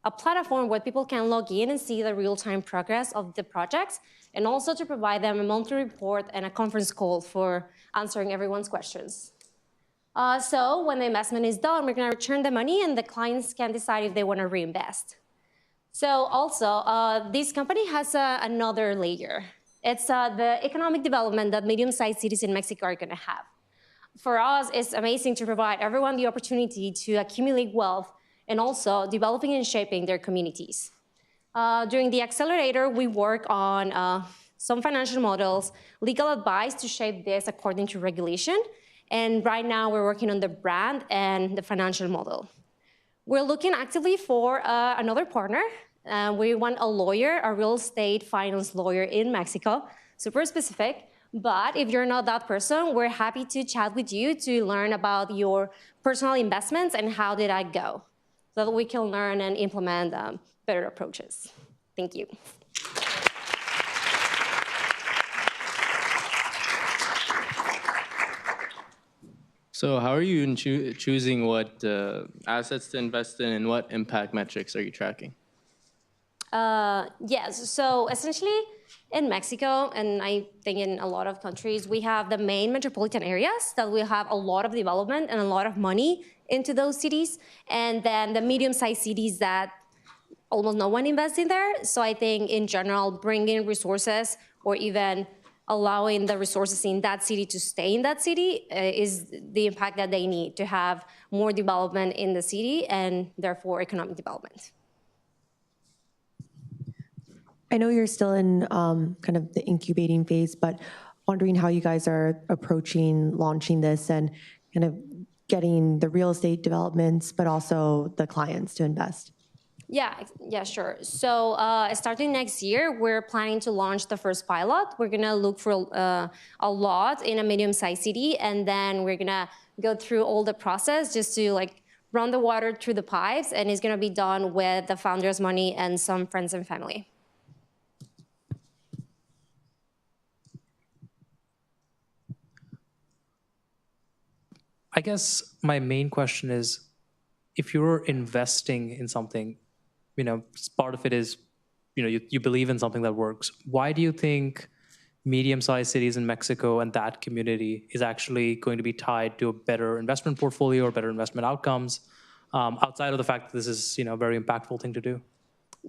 a platform where people can log in and see the real-time progress of the projects, and also to provide them a monthly report and a conference call for answering everyone's questions. So when the investment is done, we're going to return the money, and the clients can decide if they want to reinvest. So also, this company has another layer. It's the economic development that medium-sized cities in Mexico are going to have. For us, it's amazing to provide everyone the opportunity to accumulate wealth and also developing and shaping their communities. During the accelerator, we work on some financial models, legal advice to shape this according to regulation, and right now we're working on the brand and the financial model. We're looking actively for another partner. We want a lawyer, a real estate finance lawyer in Mexico, super specific. But if you're not that person, we're happy to chat with you to learn about your personal investments and how did that go, so that we can learn and implement better approaches. Thank you. So how are you in choosing what assets to invest in and what impact metrics are you tracking? Yes, so essentially in Mexico, and I think in a lot of countries, we have the main metropolitan areas that will have a lot of development and a lot of money into those cities, and then the medium-sized cities that almost no one invests in there. So I think in general, bringing resources or even allowing the resources in that city to stay in that city is the impact that they need to have more development in the city and therefore economic development. I know you're still in kind of the incubating phase, but wondering how you guys are approaching launching this and kind of getting the real estate developments, but also the clients to invest. Yeah, sure. So starting next year, we're planning to launch the first pilot. We're gonna look for a lot in a medium-sized city, and then we're gonna go through all the process just to like run the water through the pipes, and it's gonna be done with the founder's money and some friends and family. I guess my main question is, if you're investing in something, part of it is, you believe in something that works. Why do you think medium-sized cities in Mexico and that community is actually going to be tied to a better investment portfolio or better investment outcomes, outside of the fact that this is, a very impactful thing to do?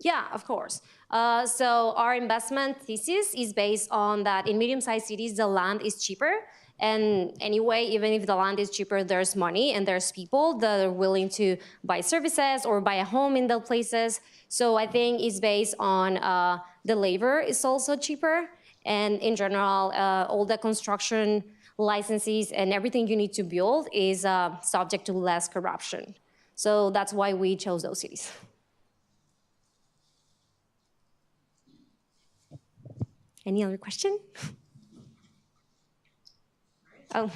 Yeah, of course. So our investment thesis is based on that in medium-sized cities, the land is cheaper. And anyway, even if the land is cheaper, there's money and there's people that are willing to buy services or buy a home in those places. So I think it's based on the labor is also cheaper. And in general, all the construction licenses and everything you need to build is subject to less corruption. So that's why we chose those cities. Any other question? Oh.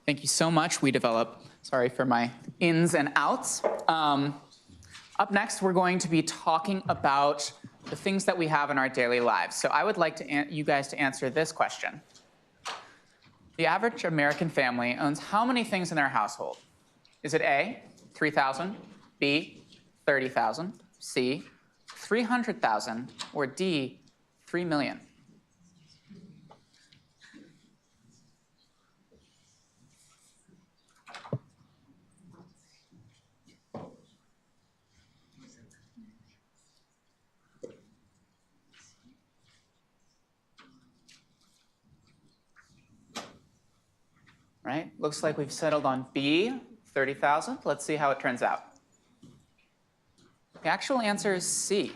Thank you so much. We develop, sorry for my ins and outs. Up next, we're going to be talking about the things that we have in our daily lives. So I would like you guys to answer this question. The average American family owns how many things in their household? Is it A, 3,000, B, 30,000, C, 300,000, or D, 3 million? Right, looks like we've settled on B, 30,000. Let's see how it turns out. The actual answer is C,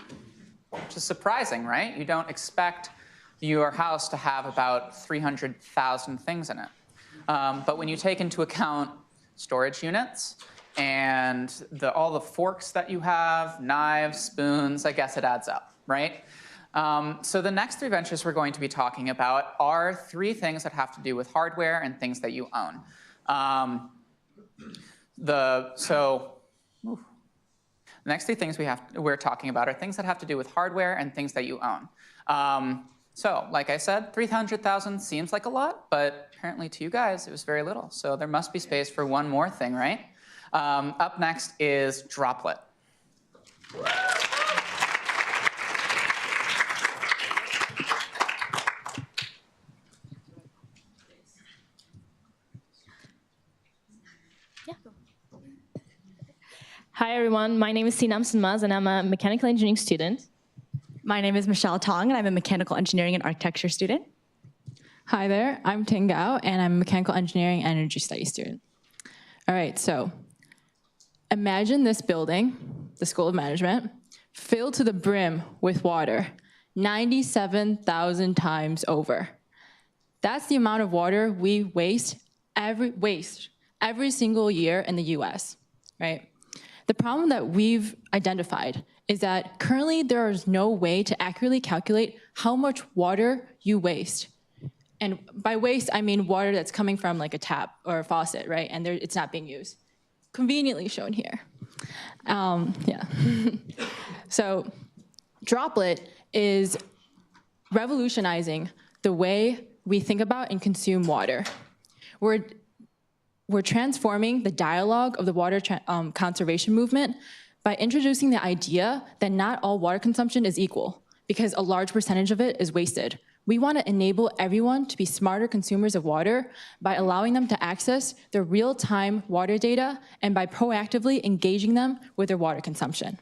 which is surprising, right? You don't expect your house to have about 300,000 things in it. But when you take into account storage units and all the forks that you have, knives, spoons, I guess it adds up, right? So the next three ventures we're going to be talking about are three things that have to do with hardware and things that you own. The next three things we're talking about are things that have to do with hardware and things that you own. So, like I said, 300,000 seems like a lot, but apparently to you guys, it was very little. So there must be space for one more thing, right? Up next is Droplet. Hi everyone, my name is Sinem Sinmaz and I'm a mechanical engineering student. My name is Michelle Tong and I'm a mechanical engineering and architecture student. Hi there, I'm Ting Gao and I'm a mechanical engineering and energy studies student. All right, so imagine this building, the School of Management, filled to the brim with water, 97,000 times over. That's the amount of water we waste every single year in the US, right? The problem that we've identified is that currently there is no way to accurately calculate how much water you waste. And by waste, I mean water that's coming from like a tap or a faucet, right? And it's not being used. Conveniently shown here. Yeah. So Droplet is revolutionizing the way we think about and consume water. We're transforming the dialogue of the water conservation movement by introducing the idea that not all water consumption is equal, because a large percentage of it is wasted. We want to enable everyone to be smarter consumers of water by allowing them to access their real-time water data and by proactively engaging them with their water consumption.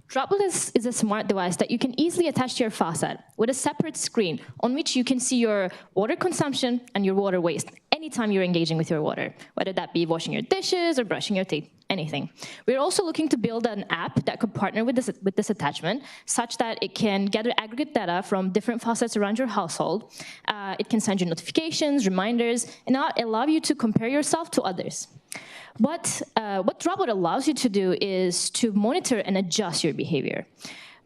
Droplet is a smart device that you can easily attach to your faucet with a separate screen on which you can see your water consumption and your water waste anytime you're engaging with your water, whether that be washing your dishes or brushing your teeth, anything. We're also looking to build an app that could partner with this attachment such that it can gather aggregate data from different faucets around your household. It can send you notifications, reminders, and allow you to compare yourself to others. What Droplet allows you to do is to monitor and adjust your behavior.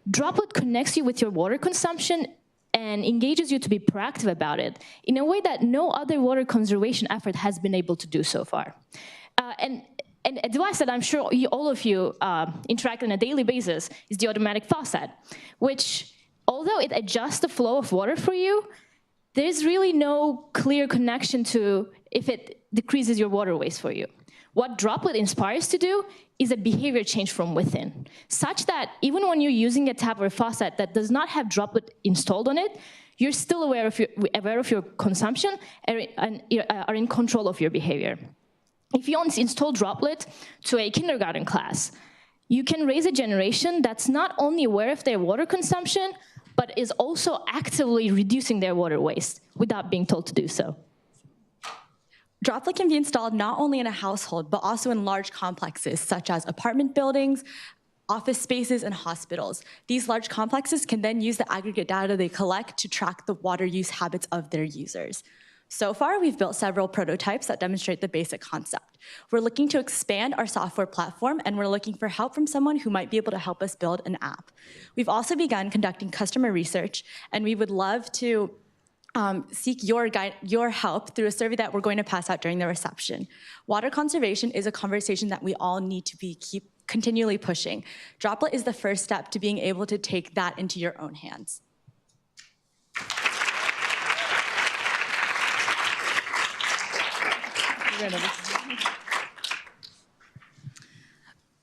Droplet connects you with your water consumption and engages you to be proactive about it in a way that no other water conservation effort has been able to do so far. And a device that I'm sure all of you interact on a daily basis is the automatic faucet, which, although it adjusts the flow of water for you, there's really no clear connection to if it decreases your water waste for you. What Droplet inspires to do is a behavior change from within, such that even when you're using a tap or a faucet that does not have Droplet installed on it, you're still aware of your consumption and are in control of your behavior. If you install Droplet to a kindergarten class, you can raise a generation that's not only aware of their water consumption, but is also actively reducing their water waste without being told to do so. Droplet can be installed not only in a household, but also in large complexes, such as apartment buildings, office spaces, and hospitals. These large complexes can then use the aggregate data they collect to track the water use habits of their users. So far, we've built several prototypes that demonstrate the basic concept. We're looking to expand our software platform, and we're looking for help from someone who might be able to help us build an app. We've also begun conducting customer research, and we would love to seek your help through a survey that we're going to pass out during the reception. Water conservation is a conversation that we all need to keep continually pushing. Droplet is the first step to being able to take that into your own hands.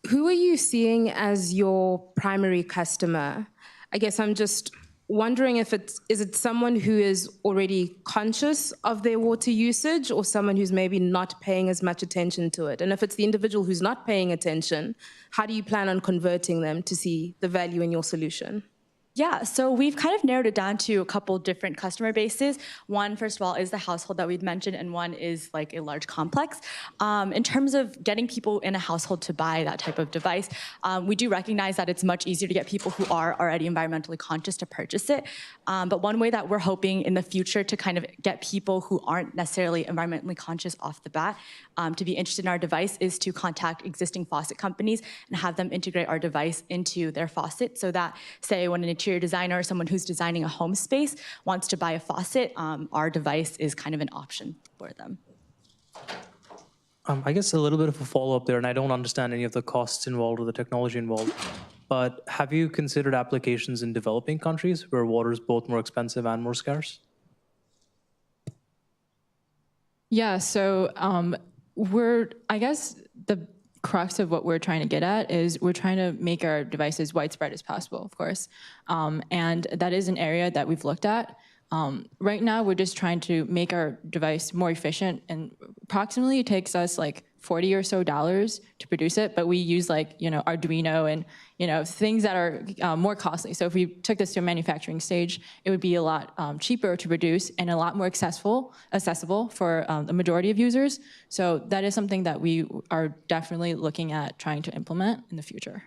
Who are you seeing as your primary customer? I guess I'm just wondering if is it someone who is already conscious of their water usage or someone who's maybe not paying as much attention to it? And if it's the individual who's not paying attention, how do you plan on converting them to see the value in your solution? Yeah, so we've kind of narrowed it down to a couple different customer bases. One, first of all, is the household that we've mentioned, and one is like a large complex. In terms of getting people in a household to buy that type of device, we do recognize that it's much easier to get people who are already environmentally conscious to purchase it. But one way that we're hoping in the future to kind of get people who aren't necessarily environmentally conscious off the bat to be interested in our device is to contact existing faucet companies and have them integrate our device into their faucet so that, say, when an interior designer or someone who's designing a home space wants to buy a faucet, our device is kind of an option for them. I guess a little bit of a follow-up there, and I don't understand any of the costs involved or the technology involved, but have you considered applications in developing countries where water is both more expensive and more scarce? Yeah, so I guess the crux of what we're trying to get at is we're trying to make our devices widespread as possible, of course. And that is an area that we've looked at. Right now, we're just trying to make our device more efficient, and approximately it takes us like $40 or so to produce it, but we use like, Arduino and, things that are more costly. So if we took this to a manufacturing stage, it would be a lot cheaper to produce and a lot more accessible for the majority of users. So that is something that we are definitely looking at trying to implement in the future.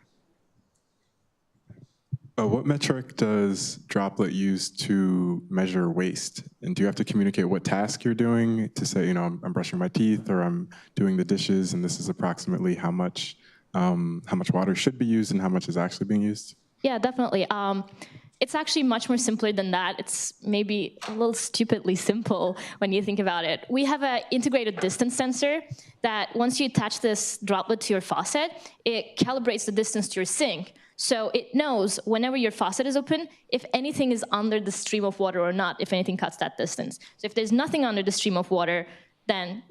What metric does Droplet use to measure waste? And do you have to communicate what task you're doing to say, I'm brushing my teeth or I'm doing the dishes and this is approximately how much water should be used and how much is actually being used? Yeah, definitely. It's actually much more simpler than that. It's maybe a little stupidly simple when you think about it. We have an integrated distance sensor that once you attach this Droplet to your faucet, it calibrates the distance to your sink. So it knows whenever your faucet is open, if anything is under the stream of water or not, if anything cuts that distance. So if there's nothing under the stream of water, then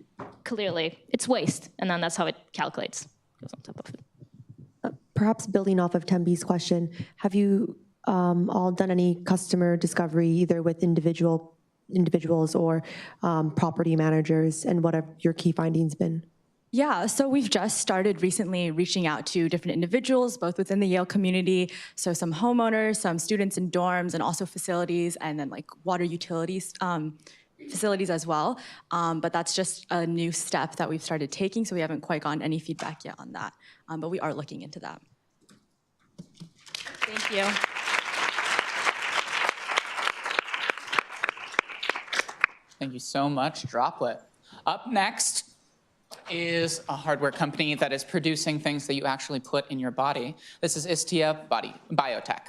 clearly it's waste. And then that's how it calculates. Goes on top of it. Perhaps building off of Tembi's question, have you all done any customer discovery, either with individuals or property managers, and what have your key findings been? Yeah, so we've just started recently reaching out to different individuals, both within the Yale community, so some homeowners, some students in dorms, and also facilities, and then like water utilities facilities as well. But that's just a new step that we've started taking, so we haven't quite gotten any feedback yet on that. But we are looking into that. Thank you. Thank you so much, Droplet. Up next is a hardware company that is producing things that you actually put in your body. This is Stabody Biotech.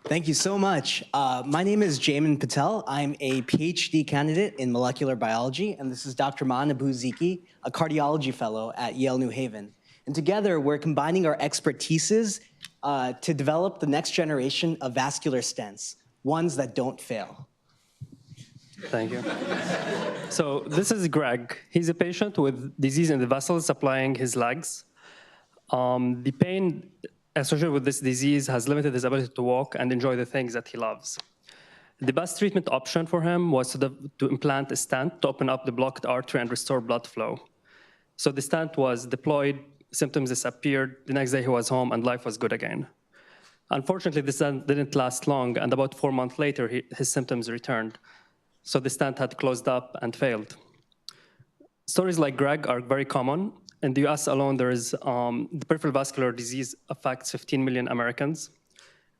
Thank you so much. My name is Jamin Patel. I'm a PhD candidate in molecular biology, and this is Dr. Manabu Ziki, a cardiology fellow at Yale New Haven. And together, we're combining our expertises to develop the next generation of vascular stents, ones that don't fail. Thank you. So this is Greg. He's a patient with disease in the vessels supplying his legs. The pain associated with this disease has limited his ability to walk and enjoy the things that he loves. The best treatment option for him was to implant a stent to open up the blocked artery and restore blood flow. So the stent was deployed, symptoms disappeared, the next day he was home and life was good again. Unfortunately, the stent didn't last long, and about 4 months later, his symptoms returned. So the stent had closed up and failed. Stories like Greg are very common. In the US alone, there is the peripheral vascular disease affects 15 million Americans,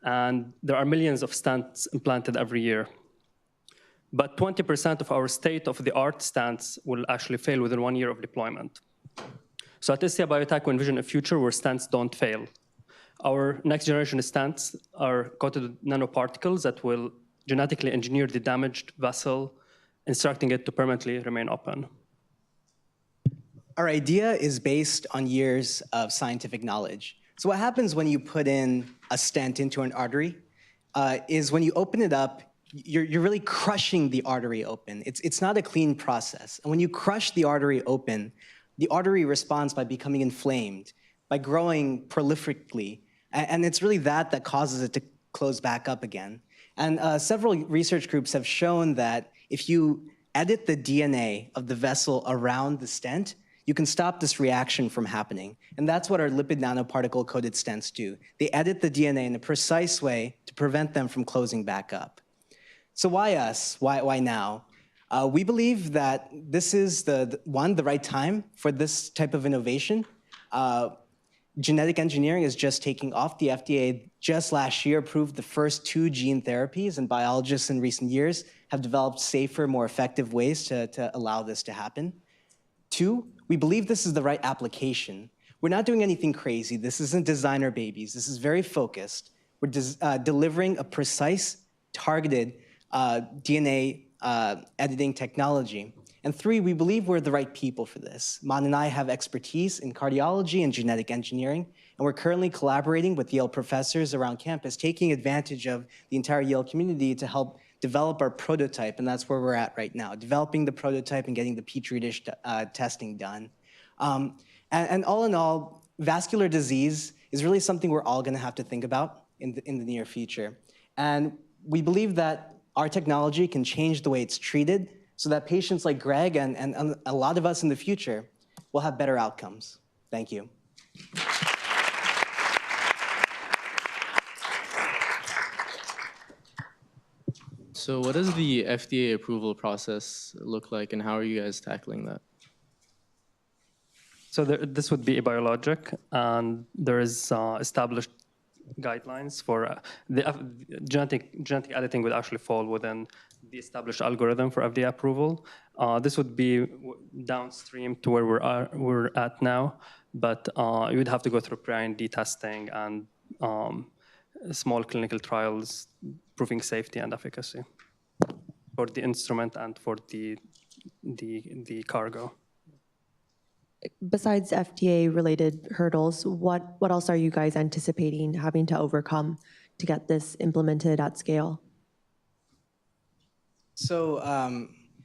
and there are millions of stents implanted every year. But 20% of our state-of-the-art stents will actually fail within 1 year of deployment. So at SCI Biotech, we envision a future where stents don't fail. Our next generation stents are coated with nanoparticles that will genetically engineer the damaged vessel, instructing it to permanently remain open. Our idea is based on years of scientific knowledge. So what happens when you put in a stent into an artery is when you open it up, you're really crushing the artery open. It's not a clean process. And when you crush the artery open, the artery responds by becoming inflamed, by growing prolifically. And it's really that causes it to close back up again. And several research groups have shown that if you edit the DNA of the vessel around the stent, you can stop this reaction from happening. And that's what our lipid nanoparticle-coated stents do. They edit the DNA in a precise way to prevent them from closing back up. So why us? Why now? We believe that this is the right time for this type of innovation. Genetic engineering is just taking off. The FDA just last year approved the first 2 gene therapies, and biologists in recent years have developed safer, more effective ways to allow this to happen. 2, we believe this is the right application. We're not doing anything crazy. This isn't designer babies. This is very focused. We're delivering a precise, targeted DNA editing technology. And 3, we believe we're the right people for this. Man and I have expertise in cardiology and genetic engineering, and we're currently collaborating with Yale professors around campus, taking advantage of the entire Yale community to help develop our prototype, and that's where we're at right now, developing the prototype and getting the Petri dish testing done. And all in all, vascular disease is really something we're all gonna have to think about in the near future. And we believe that our technology can change the way it's treated so that patients like Greg and a lot of us in the future will have better outcomes. Thank you. So what does the FDA approval process look like, and how are you guys tackling that? So this would be a biologic, and there is established guidelines for the genetic editing would actually fall within the established algorithm for FDA approval. This would be downstream to where we're at now, but you would have to go through pre-IND testing and small clinical trials proving safety and efficacy. for the instrument and for the cargo. Besides FDA-related hurdles, what else are you guys anticipating having to overcome to get this implemented at scale? So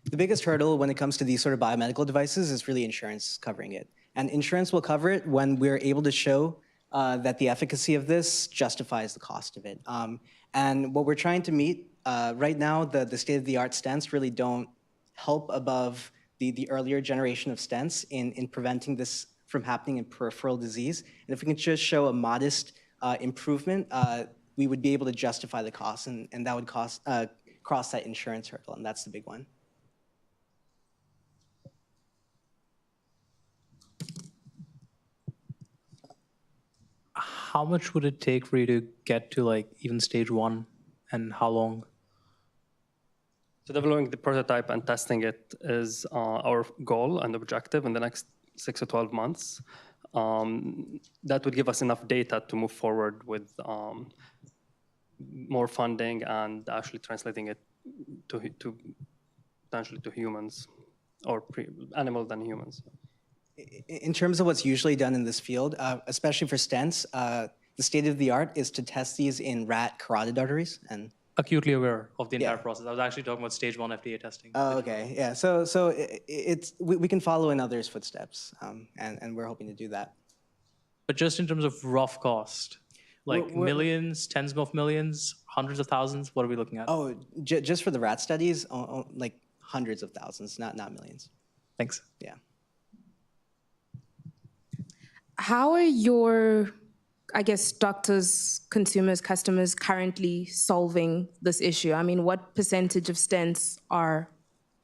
the biggest hurdle when it comes to these sort of biomedical devices is really insurance covering it. And insurance will cover it when we're able to show that the efficacy of this justifies the cost of it. And what we're trying to meet, right now, the state-of-the-art stents really don't help above the earlier generation of stents in preventing this from happening in peripheral disease. And if we can just show a modest improvement, we would be able to justify the cost, and that would cross that insurance hurdle, and that's the big one. How much would it take for you to get to like even stage 1, and how long? So developing the prototype and testing it is our goal and objective in the next 6 to 12 months. That would give us enough data to move forward with more funding and actually translating it to potentially to humans, or animal than humans. In terms of what's usually done in this field, especially for stents, the state of the art is to test these in rat carotid arteries. And acutely aware of the entire process. I was actually talking about stage 1 FDA testing. Oh, okay, yeah. So we can follow in others' footsteps, and we're hoping to do that. But just in terms of rough cost, like millions, tens of millions, hundreds of thousands, what are we looking at? Oh, just for the rat studies, like hundreds of thousands, not millions. Thanks. Yeah. How are your, I guess, doctors, consumers, customers currently solving this issue? I mean, what percentage of stents are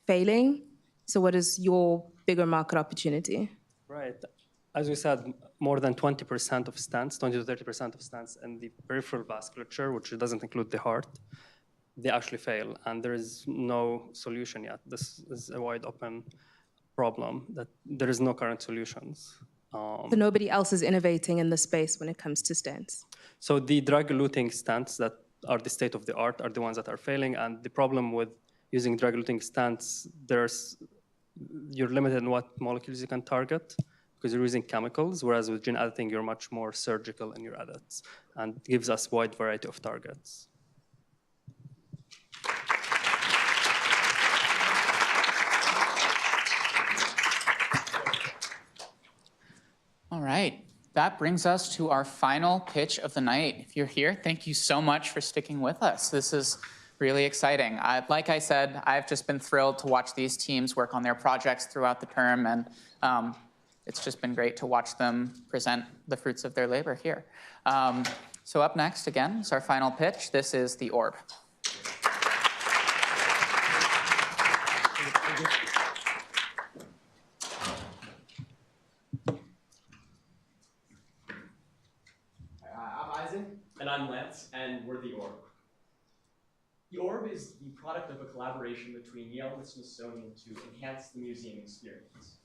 failing? So what is your bigger market opportunity? Right. As we said, more than 20% of stents, 20 to 30% of stents in the peripheral vasculature, which doesn't include the heart, they actually fail, and there is no solution yet. This is a wide open problem that there is no current solutions. So nobody else is innovating in the space when it comes to stents? So the drug-eluting stents that are the state of the art are the ones that are failing, and the problem with using drug-eluting stents, you're limited in what molecules you can target because you're using chemicals, whereas with gene editing, you're much more surgical in your edits, and it gives us wide variety of targets. All right, that brings us to our final pitch of the night. If you're here, thank you so much for sticking with us. This is really exciting. Like I said, I've just been thrilled to watch these teams work on their projects throughout the term, and it's just been great to watch them present the fruits of their labor here. So up next, again, is our final pitch. This is the orb. And I'm Lance, and we're the Orb. The Orb is the product of a collaboration between Yale and the Smithsonian to enhance the museum experience.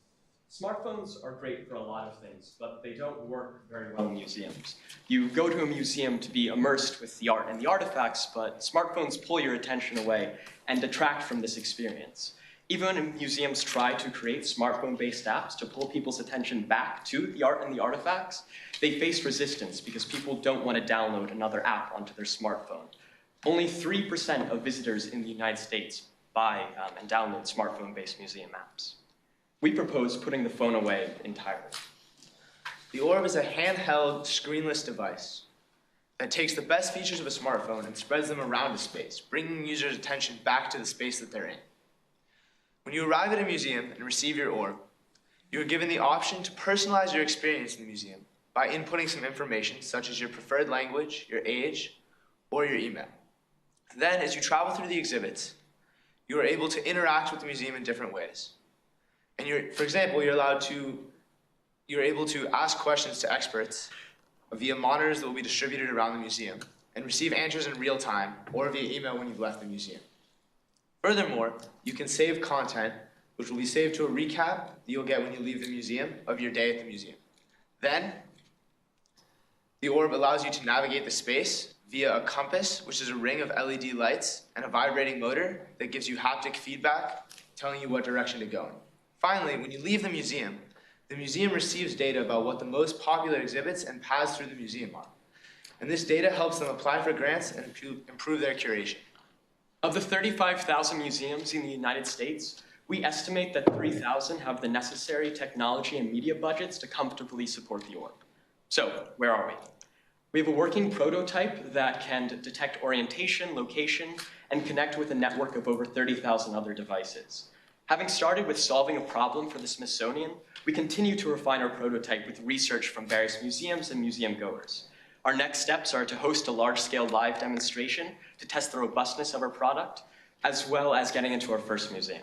Smartphones are great for a lot of things, but they don't work very well in museums. You go to a museum to be immersed with the art and the artifacts, but smartphones pull your attention away and detract from this experience. Even when museums try to create smartphone-based apps to pull people's attention back to the art and the artifacts, they face resistance because people don't want to download another app onto their smartphone. Only 3% of visitors in the United States buy and download smartphone-based museum apps. We propose putting the phone away entirely. The Orb is a handheld, screenless device that takes the best features of a smartphone and spreads them around a space, bringing users' attention back to the space that they're in. When you arrive at a museum and receive your Orb, you are given the option to personalize your experience in the museum by inputting some information such as your preferred language, your age, or your email. Then, as you travel through the exhibits, you are able to interact with the museum in different ways. And for example, you're able to ask questions to experts via monitors that will be distributed around the museum and receive answers in real time or via email when you've left the museum. Furthermore, you can save content, which will be saved to a recap that you'll get when you leave the museum of your day at the museum. Then, the Orb allows you to navigate the space via a compass, which is a ring of LED lights, and a vibrating motor that gives you haptic feedback, telling you what direction to go in. Finally, when you leave the museum receives data about what the most popular exhibits and paths through the museum are. And this data helps them apply for grants and improve their curation. Of the 35,000 museums in the United States, we estimate that 3,000 have the necessary technology and media budgets to comfortably support the orb. So, where are we? We have a working prototype that can detect orientation, location, and connect with a network of over 30,000 other devices. Having started with solving a problem for the Smithsonian, we continue to refine our prototype with research from various museums and museum goers. Our next steps are to host a large-scale live demonstration to test the robustness of our product, as well as getting into our first museum.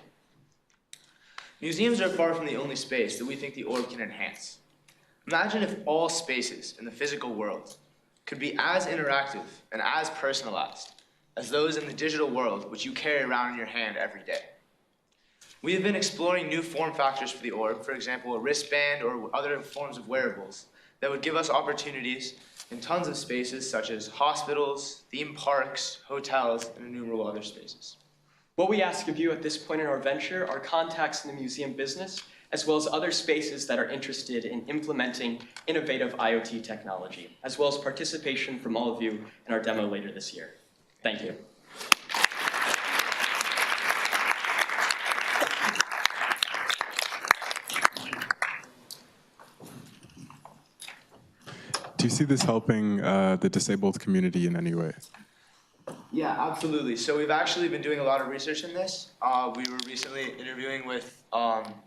Museums are far from the only space that we think the orb can enhance. Imagine if all spaces in the physical world could be as interactive and as personalized as those in the digital world which you carry around in your hand every day. We have been exploring new form factors for the orb, for example, a wristband or other forms of wearables that would give us opportunities in tons of spaces such as hospitals, theme parks, hotels, and innumerable other spaces. What we ask of you at this point in our venture are contacts in the museum business, as well as other spaces that are interested in implementing innovative IoT technology, as well as participation from all of you in our demo later this year. Thank you. Do you see this helping the disabled community in any way? Yeah, absolutely. So we've actually been doing a lot of research in this. We were recently interviewing with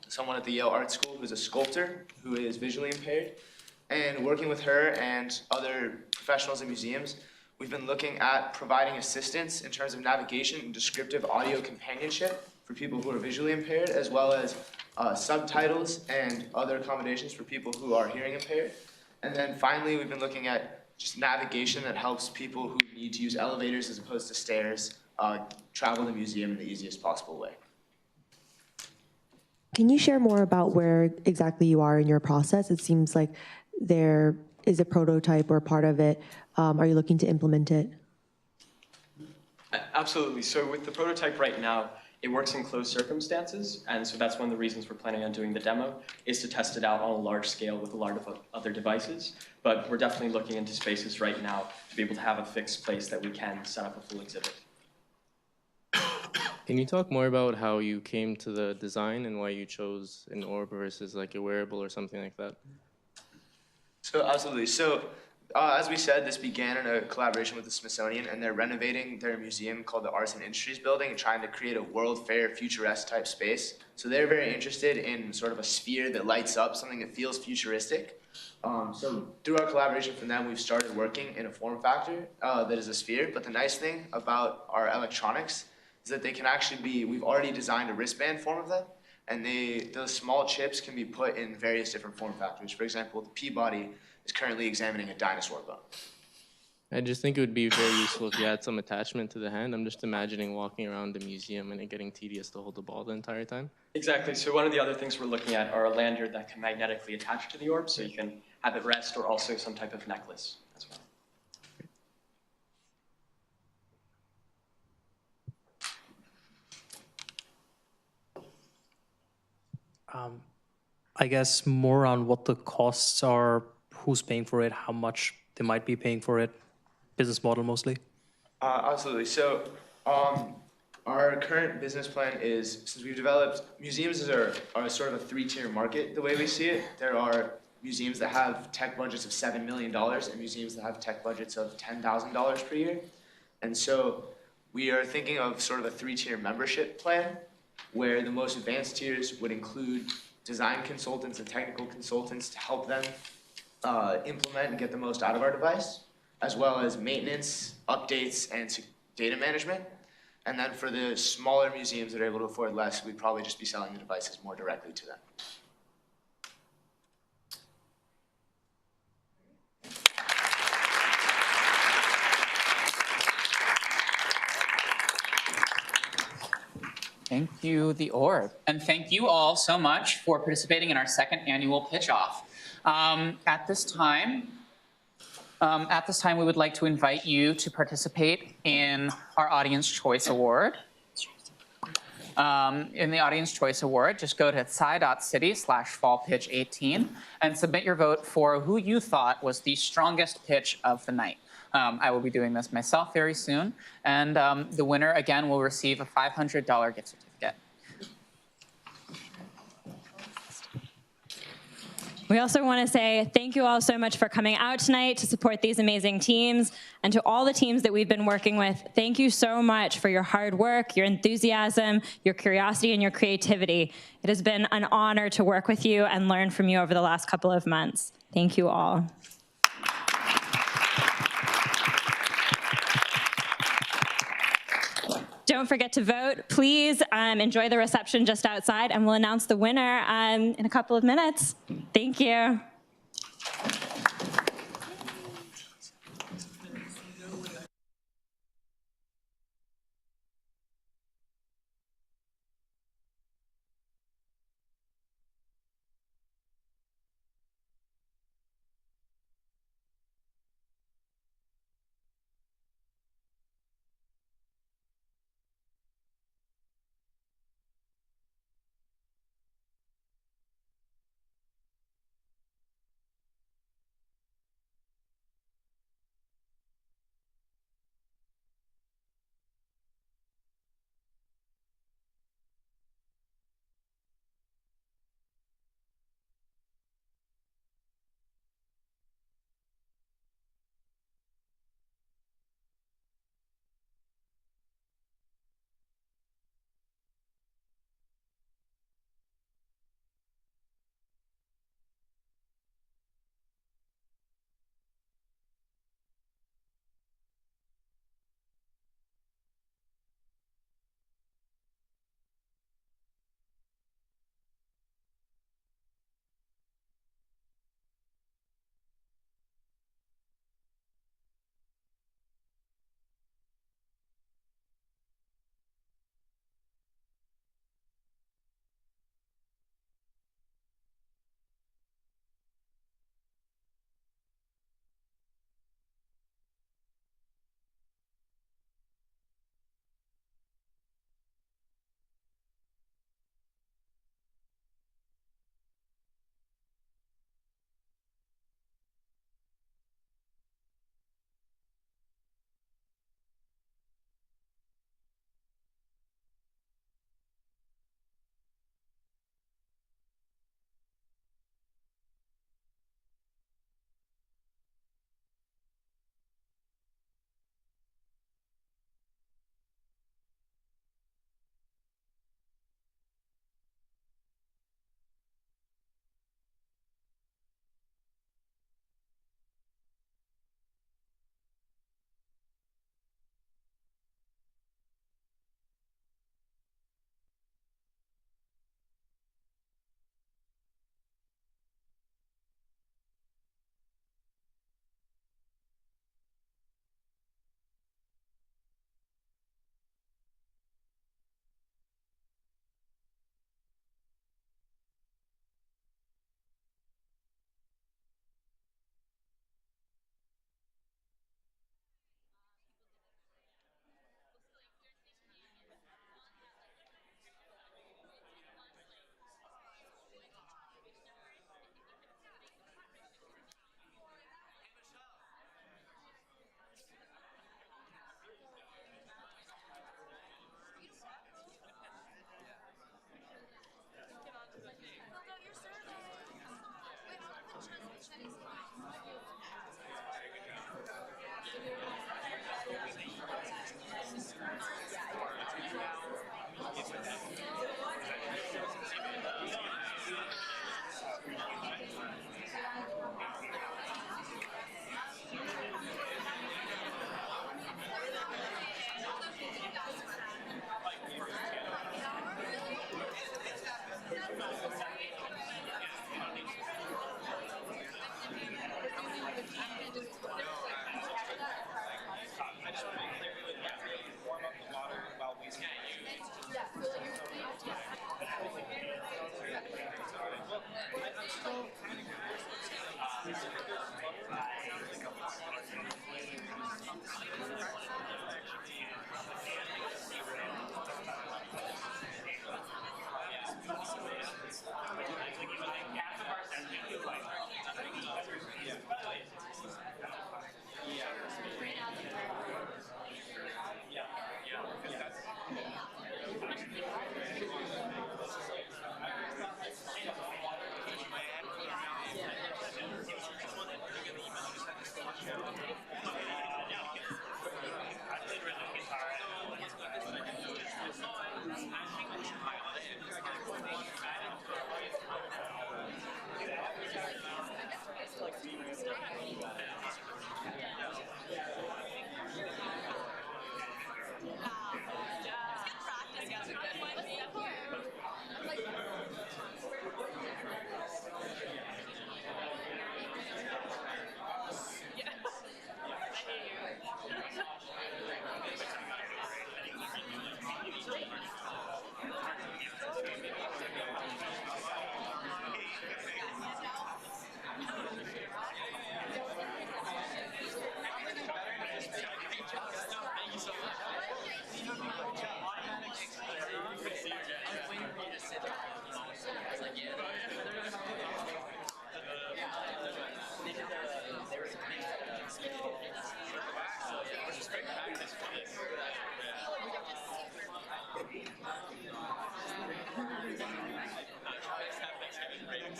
someone at the Yale Art School who's a sculptor who is visually impaired. And working with her and other professionals in museums, we've been looking at providing assistance in terms of navigation and descriptive audio companionship for people who are visually impaired, as well as subtitles and other accommodations for people who are hearing impaired. And then finally, we've been looking at just navigation that helps people who need to use elevators as opposed to stairs travel the museum in the easiest possible way. Can you share more about where exactly you are in your process? It seems like there is a prototype or part of it. Are you looking to implement it? Absolutely. So with the prototype right now, it works in closed circumstances, and so that's one of the reasons we're planning on doing the demo, is to test it out on a large scale with a lot of other devices. But we're definitely looking into spaces right now to be able to have a fixed place that we can set up a full exhibit. Can you talk more about how you came to the design and why you chose an orb versus like a wearable or something like that? So absolutely. So as we said, this began in a collaboration with the Smithsonian, and they're renovating their museum called the Arts and Industries Building and trying to create a World Fair futuresque type space. So they're very interested in sort of a sphere that lights up, something that feels futuristic. So through our collaboration from them, we've started working in a form factor that is a sphere. But the nice thing about our electronics is that they can actually be, we've already designed a wristband form of them, and those small chips can be put in various different form factors. For example, the Peabody is currently examining a dinosaur bone. I just think it would be very useful if you had some attachment to the hand. I'm just imagining walking around the museum and it getting tedious to hold the ball the entire time. Exactly. So one of the other things we're looking at are a lanyard that can magnetically attach to the orb, so you can have it rest, or also some type of necklace as well. I guess more on what the costs are, who's paying for it, how much they might be paying for it, business model mostly. Absolutely. So our current business plan is, since we've developed, museums are sort of a three-tier market the way we see it. There are museums that have tech budgets of $7 million and museums that have tech budgets of $10,000 per year. And so we are thinking of sort of a three-tier membership plan where the most advanced tiers would include design consultants and technical consultants to help them implement and get the most out of our device, as well as maintenance, updates, and data management. And then for the smaller museums that are able to afford less, we'd probably just be selling the devices more directly to them. Thank you, the orb. And thank you all so much for participating in our second annual pitch off. At this time, At this time, we would like to invite you to participate in our Audience Choice Award. In the Audience Choice Award, just go to tsai.city/fallpitch18 and submit your vote for who you thought was the strongest pitch of the night. I will be doing this myself very soon, and the winner, again, will receive a $500 gift certificate. We also want to say thank you all so much for coming out tonight to support these amazing teams, and to all the teams that we've been working with, thank you so much for your hard work, your enthusiasm, your curiosity, and your creativity. It has been an honor to work with you and learn from you over the last couple of months. Thank you all. Don't forget to vote. Please enjoy the reception just outside, and we'll announce the winner in a couple of minutes. Thank you.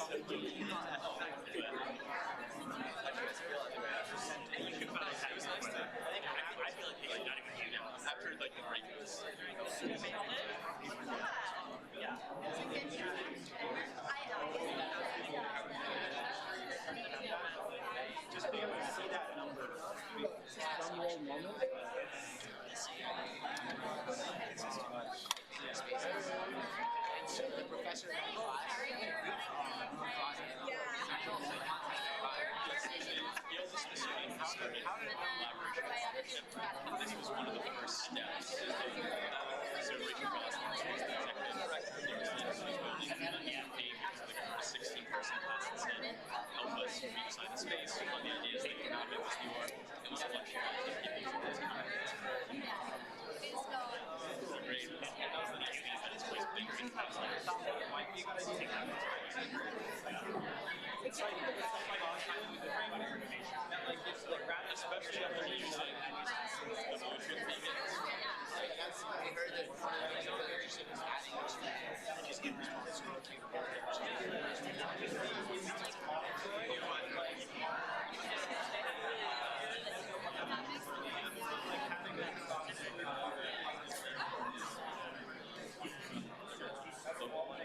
After like the break, just being able to see that number from roll moment. And so the professor in class, this was one of the first steps. So Richard Boston was the executive director of the University of Building, and he came because of the 16-person class and said, help us redesign the space. One of the ideas that came out of it was New York. It was a lecture on the people who was great. And that was the nice thing, that it's place bigger and I was like, it's like all the time with the great information. That like gets like rather especially after using emotion payments. Like that's I heard that one of the things that they're interested in is adding and just get response to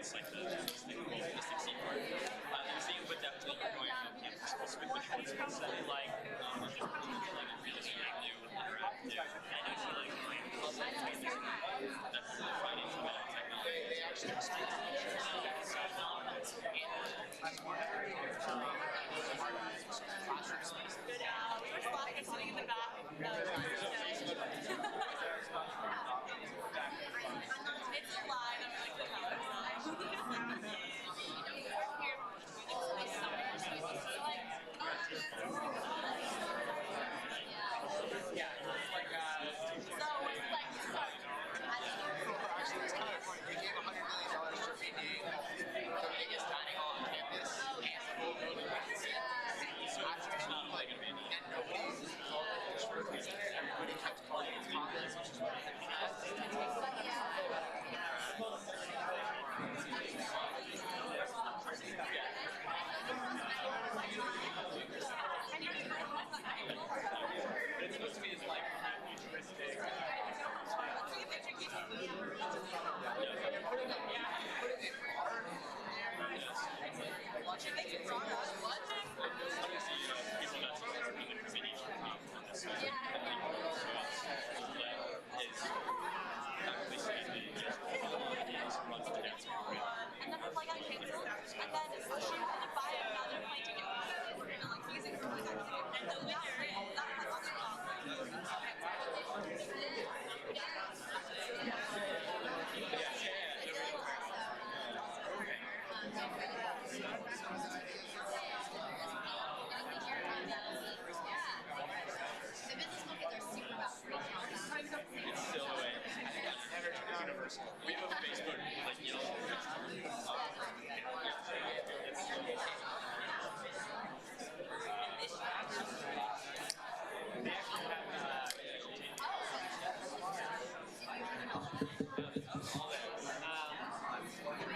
it's like the thing called holistic sea part. And seeing what that was going on campus, specific with shorts and stuff like just like really new interactive. And I feel like that's the financial technology. They actually explain classroom space. We were spotting sitting in the back. It's a line. I'm like the Actually, it's kind of funny. They gave $100 million to rename the biggest dining hall on campus and the whole building. And nobody everybody kept calling it comments, which is what It's supposed to be as like futuristic. and then the flight got canceled, and then she had to buy another flight ticket and like using her and the winner that had It's still the way. It's universal. We have a Facebook, like Yale.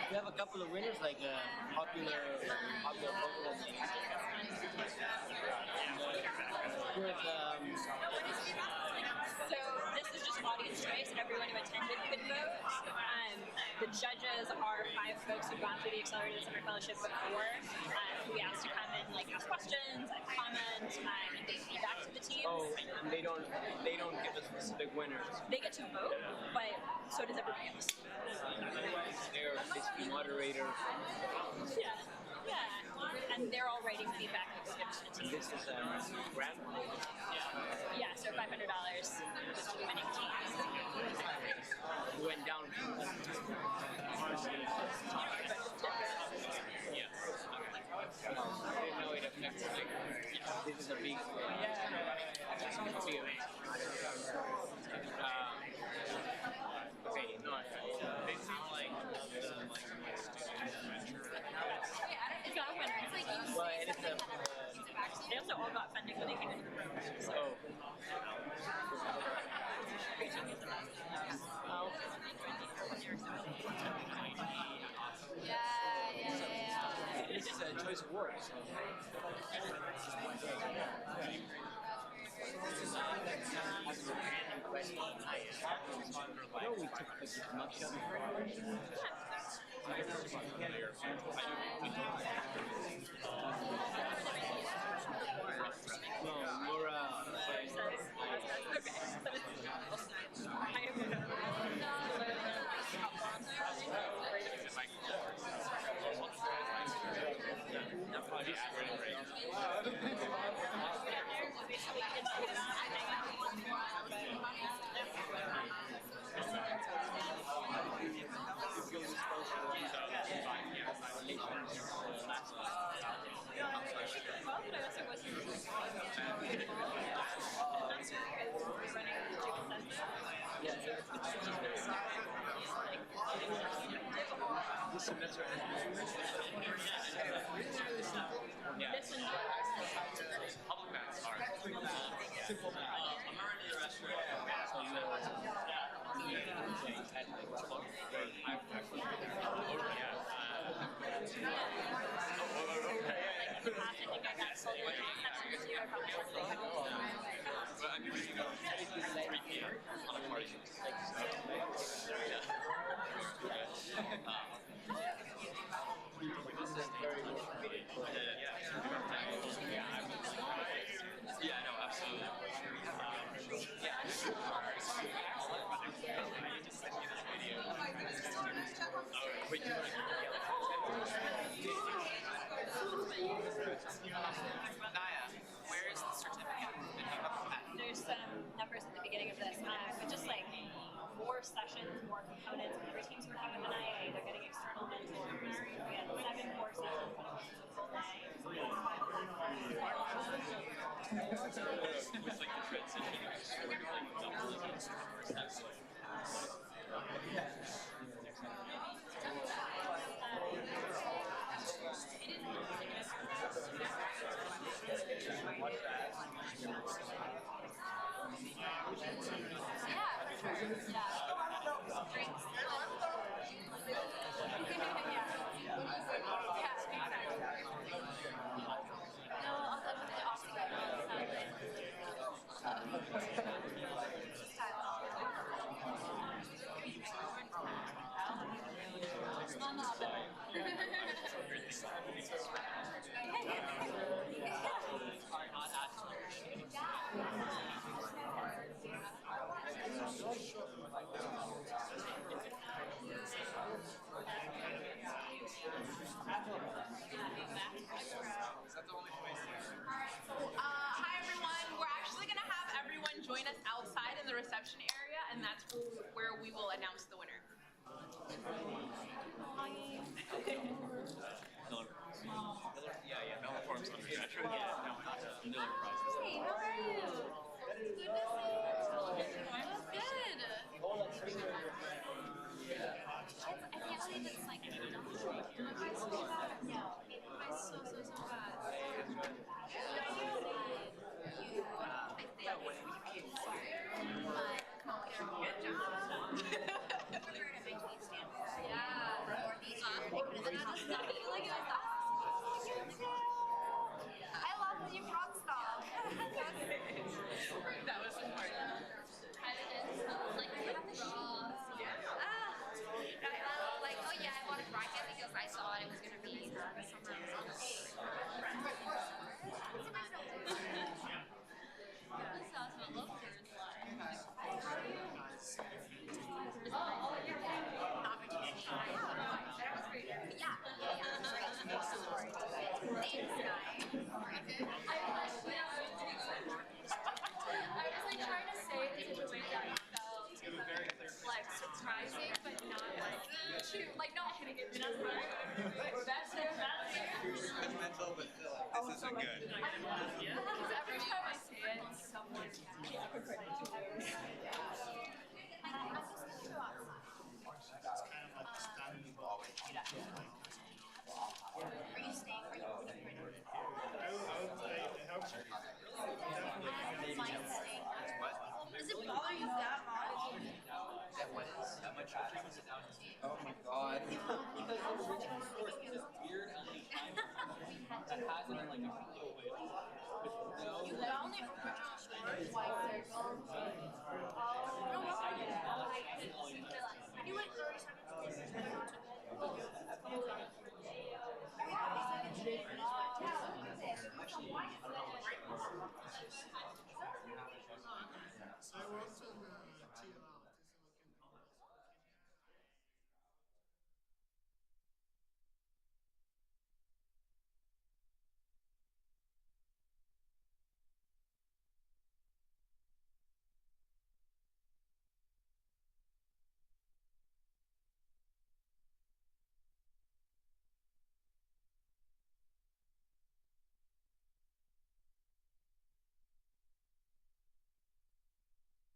We have a couple of winners, like popular Pokemon names. So this is just audience choice, and everyone who attended could vote. The judges are 5 folks who've gone through the Accelerator Summer Fellowship before. We asked to come and like ask questions and comment and give feedback to the teams. Oh, and they don't give us specific winners. They get to vote, but so does everybody else. They're basically moderators. Yeah. Yeah, and they're all writing feedback that goes to the team. This is a grant. Yeah, so $500 just to the winning teams. Went down. Yeah. I didn't know it affects like this is a big okay, no, they seem like It's not a winner. It's like you well, it is they also all got funding when they came into the program. So. Public maths are. Simple math. I'm already in the restaurant. Yeah, no, absolutely. I need to send you this video. Wait, do you want to Naya, where is the certificate? There's some numbers at the beginning of this, but just like more sessions, more components. For teams who are coming with an IA, they're getting external mentors. We had 7 more sessions, but it was a full day. With like the transition of sort of like doubling it, that's like Hi everyone, we're actually going to have everyone join us outside in the reception area, and that's where we will announce the winner. yeah, Miller Form's undergraduate. Yeah, no, not Miller Prize. Hey, how are you? Good to see you. That's good. I can't believe it's like it went so fast. No, it went so fast. I love that you brought stuff. That was important. Like, I have the shoes. Like, oh yeah, I bought a bracket because I saw it was going to be somewhere else. This sounds a little good. Oh, yeah. Opportunity. That was great. Yeah. I was like trying to say it in a way that felt like surprising, but not like no kidding. It's not that's Mental, but still, this isn't good. because every time I say it, someone Are you staying? Are you moving right now? Does it bother you that much? That much was it down to? Oh my god. Because the original source is this weird LED that has it in like a real way. With no. You found the original source? White circle. Oh, no, you went